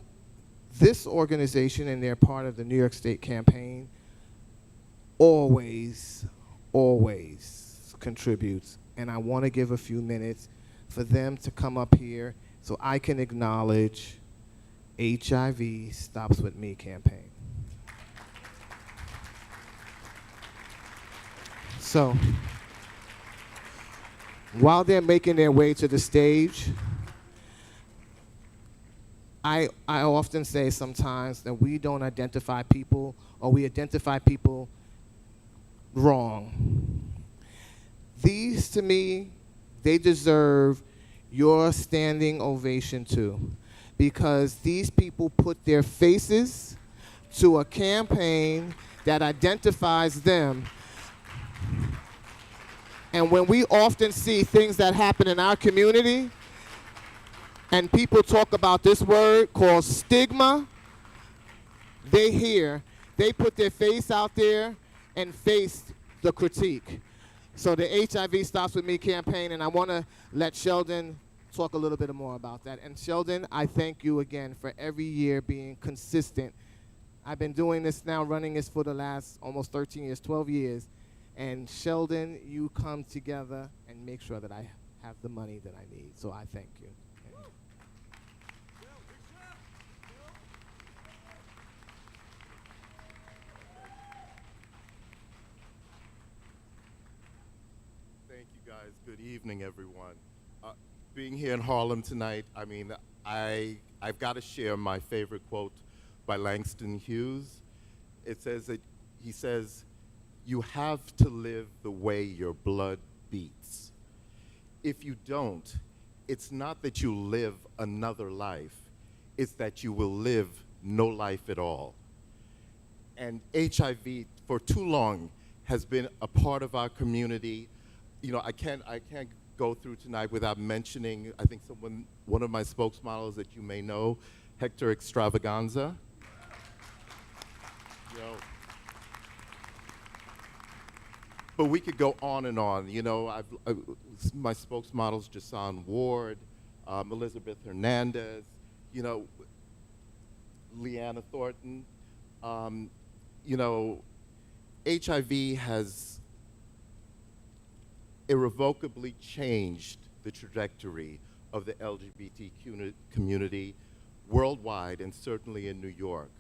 this organization, and they're part of the New York State campaign, always contributes and I want to give a few minutes for them to come up here so I can acknowledge HIV Stops With Me campaign. So, while they're making their way to the stage, I often say sometimes that we don't identify people, or we identify people wrong. These, to me, they deserve your standing ovation too, because these people put their faces to a campaign that identifies them. And when we often see things that happen in our community, and people talk about this word called stigma, they put their face out there and face the critique. So the HIV Stops With Me campaign, and I want to let Sheldon talk a little bit more about that. And Sheldon, I thank you again for every year being consistent. I've been doing this now, running this for the last almost 13 years, 12 years. And Sheldon, you come together and make sure that I have the money that I need. So I thank you. Thank you, guys. Good evening, everyone. Being here in Harlem tonight, I mean, I've got to share my favorite quote by Langston Hughes. It says that he says, "You have to live the way your blood beats. If you don't, it's not that you live another life, it's that you will live no life at all." And HIV, for too long, has been a part of our community. You know, I can't go through tonight without mentioning, I think one of my spokesmodels that you may know, Hector Extravaganza. You know, but we could go on and on. You know, my spokesmodels, Jason Ward, Elizabeth Hernandez, you know, Leanna Thornton. You know, HIV has irrevocably changed the trajectory of the LGBT community worldwide, and certainly in New York.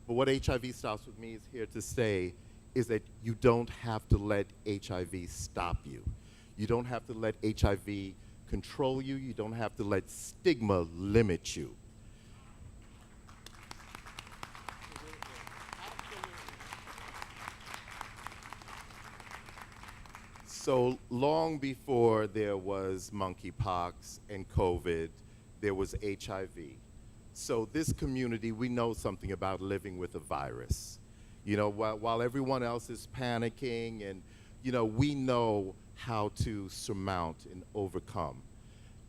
But what HIV Stops With Me is here to say is that you don't have to let HIV stop you. You don't have to let HIV control you. You don't have to let stigma limit you. So long before there was monkeypox and COVID, there was HIV. So this community, we know something about living with a virus. You know, while everyone else is panicking, and, you know, we know how to surmount and overcome.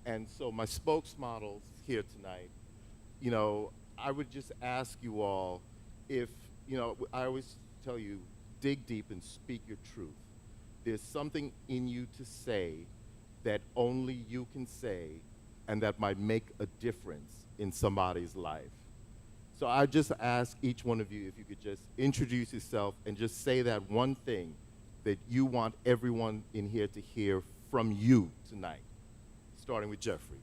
And so my spokesmodels here tonight, you know, I would just ask you all if, you know, I always tell you, dig deep and speak your truth. There's something in you to say that only you can say, and that might make a difference in somebody's life. So I just ask each one of you if you could just introduce yourself and just say that one thing that you want everyone in here to hear from you tonight, starting with Jeffrey.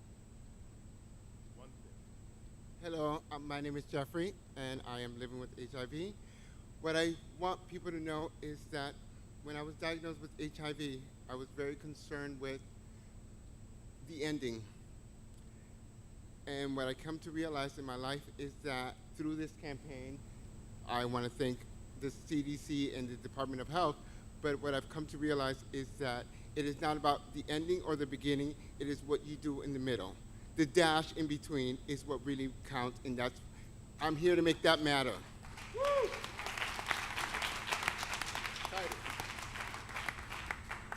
Hello, my name is Jeffrey, and I am living with HIV. What I want people to know is that when I was diagnosed with HIV, I was very concerned with the ending. And what I come to realize in my life is that through this campaign, I want to thank the CDC and the Department of Health, but what I've come to realize is that it is not about the ending or the beginning, it is what you do in the middle. The dash in between is what really counts, and I'm here to make that matter. Woo!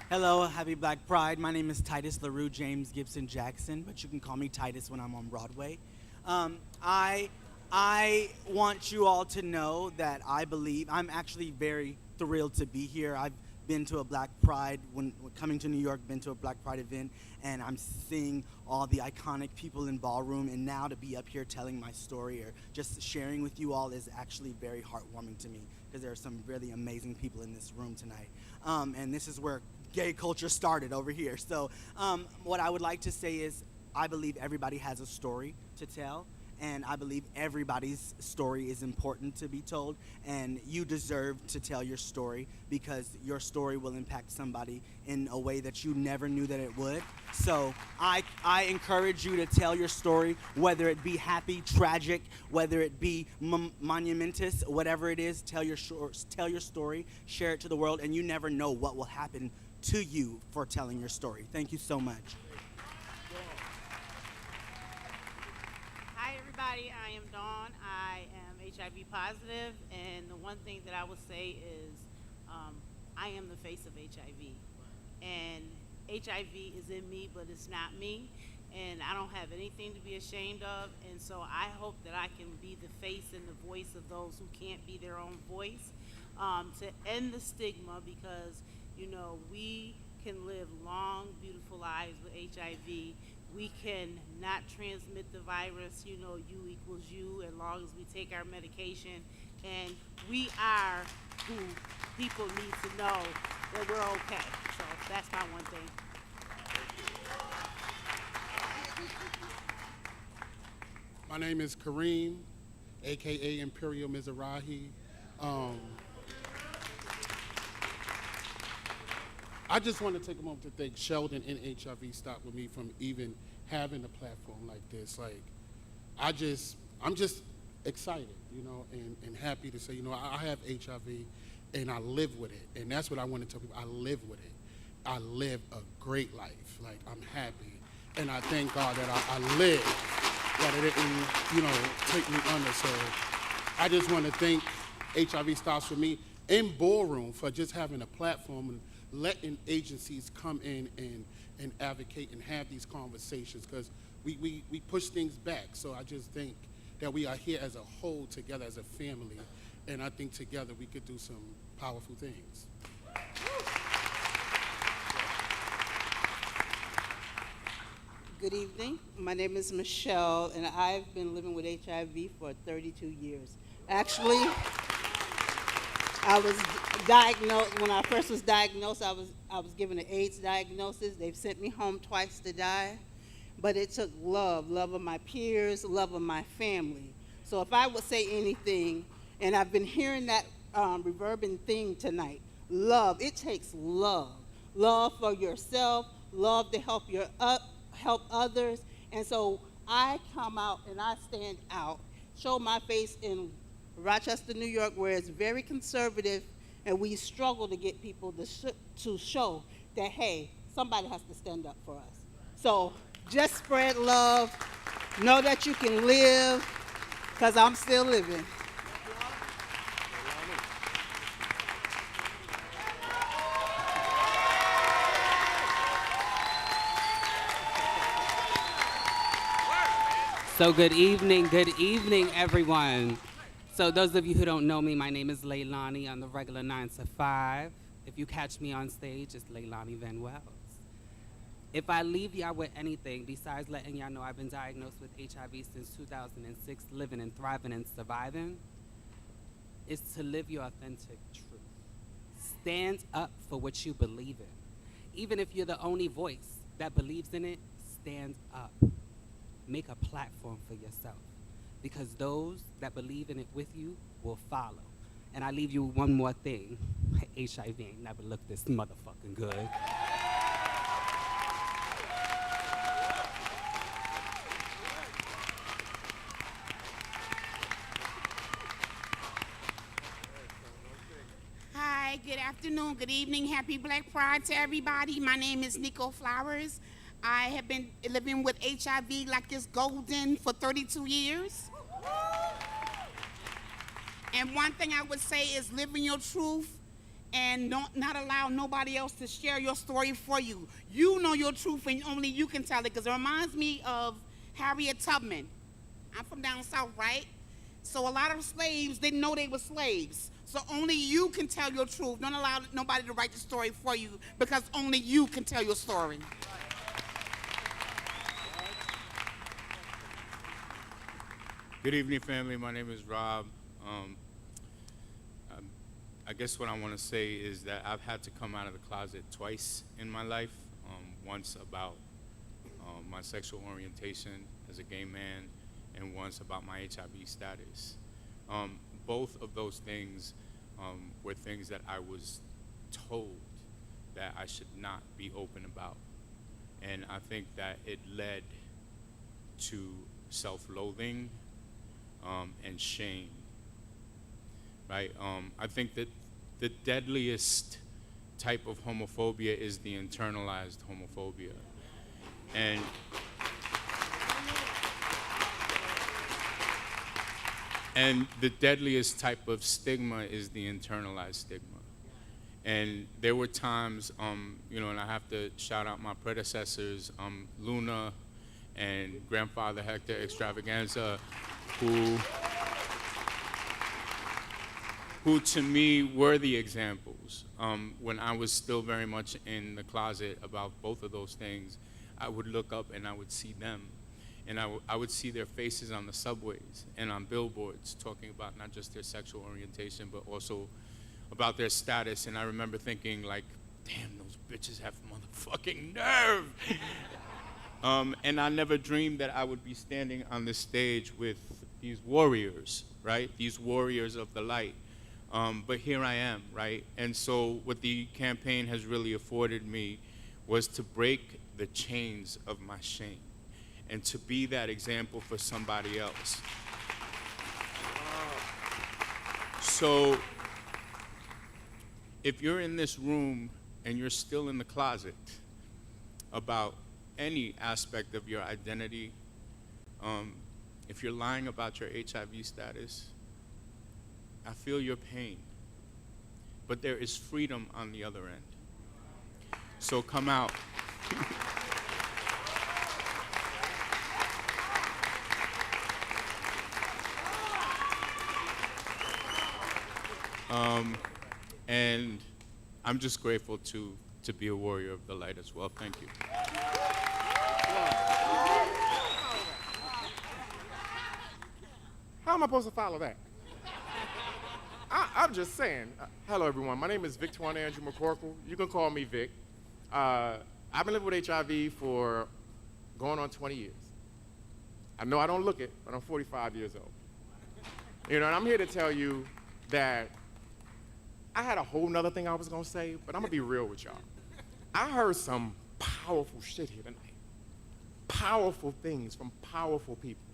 Hello, happy Black Pride. My name is Titus LaRue James Gibson Jackson, but you can call me Titus when I'm on Broadway. I want you all to know that I'm actually very thrilled to be here. I've been to a Black Pride, when coming to New York, been to a Black Pride event, and I'm seeing all the iconic people in Ballroom, and now to be up here telling my story or just sharing with you all is actually very heartwarming to me, because there are some really amazing people in this room tonight. And this is where gay culture started over here. So what I would like to say is I believe everybody has a story to tell, and I believe everybody's story is important to be told, and you deserve to tell your story because your story will impact somebody in a way that you never knew that it would. So I encourage you to tell your story, whether it be happy, tragic, whether it be monumentous, whatever it is, tell your story, share it to the world, and you never know what will happen to you for telling your story. Thank you so much. Hi everybody, I am Dawn. I am HIV positive, and the one thing that I would say is I am the face of HIV. And HIV is in me, but it's not me, and I don't have anything to be ashamed of, and so I hope that I can be the face and the voice of those who can't be their own voice, to end the stigma, because, you know, we can live long, beautiful lives with HIV. We can not transmit the virus, you know, U equals U, as long as we take our medication, and we are who people need to know that we're okay. So that's my one thing. My name is Kareem, AKA Imperial Mizrahi. I just want to take a moment to thank Sheldon and HIV Stop With Me from even having a platform like this. Like, I'm just excited, you know, and happy to say, you know, I have HIV and I live with it. And that's what I want to tell people. I live with it. I live a great life. Like, I'm happy. And I thank God that I live, that it didn't, you know, take me under. So I just want to thank HIV Stops With Me and Ballroom for just having a platform and letting agencies come in and advocate and have these conversations, because we push things back. So I just think that we are here as a whole together as a family, and I think together we could do some powerful things. Good evening. My name is Michelle, and I've been living with HIV for 32 years. Actually, I was diagnosed, when I first was diagnosed, I was given an AIDS diagnosis. They've sent me home twice to die, but it took love of my peers, love of my family. So if I would say anything, and I've been hearing that reverbing thing tonight, love, it takes love. Love for yourself, love to help help others. And so I come out and I stand out, show my face in Rochester, New York, where it's very conservative, and we struggle to get people to show that, hey, somebody has to stand up for us. So just spread love, know that you can live, because I'm still living. So good evening, everyone. So those of you who don't know me, my name is Leilani. I'm the regular 9 to 5. If you catch me on stage, it's Leilani Van Wells. If I leave y'all with anything besides letting y'all know I've been diagnosed with HIV since 2006, living and thriving and surviving, it's to live your authentic truth. Stand up for what you believe in. Even if you're the only voice that believes in it, stand up. Make a platform for yourself, because those that believe in it with you will follow. And I leave you with one more thing. HIV ain't never looked this motherfucking good. Hi, good afternoon, good evening, happy Black Pride to everybody. My name is Nico Flowers. I have been living with HIV like it's golden for 32 years. And one thing I would say is live in your truth and not allow nobody else to share your story for you. You know your truth and only you can tell it, because it reminds me of Harriet Tubman. I'm from down south, right? So a lot of slaves didn't know they were slaves. So only you can tell your truth. Don't allow nobody to write the story for you, because only you can tell your story. Good evening, family. My name is Rob. I'm I guess what I want to say is that I've had to come out of the closet twice in my life. Once about my sexual orientation as a gay man, and once about my HIV status. Both of those things were things that I was told that I should not be open about. And I think that it led to self-loathing and shame, right? I think that the deadliest type of homophobia is the internalized homophobia. And the deadliest type of stigma is the internalized stigma. And there were times, you know, and I have to shout out my predecessors, Luna and Grandfather Hector Extravaganza, who to me were the examples. When I was still very much in the closet about both of those things, I would look up and I would see them. And I would see their faces on the subways and on billboards talking about not just their sexual orientation, but also about their status. And I remember thinking, like, damn, those bitches have motherfucking nerve. And I never dreamed that I would be standing on this stage with these warriors, right? These warriors of the light. But here I am, right? And so what the campaign has really afforded me was to break the chains of my shame and to be that example for somebody else. So if you're in this room and you're still in the closet about any aspect of your identity, if you're lying about your HIV status, I feel your pain, but there is freedom on the other end. So come out. And I'm just grateful to be a warrior of the light as well. Thank you. How am I supposed to follow that? I'm just saying. Hello, everyone. My name is Victor Andrew McCorkle. You can call me Vic. I've been living with HIV for going on 20 years. I know I don't look it, but I'm 45 years old. You know, and I'm here to tell you that I had a whole nother thing I was gonna say, but I'm gonna be real with y'all. I heard some powerful shit here tonight. Powerful things from powerful people.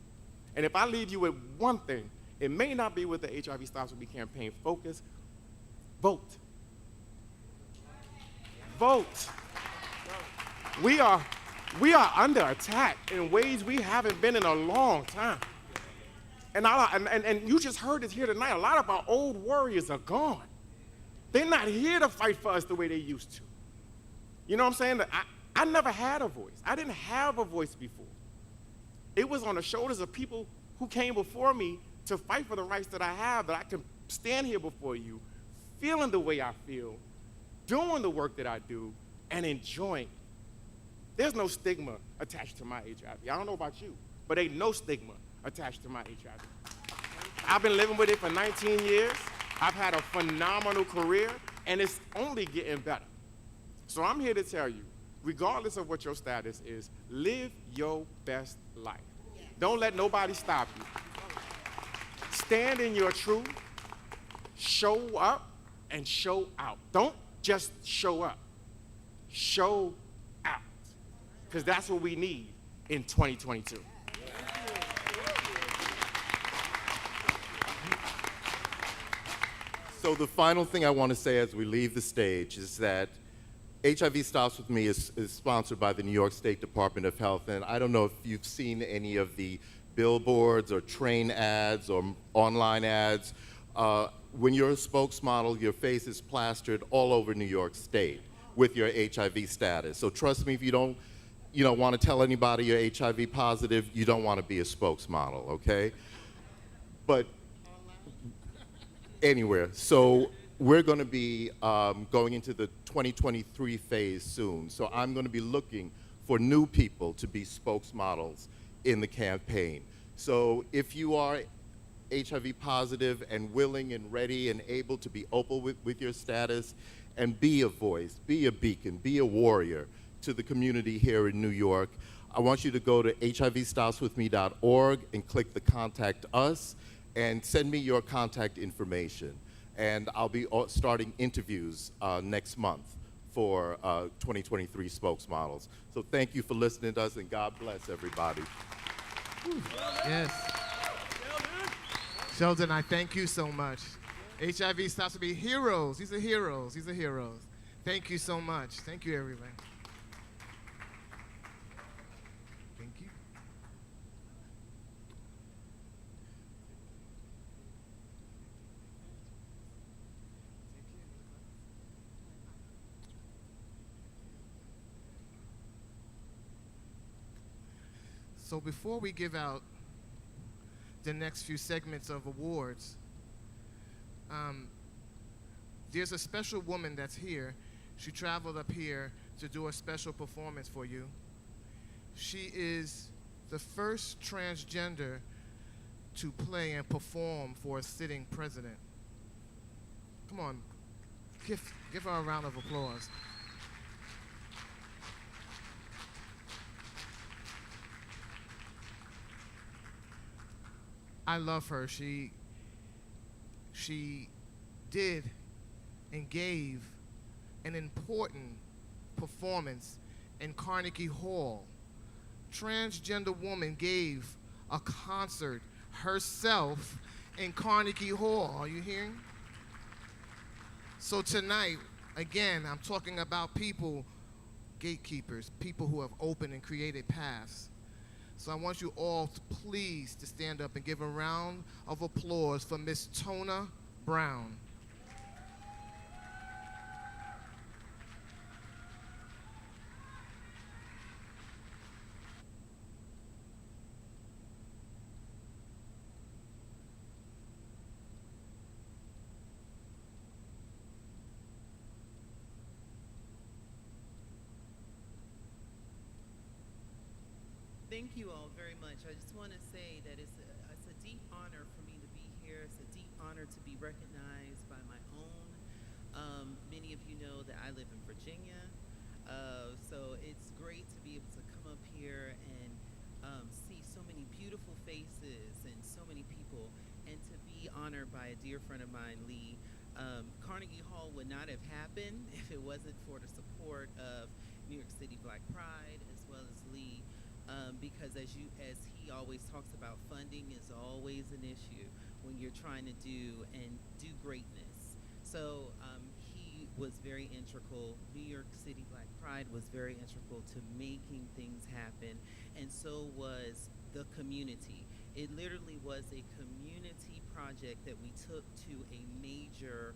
And if I leave you with one thing, it may not be with the HIV Stops With Me campaign focus. Vote. Vote. We are under attack in ways we haven't been in a long time. And you just heard it here tonight. A lot of our old warriors are gone. They're not here to fight for us the way they used to. You know what I'm saying? I never had a voice. I didn't have a voice before. It was on the shoulders of people who came before me to fight for the rights that I have, that I can stand here before you, feeling the way I feel, doing the work that I do, and enjoying. There's no stigma attached to my HIV. I don't know about you, but ain't no stigma attached to my HIV. I've been living with it for 19 years. I've had a phenomenal career, and it's only getting better. So I'm here to tell you, regardless of what your status is, live your best life. Don't let nobody stop you. Stand in your truth, show up, and show out. Don't just show up. Show out. Because that's what we need in 2022. So the final thing I want to say as we leave the stage is that HIV Stops With Me is sponsored by the New York State Department of Health, and I don't know if you've seen any of the billboards or train ads or online ads. When you're a spokesmodel, your face is plastered all over New York State with your HIV status. So trust me, if you don't want to tell anybody you're HIV positive, you don't want to be a spokesmodel, okay? But anywhere. So we're going to be going into the 2023 phase soon. So I'm going to be looking for new people to be spokesmodels in the campaign. So if you are HIV positive and willing and ready and able to be open with your status and be a voice, be a beacon, be a warrior to the community here in New York, I want you to go to hivstartswithme.org and click the Contact Us and send me your contact information. And I'll be starting interviews next month for 2023 spokesmodels. So thank you for listening to us, and God bless everybody. Yes. Sheldon, I thank you so much. HIV starts to be heroes. These are heroes. These are heroes. Thank you so much. Thank you, everyone. Thank you. So before we give out the next few segments of awards, there's a special woman that's here. She traveled up here to do a special performance for you. She is the first transgender to play and perform for a sitting president. Come on, give her a round of applause. I love her. She did and gave an important performance in Carnegie Hall. Transgender woman gave a concert herself in Carnegie Hall. Are you hearing? So tonight, again, I'm talking about people, gatekeepers, people who have opened and created paths. So I want you all to please to stand up and give a round of applause for Miss Tona Brown. Thank you all very much. I just want to say that it's a deep honor for me to be here. It's a deep honor to be recognized by my own. Many of you know that I live in Virginia, so it's great to be able to come up here and see so many beautiful faces and so many people, and to be honored by a dear friend of mine, Lee. Carnegie Hall would not have happened if it wasn't for the support of New York City Black Pride as well as Lee. Because as he always talks about, funding is always an issue when you're trying to do greatness. So he was very integral. New York City Black Pride was very integral to making things happen, and so was the community. It literally was a community project that we took to a major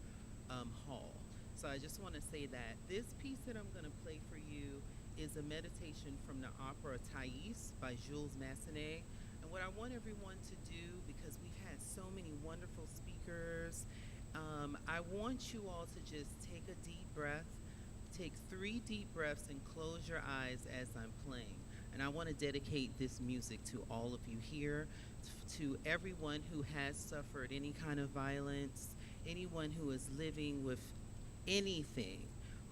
hall. So I just want to say that this piece that I'm going to play for you is a meditation from the opera Thais by Jules Massenet. And what I want everyone to do, because we've had so many wonderful speakers, I want you all to just take a deep breath, take 3 deep breaths and close your eyes as I'm playing. And I want to dedicate this music to all of you here, to everyone who has suffered any kind of violence, anyone who is living with anything,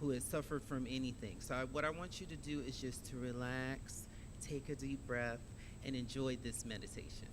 who has suffered from anything. So what I want you to do is just to relax, take a deep breath, and enjoy this meditation.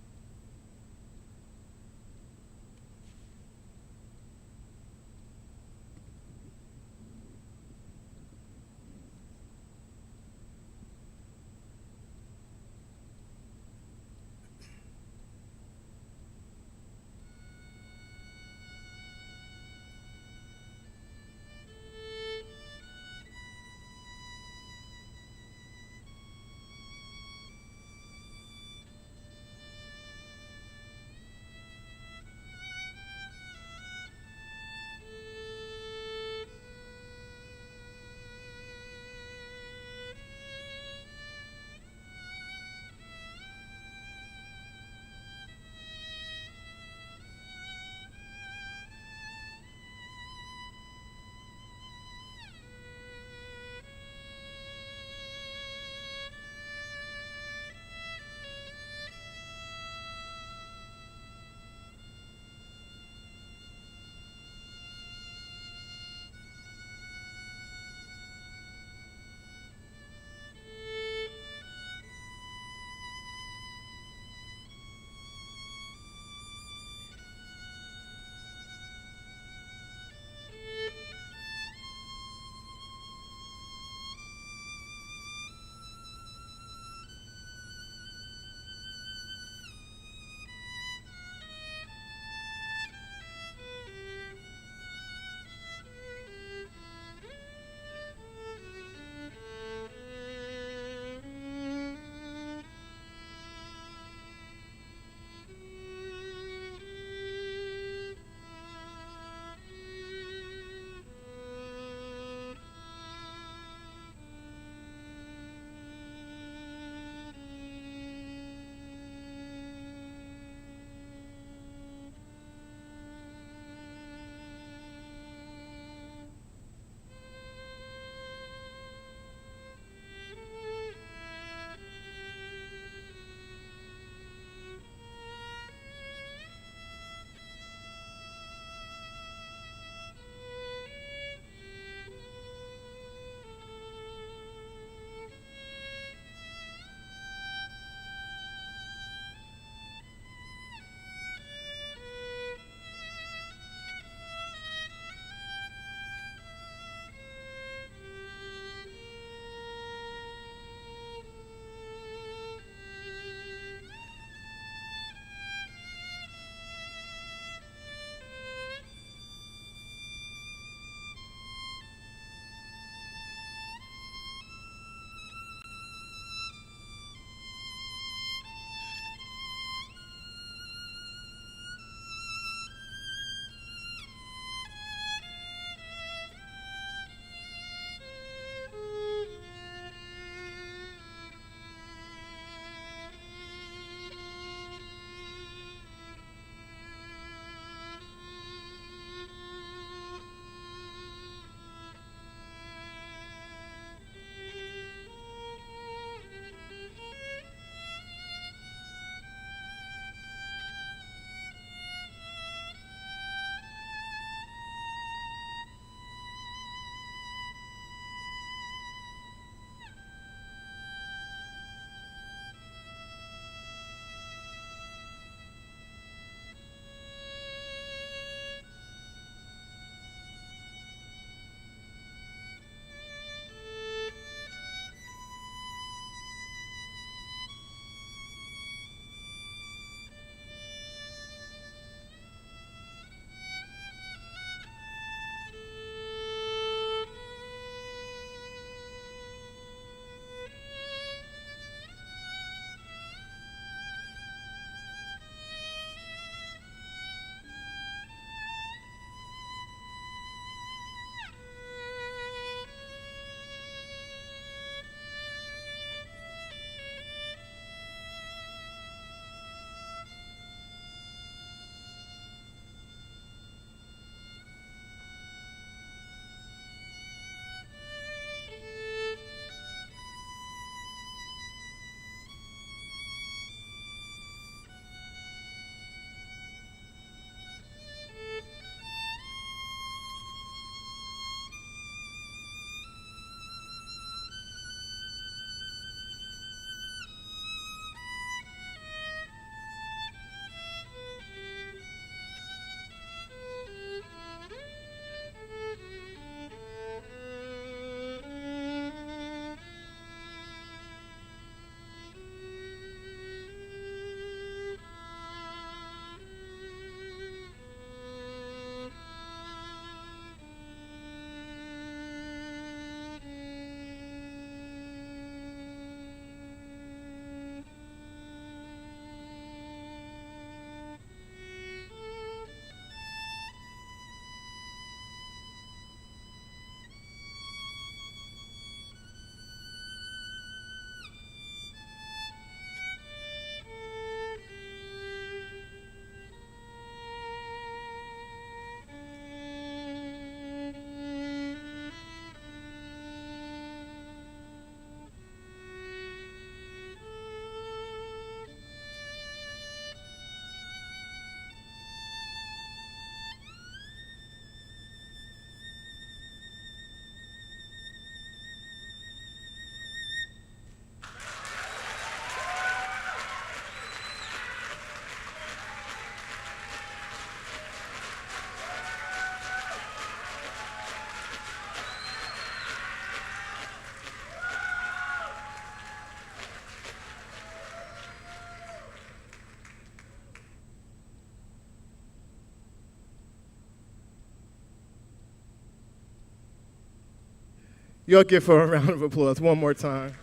Y'all give her a round of applause one more time.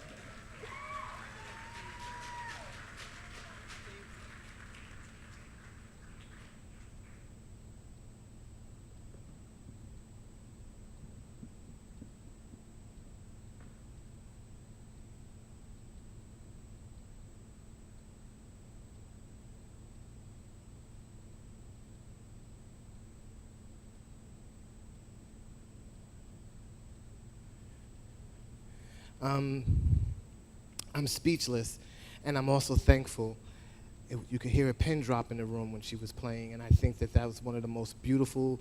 I'm speechless, and I'm also thankful. You could hear a pin drop in the room when she was playing, and I think that that was one of the most beautiful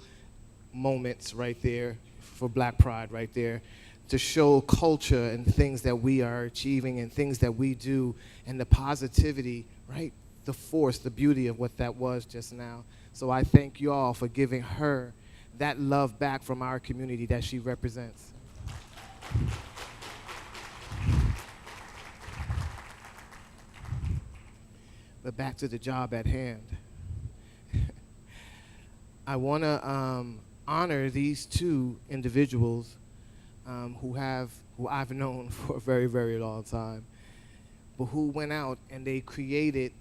moments right there for Black Pride right there, to show culture and things that we are achieving and things that we do and the positivity, right? The force, the beauty of what that was just now. So I thank you all for giving her that love back from our community that she represents. But back to the job at hand. I want to honor these two individuals who I've known for a very, very long time, but who went out and they created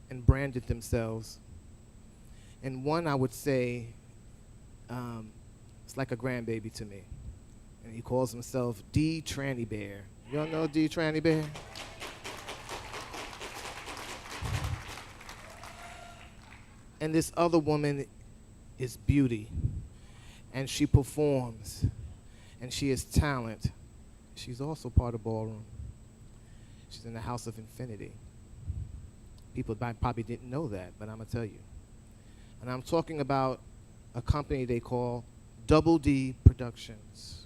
and branded themselves. And one, I would say, it's like a grandbaby to me. And he calls himself D. Tranny Bear. Y'all know D. Tranny Bear? And this other woman is beauty, and she performs, and she is talent. She's also part of Ballroom. She's in the House of Infinity. People probably didn't know that, but I'm gonna tell you. And I'm talking about a company they call Double D Productions.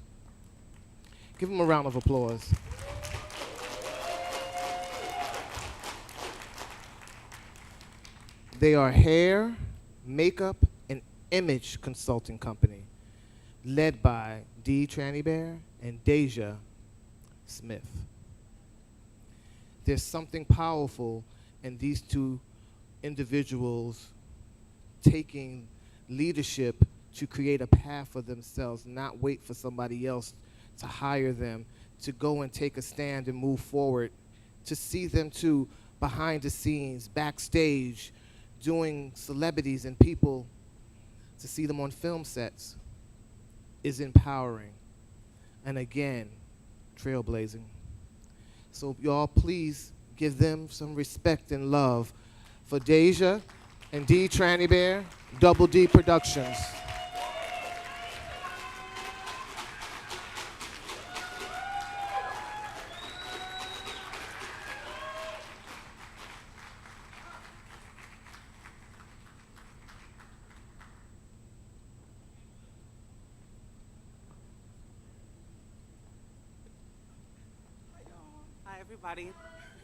Give them a round of applause. They are hair, makeup, and image consulting company led by D. Tranny Bear and Deja Smith. There's something powerful in these two individuals taking leadership to create a path for themselves, not wait for somebody else to hire them, to go and take a stand and move forward, to see them too behind the scenes, backstage, doing celebrities and people, to see them on film sets is empowering. And again, trailblazing. So y'all please give them some respect and love for Deja and D. Tranny Bear, Double D Productions. Hi, everybody.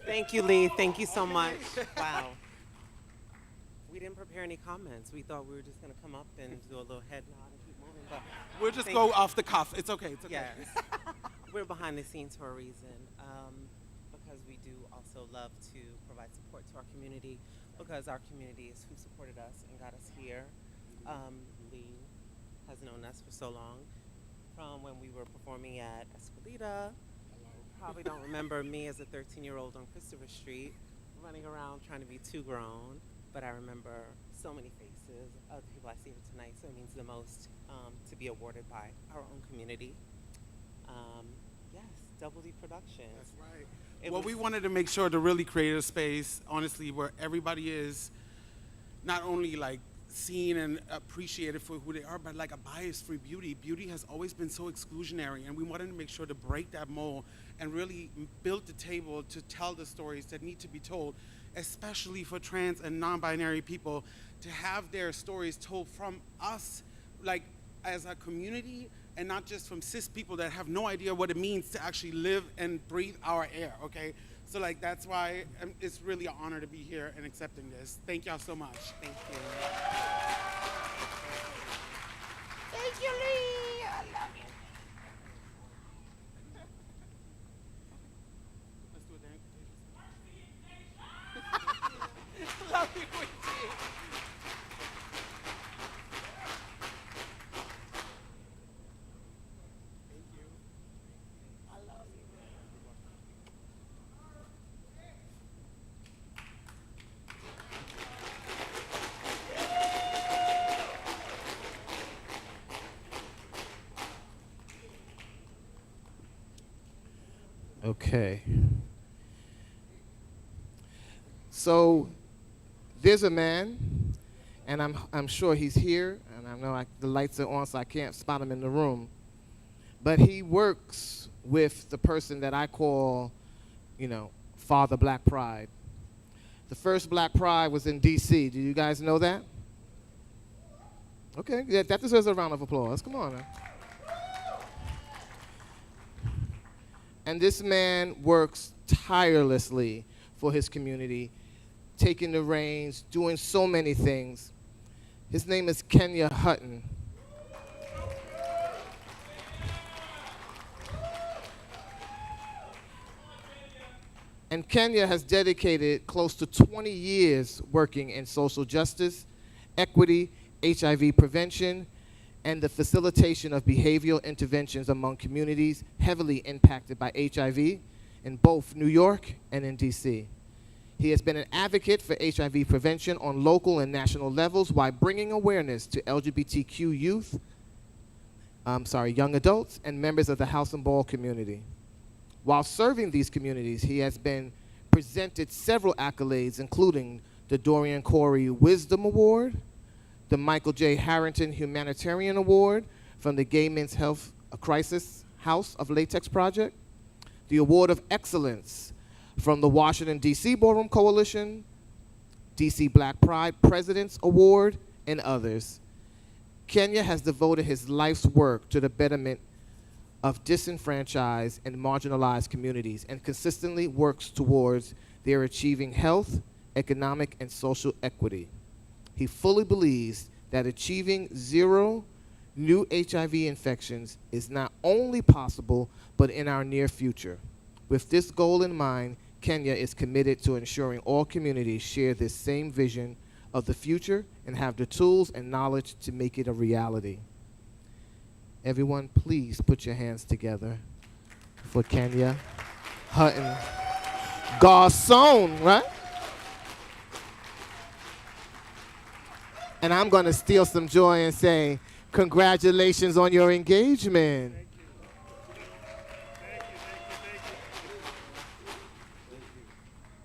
Thank you, Lee. Thank you so much. Wow. We didn't prepare any comments. We thought we were just going to come up and do a little head nod and keep moving. But We'll just go off the cuff. It's okay. It's okay. Yes. We're behind the scenes for a reason, because we do also love to provide support to our community, because our community is who supported us and got us here. Lee has known us for so long, from when we were performing at Escalita. Probably don't remember me as a 13-year-old on Christopher Street running around trying to be too grown, but I remember so many faces of the people I see here tonight, so it means the most to be awarded by our own community. Yes, Double D Productions. That's right. Well, we wanted to make sure to really create a space, honestly, where everybody is not only like seen and appreciated for who they are, but like a bias-free beauty. Beauty has always been so exclusionary, and we wanted to make sure to break that mold and really build the table to tell the stories that need to be told, especially for trans and non-binary people, to have their stories told from us, like as a community, and not just from cis people that have no idea what it means to actually live and breathe our air, okay? So like that's why it's really an honor to be here and accepting this. Thank y'all so much. Thank you. Thank you, Lee. I love you. Let's do it then. Love you, Quincy. Thank you. Okay. So there's a man, and I'm sure he's here, and I know the lights are on, so I can't spot him in the room. But he works with the person that I call, Father Black Pride. The first Black Pride was in D.C. Do you guys know that? Okay, yeah, that deserves a round of applause. Come on, man. And this man works tirelessly for his community, taking the reins, doing so many things. His name is Kenya Hutton. And Kenya has dedicated close to 20 years working in social justice, equity, HIV prevention, and the facilitation of behavioral interventions among communities heavily impacted by HIV in both New York and in DC. He has been an advocate for HIV prevention on local and national levels while bringing awareness to LGBTQ young adults and members of the house and ball community. While serving these communities, he has been presented several accolades, including the Dorian Corey Wisdom Award, the Michael J. Harrington Humanitarian Award from the Gay Men's Health Crisis House of Latex Project, the Award of Excellence from the Washington, D.C. Ballroom Coalition, D.C. Black Pride President's Award, and others. Kenya has devoted his life's work to the betterment of disenfranchised and marginalized communities and consistently works towards their achieving health, economic, and social equity. He fully believes that achieving zero new HIV infections is not only possible, but in our near future. With this goal in mind, Kenya is committed to ensuring all communities share this same vision of the future and have the tools and knowledge to make it a reality. Everyone, please put your hands together for Kenya Hutton. Garçon, right? And I'm going to steal some joy and say, congratulations on your engagement.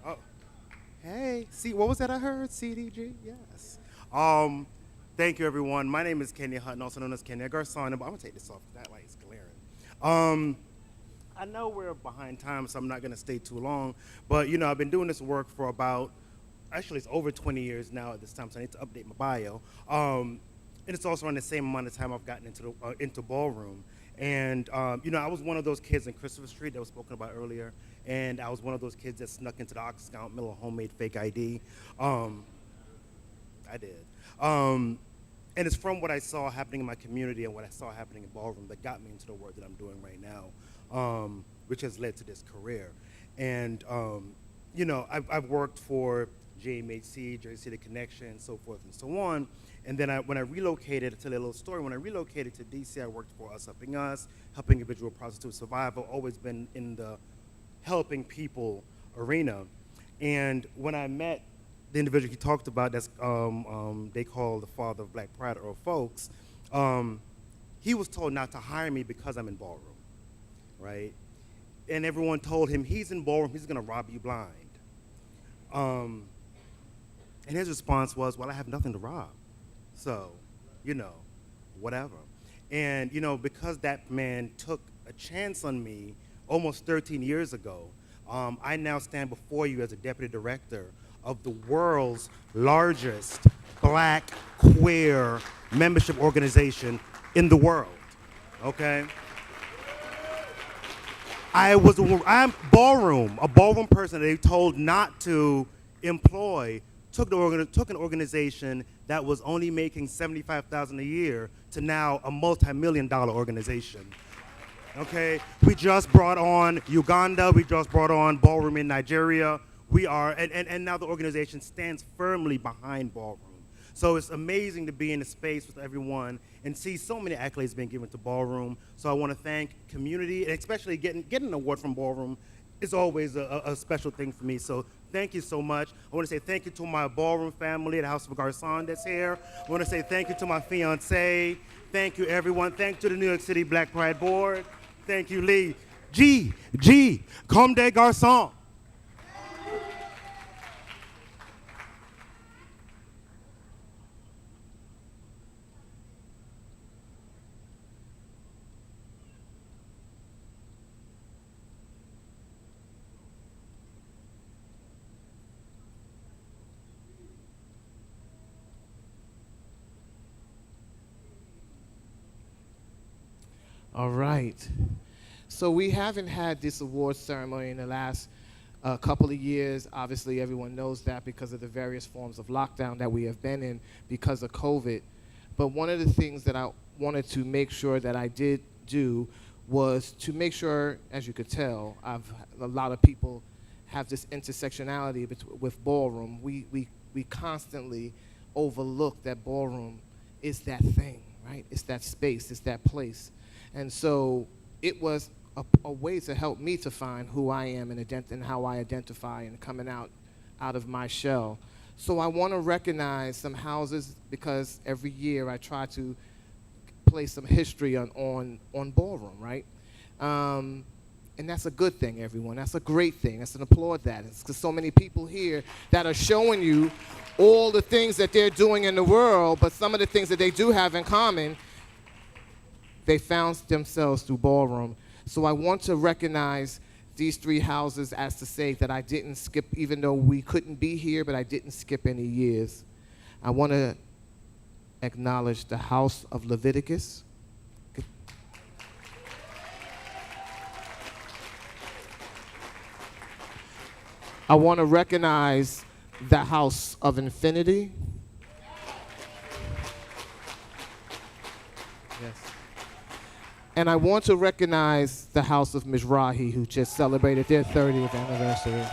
Oh, hey, see, what was that I heard? CDG, yes. Thank you, everyone. My name is Kenya Hutton, also known as Kenya Garçon. I'm going to take this off. That light's glaring. I know we're behind time, so I'm not going to stay too long. But, I've been doing this work for actually, it's over 20 years now at this time, so I need to update my bio. And it's also around the same amount of time I've gotten into ballroom. And, I was one of those kids in Christopher Street that was spoken about earlier. And I was one of those kids that snuck into the Oxscout Middle homemade fake ID. I did. And it's from what I saw happening in my community and what I saw happening in ballroom that got me into the work that I'm doing right now, which has led to this career. And, I've worked for JMHC, Jersey City Connection, so forth and so on. And then when I relocated, to tell you a little story, when I relocated to DC, I worked for Us Helping Us, helping individual prostitute survive. I've always been in the helping people arena. And when I met the individual he talked about, that's they call the father of Black Pride, Earl Folks, he was told not to hire me because I'm in ballroom, right? And everyone told him, he's in ballroom, he's gonna rob you blind. And his response was, well, I have nothing to rob. So, whatever. And, because that man took a chance on me almost 13 years ago, I now stand before you as a deputy director of the world's largest Black queer membership organization in the world, okay? I'm ballroom, a ballroom person that they told not to employ, took an organization that was only making $75,000 a year to now a multi-million-dollar organization. Okay, we just brought on Uganda, we just brought on ballroom in Nigeria. We are, and now the organization stands firmly behind ballroom. So it's amazing to be in a space with everyone and see so many accolades being given to ballroom. So I want to thank community, and especially getting an award from ballroom is always a special thing for me. So thank you so much. I want to say thank you to my ballroom family, the House of Garçon that's here. I want to say thank you to my fiance. Thank you, everyone. Thank you to the New York City Black Pride Board. Thank you, Lee. Comme des garçons. All right. So we haven't had this award ceremony in the last couple of years. Obviously, everyone knows that because of the various forms of lockdown that we have been in because of COVID. But one of the things that I wanted to make sure that I did do was to make sure, as you could tell, a lot of people have this intersectionality with ballroom. We constantly overlook that ballroom is that thing, right? It's that space, it's that place. And so it was a way to help me to find who I am and how I identify and coming out of my shell. So I want to recognize some houses because every year I try to place some history on ballroom, right? And that's a good thing, everyone. That's a great thing. That's an applaud that. It's because so many people here that are showing you all the things that they're doing in the world, but some of the things that they do have in common, they found themselves through ballroom. So I want to recognize these three houses as to say that I didn't skip, even though we couldn't be here, but I didn't skip any years. I want to acknowledge the House of Leviticus. I want to recognize the House of Infinity. Yes. And I want to recognize the House of Mizrahi, who just celebrated their 30th anniversary.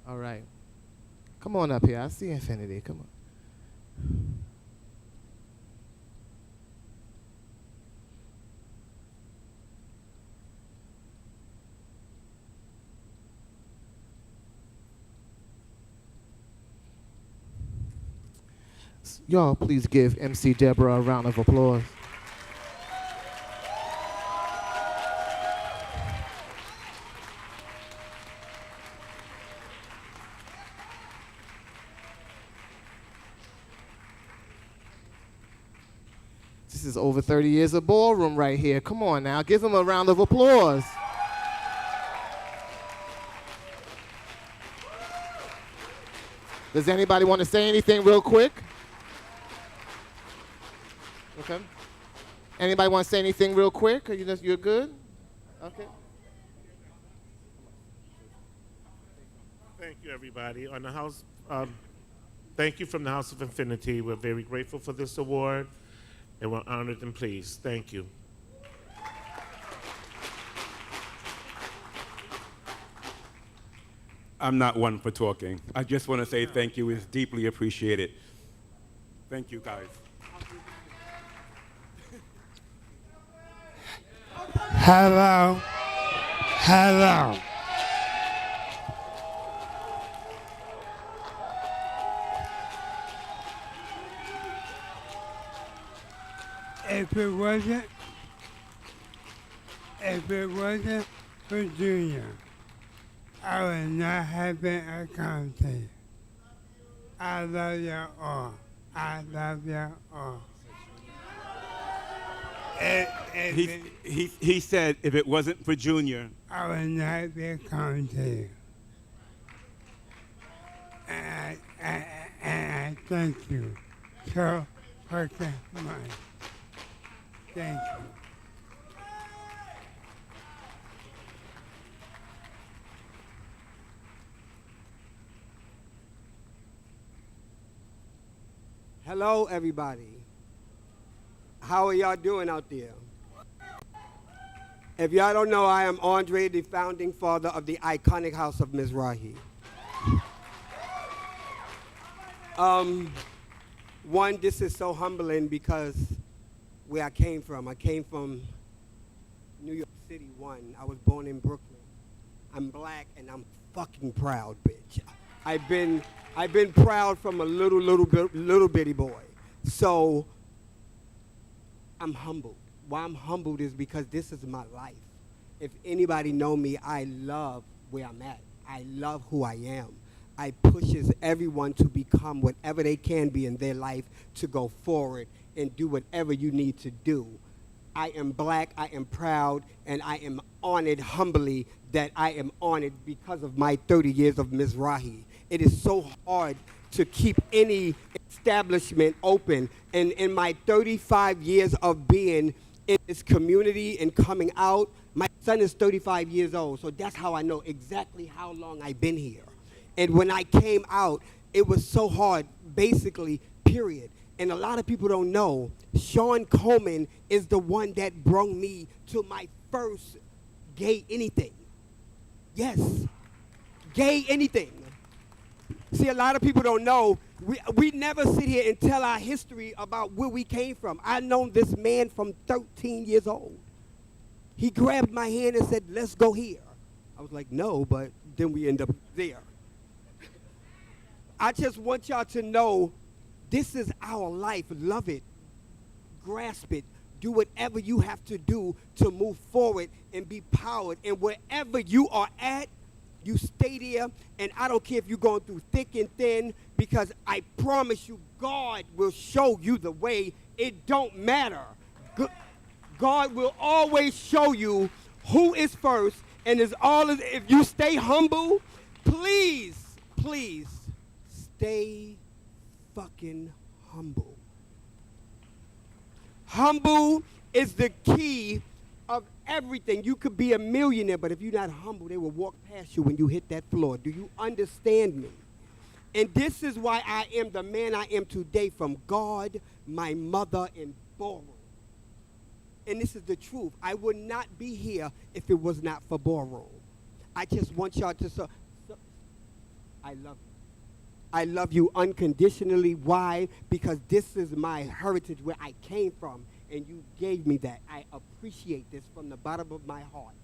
All right. Come on up here. I see Infinity. Come on. Y'all, please give MC Deborah a round of applause. This is over 30 years of ballroom right here. Come on now, give him a round of applause. Does anybody want to say anything real quick? Okay. Anybody want to say anything real quick? Or you're good? Okay. Thank you, everybody. On the house, thank you from the House of Infinity. We're very grateful for this award, and we're honored and pleased. Thank you. I'm not one for talking. I just want to say thank you. It's deeply appreciated. Thank you, guys. Hello. Hello. If it wasn't for Junior, I would not have been accounted. I love you all. I love you all. He said if it wasn't for Junior, I would not be accounted. And I thank you so fucking much. Thank you. Hello, everybody. How are y'all doing out there? If y'all don't know, I am Andre, the founding father of the iconic House of Mizrahi. One, this is so humbling because where I came from New York City, one. I was born in Brooklyn. I'm black and I'm fucking proud, bitch. I've been proud from a little bitty boy. So I'm humbled. Why I'm humbled is because this is my life. If anybody know me, I love where I'm at. I love who I am. I pushes everyone to become whatever they can be in their life, to go forward and do whatever you need to do. I am black, I am proud, and I am honored humbly that I am honored because of my 30 years of Mizrahi. It is so hard to keep any establishment open. And in my 35 years of being in this community and coming out, my son is 35 years old, so that's how I know exactly how long I've been here. And when I came out, it was so hard, basically, period. And a lot of people don't know, Sean Coleman is the one that brought me to my first gay anything. Yes, gay anything. See, a lot of people don't know, we never sit here and tell our history about where we came from. I known this man from 13 years old. He grabbed my hand and said, let's go here. I was like, no, but then we end up there. I just want y'all to know this is our life. Love it. Grasp it. Do whatever you have to do to move forward and be powered. And wherever you are at, you stay there. And I don't care if you're going through thick and thin, because I promise you, God will show you the way. It don't matter. God will always show you who is first. And if you stay humble, please, please, stay fucking humble. Humble is the key of everything. You could be a millionaire, but if you're not humble, they will walk past you when you hit that floor. Do you understand me? And this is why I am the man I am today, from God, my mother, and Ballroom. And this is the truth. I would not be here if it was not for Ballroom. I just want y'all to I love you. I love you unconditionally. Why? Because this is my heritage, where I came from, and you gave me that. I appreciate this from the bottom of my heart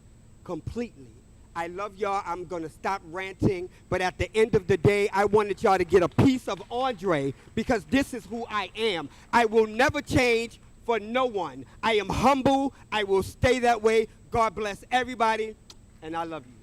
completely. I love y'all. I'm going to stop ranting, but at the end of the day, I wanted y'all to get a piece of Andre, because this is who I am. I will never change for no one. I am humble. I will stay that way. God bless everybody, and I love you.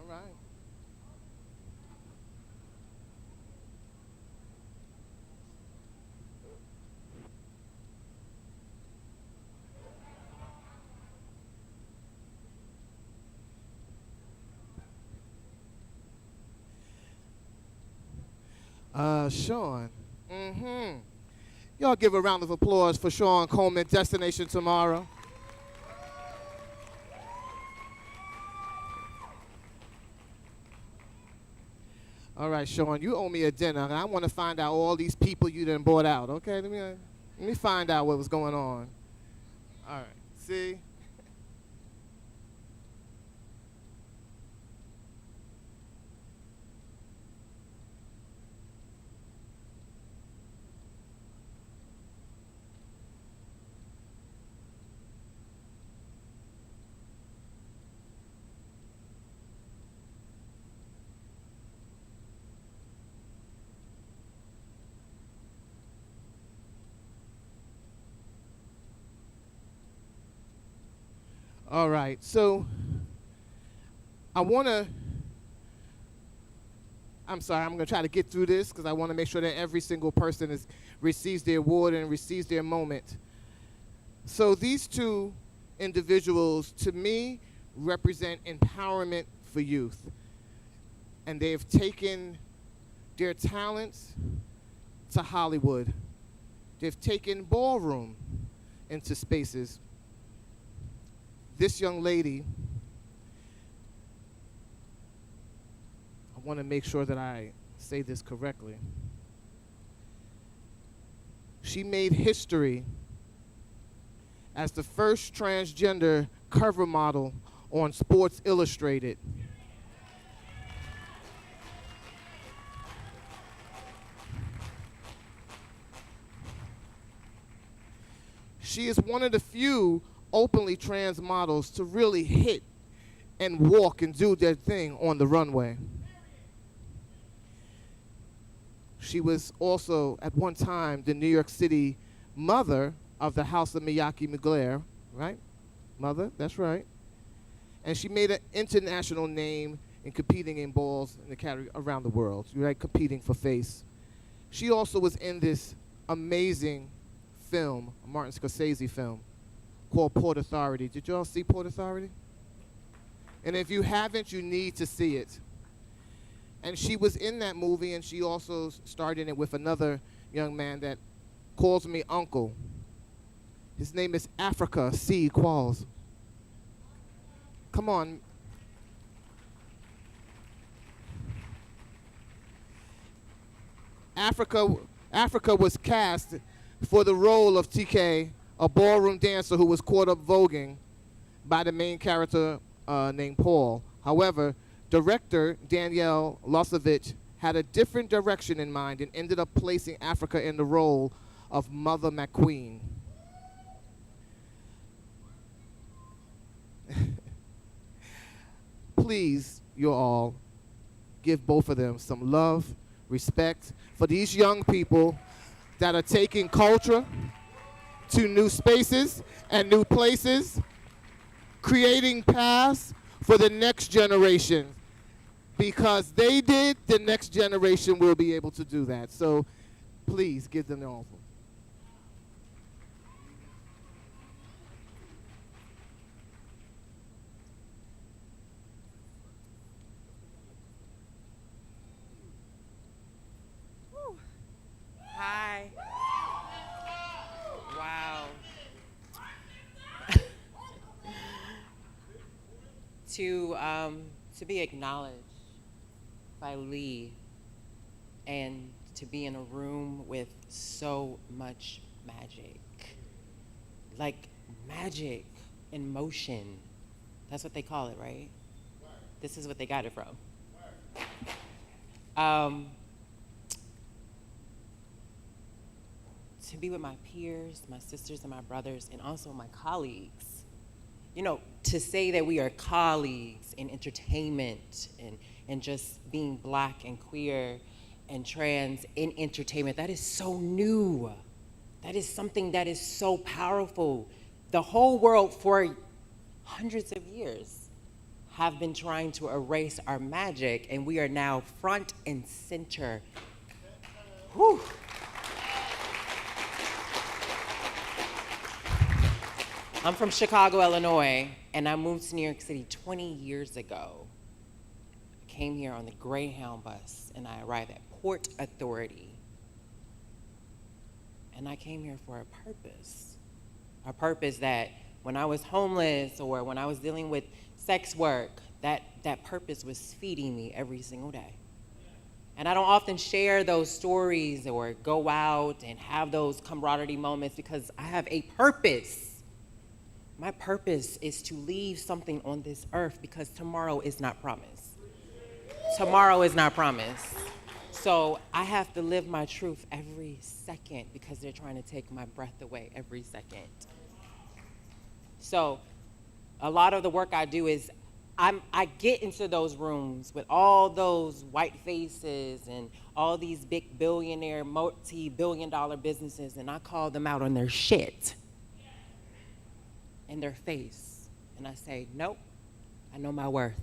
Right. Sean. Y'all give a round of applause for Sean Coleman, Destination Tomorrow. All right, Sean, you owe me a dinner, and I want to find out all these people you done bought out, okay? Let me find out what was going on. All right, see? All right, so I'm sorry, I'm gonna try to get through this because I wanna make sure that every single person receives their award and receives their moment. So these two individuals, to me, represent empowerment for youth. And they've taken their talents to Hollywood. They've taken ballroom into spaces. This young lady, I want to make sure that I say this correctly. She made history as the first transgender cover model on Sports Illustrated. She is one of the few openly trans models to really hit and walk and do their thing on the runway. She was also, at one time, the New York City mother of the House of Miyake Mugler, right? Mother, that's right. And she made an international name in competing in balls in the category around the world, right? Competing for face. She also was in this amazing film, a Martin Scorsese film, called Port Authority. Did you all see Port Authority? And if you haven't, you need to see it. And she was in that movie, and she also starred in it with another young man that calls me uncle. His name is Africa C. Qualls. Come on. Africa was cast for the role of TK, a ballroom dancer who was caught up voguing by the main character named Paul. However, director Danielle Losevich had a different direction in mind and ended up placing Africa in the role of Mother McQueen. Please, you all, give both of them some love, respect for these young people that are taking culture to new spaces and new places, creating paths for the next generation. Because they did, the next generation will be able to do that. So please give them the offer. Hi. Wow. To be acknowledged by Lee and to be in a room with so much magic. Like magic in motion. That's what they call it, right? This is what they got it from. To be with my peers, my sisters and my brothers, and also my colleagues. You know, to say that we are colleagues in entertainment and just being Black and queer and trans in entertainment, that is so new. That is something that is so powerful. The whole world for hundreds of years have been trying to erase our magic, and we are now front and center. Whew. I'm from Chicago, Illinois, and I moved to New York City 20 years ago. I came here on the Greyhound bus, and I arrived at Port Authority. And I came here for a purpose that when I was homeless or when I was dealing with sex work, that purpose was feeding me every single day. And I don't often share those stories or go out and have those camaraderie moments because I have a purpose. My purpose is to leave something on this earth because tomorrow is not promised. Tomorrow is not promised. So I have to live my truth every second because they're trying to take my breath away every second. So a lot of the work I do is I get into those rooms with all those white faces and all these big billionaire, multi-billion-dollar businesses, and I call them out on their shit in their face. And I say, nope, I know my worth,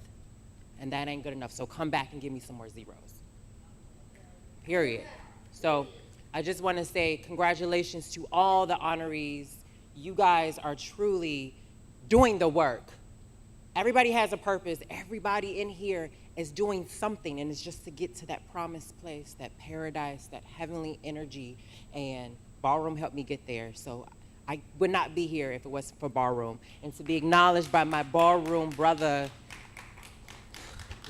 and that ain't good enough, so come back and give me some more zeros. Period. So I just want to say congratulations to all the honorees. You guys are truly doing the work. Everybody has a purpose. Everybody in here is doing something, and it's just to get to that promised place, that paradise, that heavenly energy, and Ballroom helped me get there. So I would not be here if it wasn't for Ballroom. And to be acknowledged by my Ballroom brother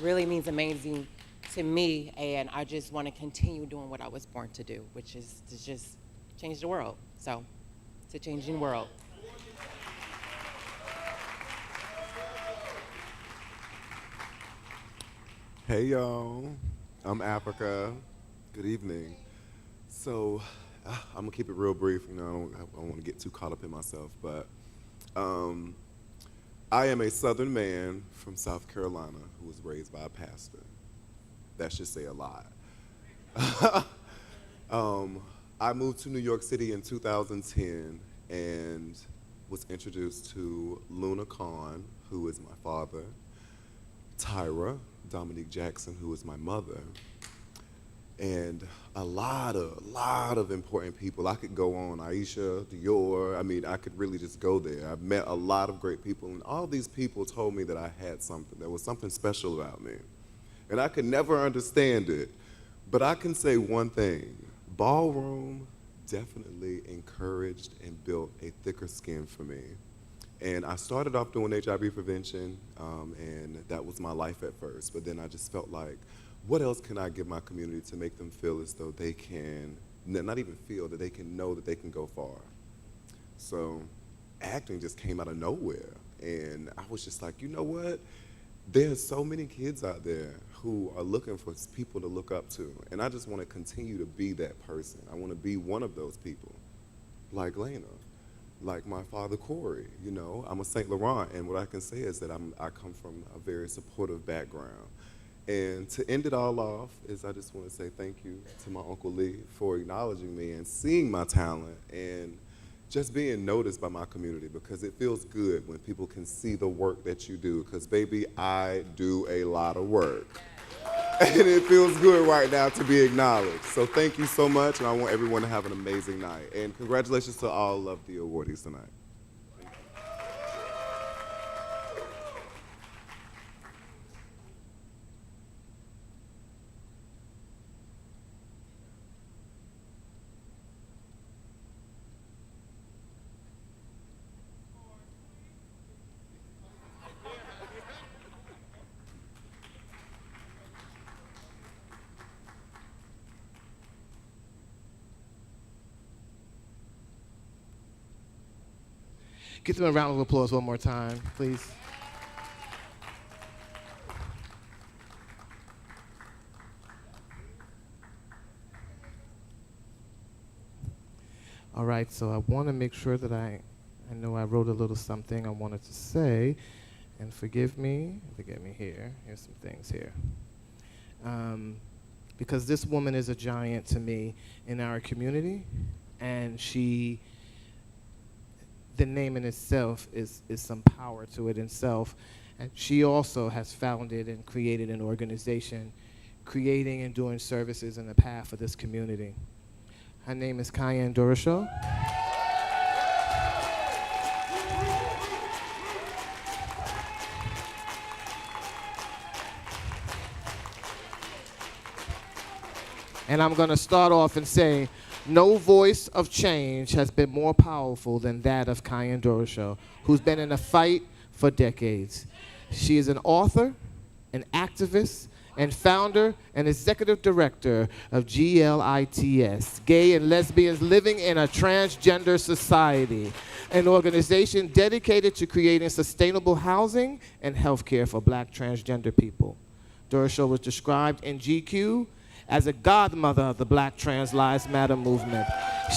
really means amazing to me, and I just want to continue doing what I was born to do, which is to just change the world. So, it's a changing world. Hey y'all, I'm Africa. Good evening. So, I'm gonna keep it real brief. You know, I don't want to get too caught up in myself, but I am a Southern man from South Carolina who was raised by a pastor. That should say a lot. I moved to New York City in 2010 and was introduced to Luna Khan, who is my father, Tyra, Dominique Jackson, who is my mother, and a lot of important people. I could go on, Aisha, Dior, I mean, I could really just go there. I've met a lot of great people, and all these people told me that I had something, there was something special about me. And I could never understand it, but I can say one thing, Ballroom definitely encouraged and built a thicker skin for me. And I started off doing HIV prevention, and that was my life at first. But then I just felt like, what else can I give my community to make them feel as though they can, not even feel, that they can know that they can go far. So acting just came out of nowhere. And I was just like, you know what? There's so many kids out there who are looking for people to look up to. And I just want to continue to be that person. I want to be one of those people, like Lena. Like my father, Corey, you know, I'm a St. Laurent, and what I can say is that I come from a very supportive background. And to end it all off is I just want to say thank you to my Uncle Lee for acknowledging me and seeing my talent and just being noticed by my community, because it feels good when people can see the work that you do, because baby, I do a lot of work. And it feels good right now to be acknowledged. So thank you so much, and I want everyone to have an amazing night. And congratulations to all of the awardees tonight. Give them a round of applause one more time, please. All right, so I want to make sure that I know I wrote a little something I wanted to say, and forgive me here. Here's some things here. Because this woman is a giant to me in our community, and the name in itself is some power to it in itself. And she also has founded and created an organization creating and doing services in the path of this community. Her name is Ceyenne Doroshell. And I'm going to start off and say, no voice of change has been more powerful than that of Ceyenne Doroshell, who's been in a fight for decades. She is an author, an activist, and founder and executive director of GLITS, Gay and Lesbians Living in a Transgender Society, an organization dedicated to creating sustainable housing and health care for Black transgender people. Doroshell was described in GQ as a godmother of the Black Trans Lives Matter movement.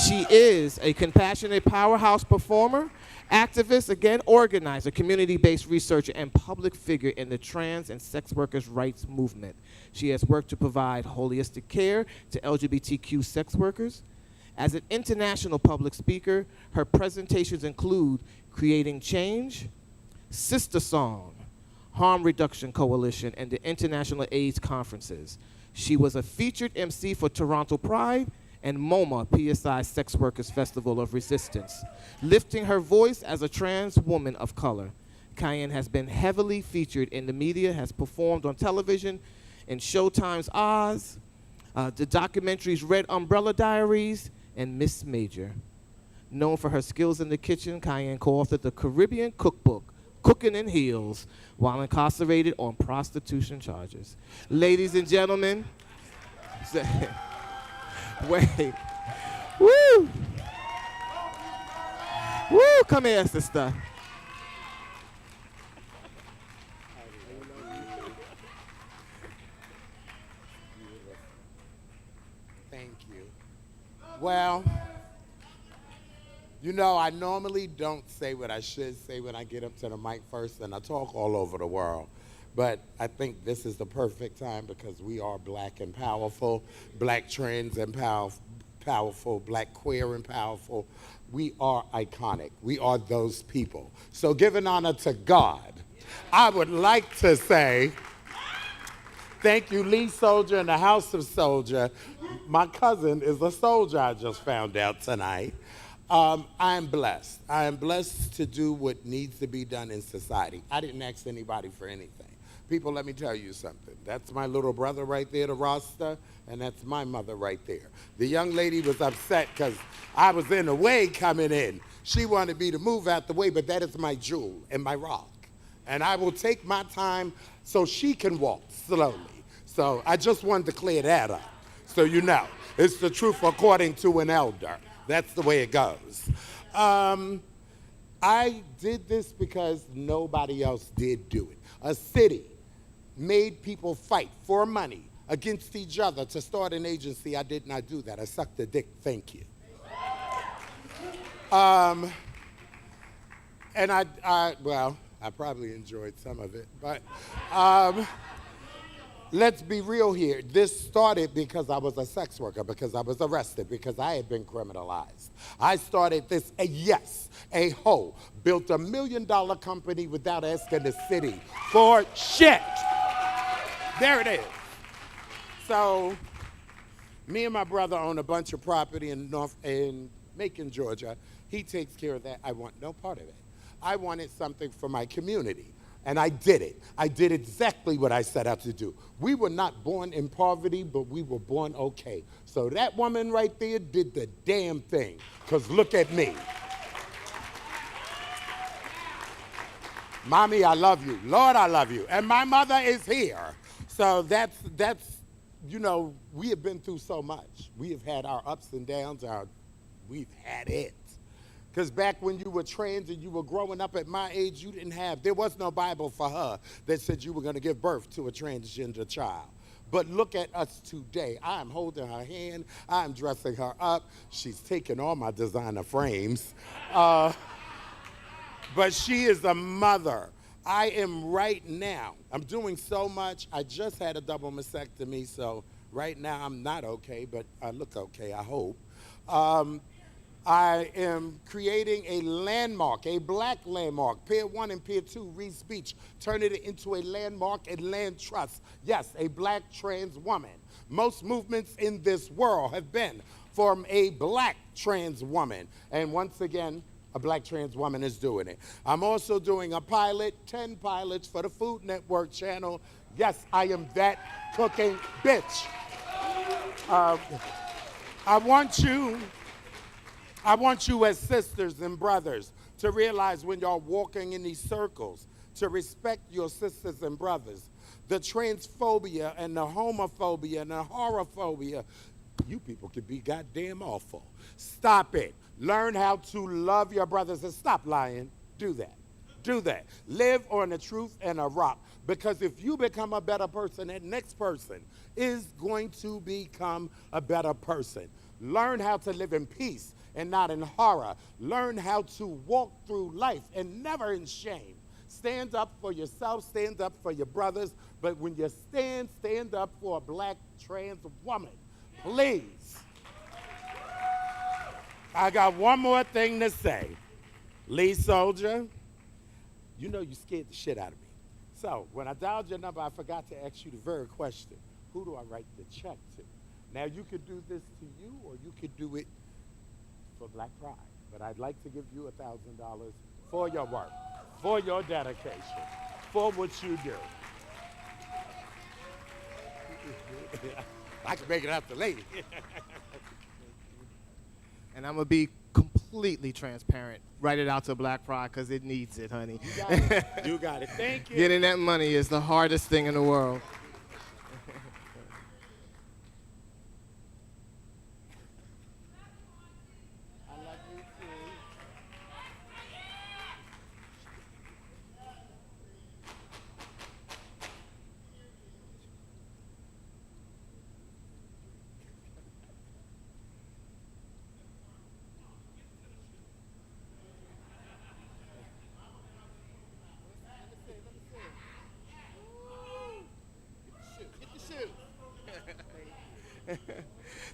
She is a compassionate powerhouse performer, activist, again, organizer, community-based researcher, and public figure in the trans and sex workers' rights movement. She has worked to provide holistic care to LGBTQ sex workers. As an international public speaker, her presentations include Creating Change, Sister Song, Harm Reduction Coalition, and the International AIDS Conferences. She was a featured MC for Toronto Pride and MoMA, PSI Sex Workers Festival of Resistance. Lifting her voice as a trans woman of color, Ceyenne has been heavily featured in the media, has performed on television in Showtime's Oz, the documentaries Red Umbrella Diaries, and Miss Major. Known for her skills in the kitchen, Ceyenne co-authored the Caribbean Cookbook, Cooking in Heels, while incarcerated on prostitution charges. Ladies and gentlemen, wait, woo, woo, come here, sister. Thank you. Well, you know, I normally don't say what I should say when I get up to the mic first, and I talk all over the world. But I think this is the perfect time because we are Black and powerful, Black trans and powerful, Black queer and powerful. We are iconic. We are those people. So giving honor to God, I would like to say thank you, Lee Soldier and the House of Soldier. My cousin is a soldier, I just found out tonight. I'm blessed. I am blessed to do what needs to be done in society. I didn't ask anybody for anything. People, let me tell you something. That's my little brother right there, the Rasta, and that's my mother right there. The young lady was upset because I was in the way coming in. She wanted me to move out the way, but that is my jewel and my rock. And I will take my time so she can walk slowly. So I just wanted to clear that up so you know. It's the truth according to an elder. That's the way it goes. I did this because nobody else did do it. A city made people fight for money against each other to start an agency. I did not do that. I sucked a dick, thank you. And well, I probably enjoyed some of it, but let's be real here. This started because I was a sex worker, because I was arrested, because I had been criminalized. I started this, a hoe, built $1 million company without asking the city for shit. There it is. So, me and my brother own a bunch of property in Macon, Georgia. He takes care of that. I want no part of it. I wanted something for my community. And I did it. I did exactly what I set out to do. We were not born in poverty, but we were born okay. So that woman right there did the damn thing, because look at me. Mommy, I love you. Lord, I love you. And my mother is here. So that's you know, we have been through so much. We have had our ups and downs. We've had it. Because back when you were trans and you were growing up at my age, there was no Bible for her that said you were going to give birth to a transgender child. But look at us today. I'm holding her hand. I'm dressing her up. She's taking all my designer frames. But she is a mother. I am right now. I'm doing so much. I just had a double mastectomy, so right now I'm not okay, but I look okay, I hope. I am creating a landmark, a Black landmark, Pier 1 and Pier 2, Reese Beach, turning it into a landmark and land trust. Yes, a Black trans woman. Most movements in this world have been from a Black trans woman. And once again, a Black trans woman is doing it. I'm also doing a pilot, 10 pilots for the Food Network channel. Yes, I am that cooking bitch. I want you as sisters and brothers to realize when y'all walking in these circles, to respect your sisters and brothers. the transphobia and the homophobia and the horophobia. You people can be goddamn awful. Stop it. Learn how to love your brothers and stop lying. Do that. Do that. Live on the truth and a rock. Because if you become a better person, that next person is going to become a better person. Learn how to live in peace and not in horror. Learn how to walk through life and never in shame. Stand up for yourself, stand up for your brothers, but when you stand up for a black trans woman. Please. I got one more thing to say. Lee Soldier, you know you scared the shit out of me. So when I dialed your number, I forgot to ask you the very question. Who do I write the check to? Now you could do this to you or you could do it for Black Pride. But I'd like to give you $1,000 for your work, for your dedication, for what you do. I can make it out the lady. And I'm going to be completely transparent. Write it out to Black Pride because it needs it, honey. You got it. You got it. Thank you. Getting that money is the hardest thing in the world. I love you too.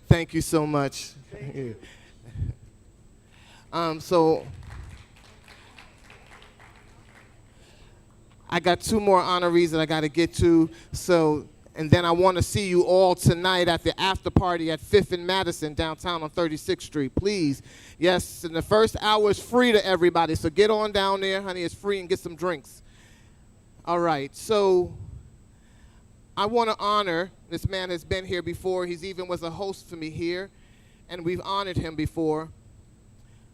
Thank you so much. Thank you. So I got 2 more honorees that I got to get to. So, and then I want to see you all tonight at the after party at 5th and Madison downtown on 36th Street. Please. Yes, and the first hour is free to everybody. So get on down there, honey. It's free, and get some drinks. All right. So I want to honor, this man has been here before. He's even was a host for me here, and we've honored him before.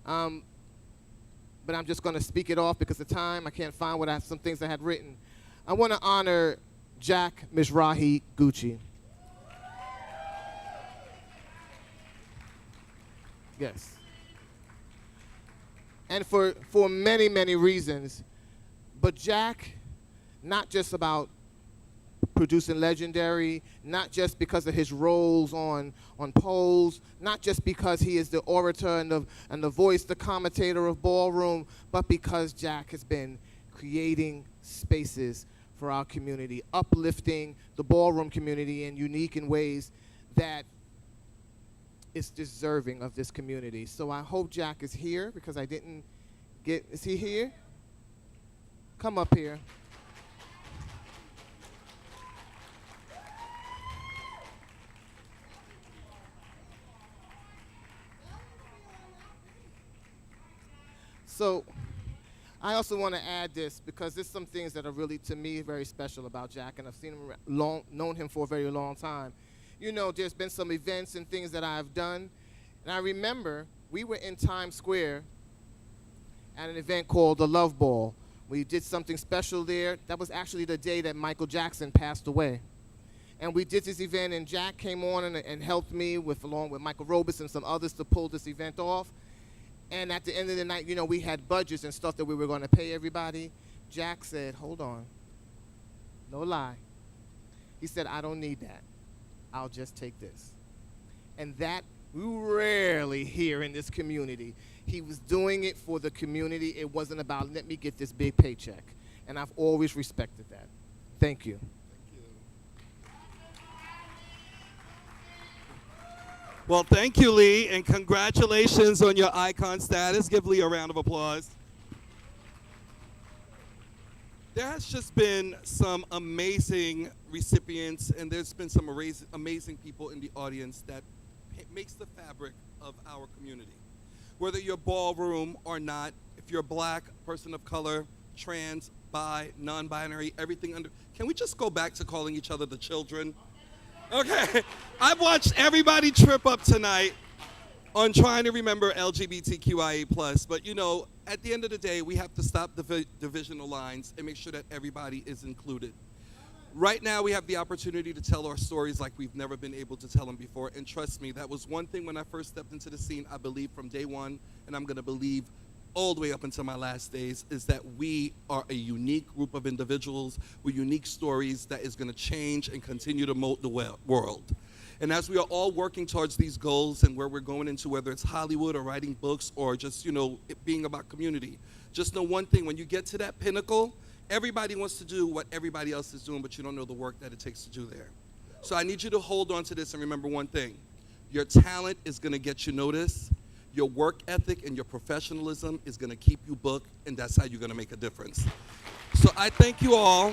But I'm just going to speak it off because of time. I can't find some things I had written. I want to honor Jack Mizrahi Gucci. Yes. And for many, many reasons. But Jack, not just about producing Legendary, not just because of his roles on polls, not just because he is the orator and the voice, the commentator of Ballroom, but because Jack has been creating spaces for our community, uplifting the Ballroom community in unique in ways that is deserving of this community. So I hope Jack is here because I didn't get, is he here? Come up here. So I also want to add this because there's some things that are really, to me, very special about Jack, and I've seen him known him for a very long time. You know, there's been some events and things that I've done, and I remember we were in Times Square at an event called the Love Ball. We did something special there. That was actually the day that Michael Jackson passed away. And we did this event, and Jack came on and helped me along with Michael Robis and some others to pull this event off. And at the end of the night, you know, we had budgets and stuff that we were going to pay everybody. Jack said, hold on. No lie. He said, I don't need that. I'll just take this. And that we rarely hear in this community. He was doing it for the community. It wasn't about, let me get this big paycheck. And I've always respected that. Thank you. Well, thank you, Lee, and congratulations on your icon status. Give Lee a round of applause. There has just been some amazing recipients, and there's been some amazing people in the audience that makes the fabric of our community. Whether you're ballroom or not, if you're black, person of color, trans, bi, non-binary, everything under. Can we just go back to calling each other the children? Okay, I've watched everybody trip up tonight on trying to remember LGBTQIA+, but you know, at the end of the day, we have to stop the divisional lines and make sure that everybody is included. Right now, we have the opportunity to tell our stories like we've never been able to tell them before. And trust me, that was one thing when I first stepped into the scene, I believed from day one, and I'm going to believe all the way up until my last days, is that we are a unique group of individuals with unique stories that is going to change and continue to mold the world. And as we are all working towards these goals and where we're going into, whether it's Hollywood or writing books or just, you know, it being about community, just know one thing: when you get to that pinnacle, everybody wants to do what everybody else is doing, but you don't know the work that it takes to do there. So I need you to hold on to this and remember one thing: your talent is going to get you noticed. Your work ethic and your professionalism is going to keep you booked, and that's how you're going to make a difference. So I thank you all.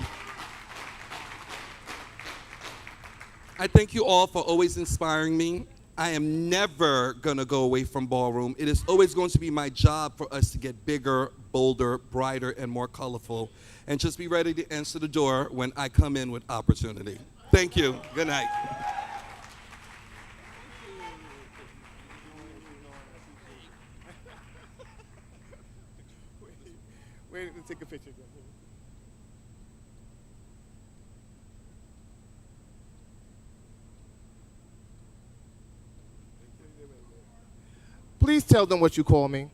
I thank you all for always inspiring me. I am never going to go away from Ballroom. It is always going to be my job for us to get bigger, bolder, brighter, and more colorful. And just be ready to answer the door when I come in with opportunity. Thank you. Good night. Wait, let's take a picture. Please tell them what you call me.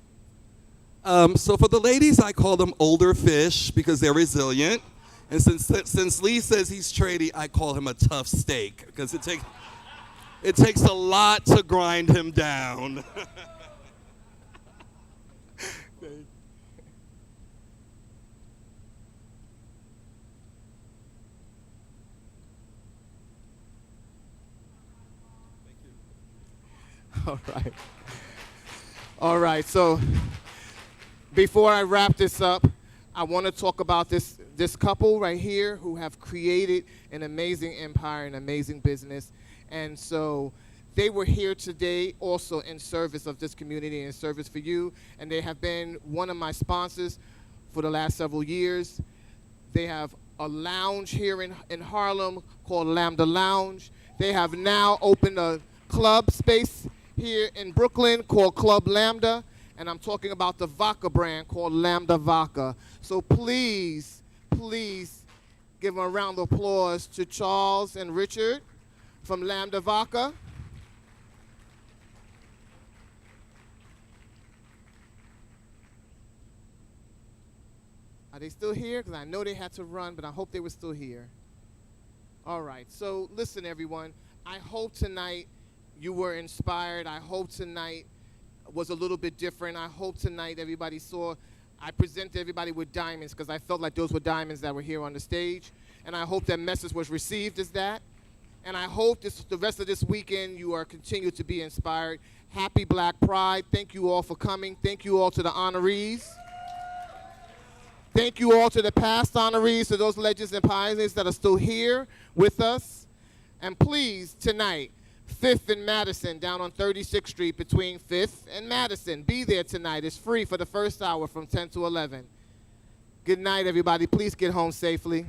So for the ladies, I call them older fish because they're resilient. And since Lee says he's trady, I call him a tough steak because it takes a lot to grind him down. All right. All right, so before I wrap this up, I want to talk about this couple right here who have created an amazing empire, an amazing business. And so they were here today also in service of this community and in service for you. And they have been one of my sponsors for the last several years. They have a lounge here in Harlem called Lambda Lounge. They have now opened a club space here in Brooklyn called Club Lambda, and I'm talking about the vodka brand called Lambda Vodka. So please, please give a round of applause to Charles and Richard from Lambda Vodka. Are they still here? Because I know they had to run, but I hope they were still here. All right, so listen, everyone. I hope tonight you were inspired. I hope tonight was a little bit different. I hope tonight everybody saw, I presented everybody with diamonds because I felt like those were diamonds that were here on the stage. And I hope that message was received as that. And I hope the rest of this weekend you are continue to be inspired. Happy Black Pride. Thank you all for coming. Thank you all to the honorees. Thank you all to the past honorees, to those legends and pioneers that are still here with us. And please, tonight, 5th and Madison, down on 36th Street between 5th and Madison. Be there tonight. It's free for the first hour from 10 to 11. Good night, everybody. Please get home safely.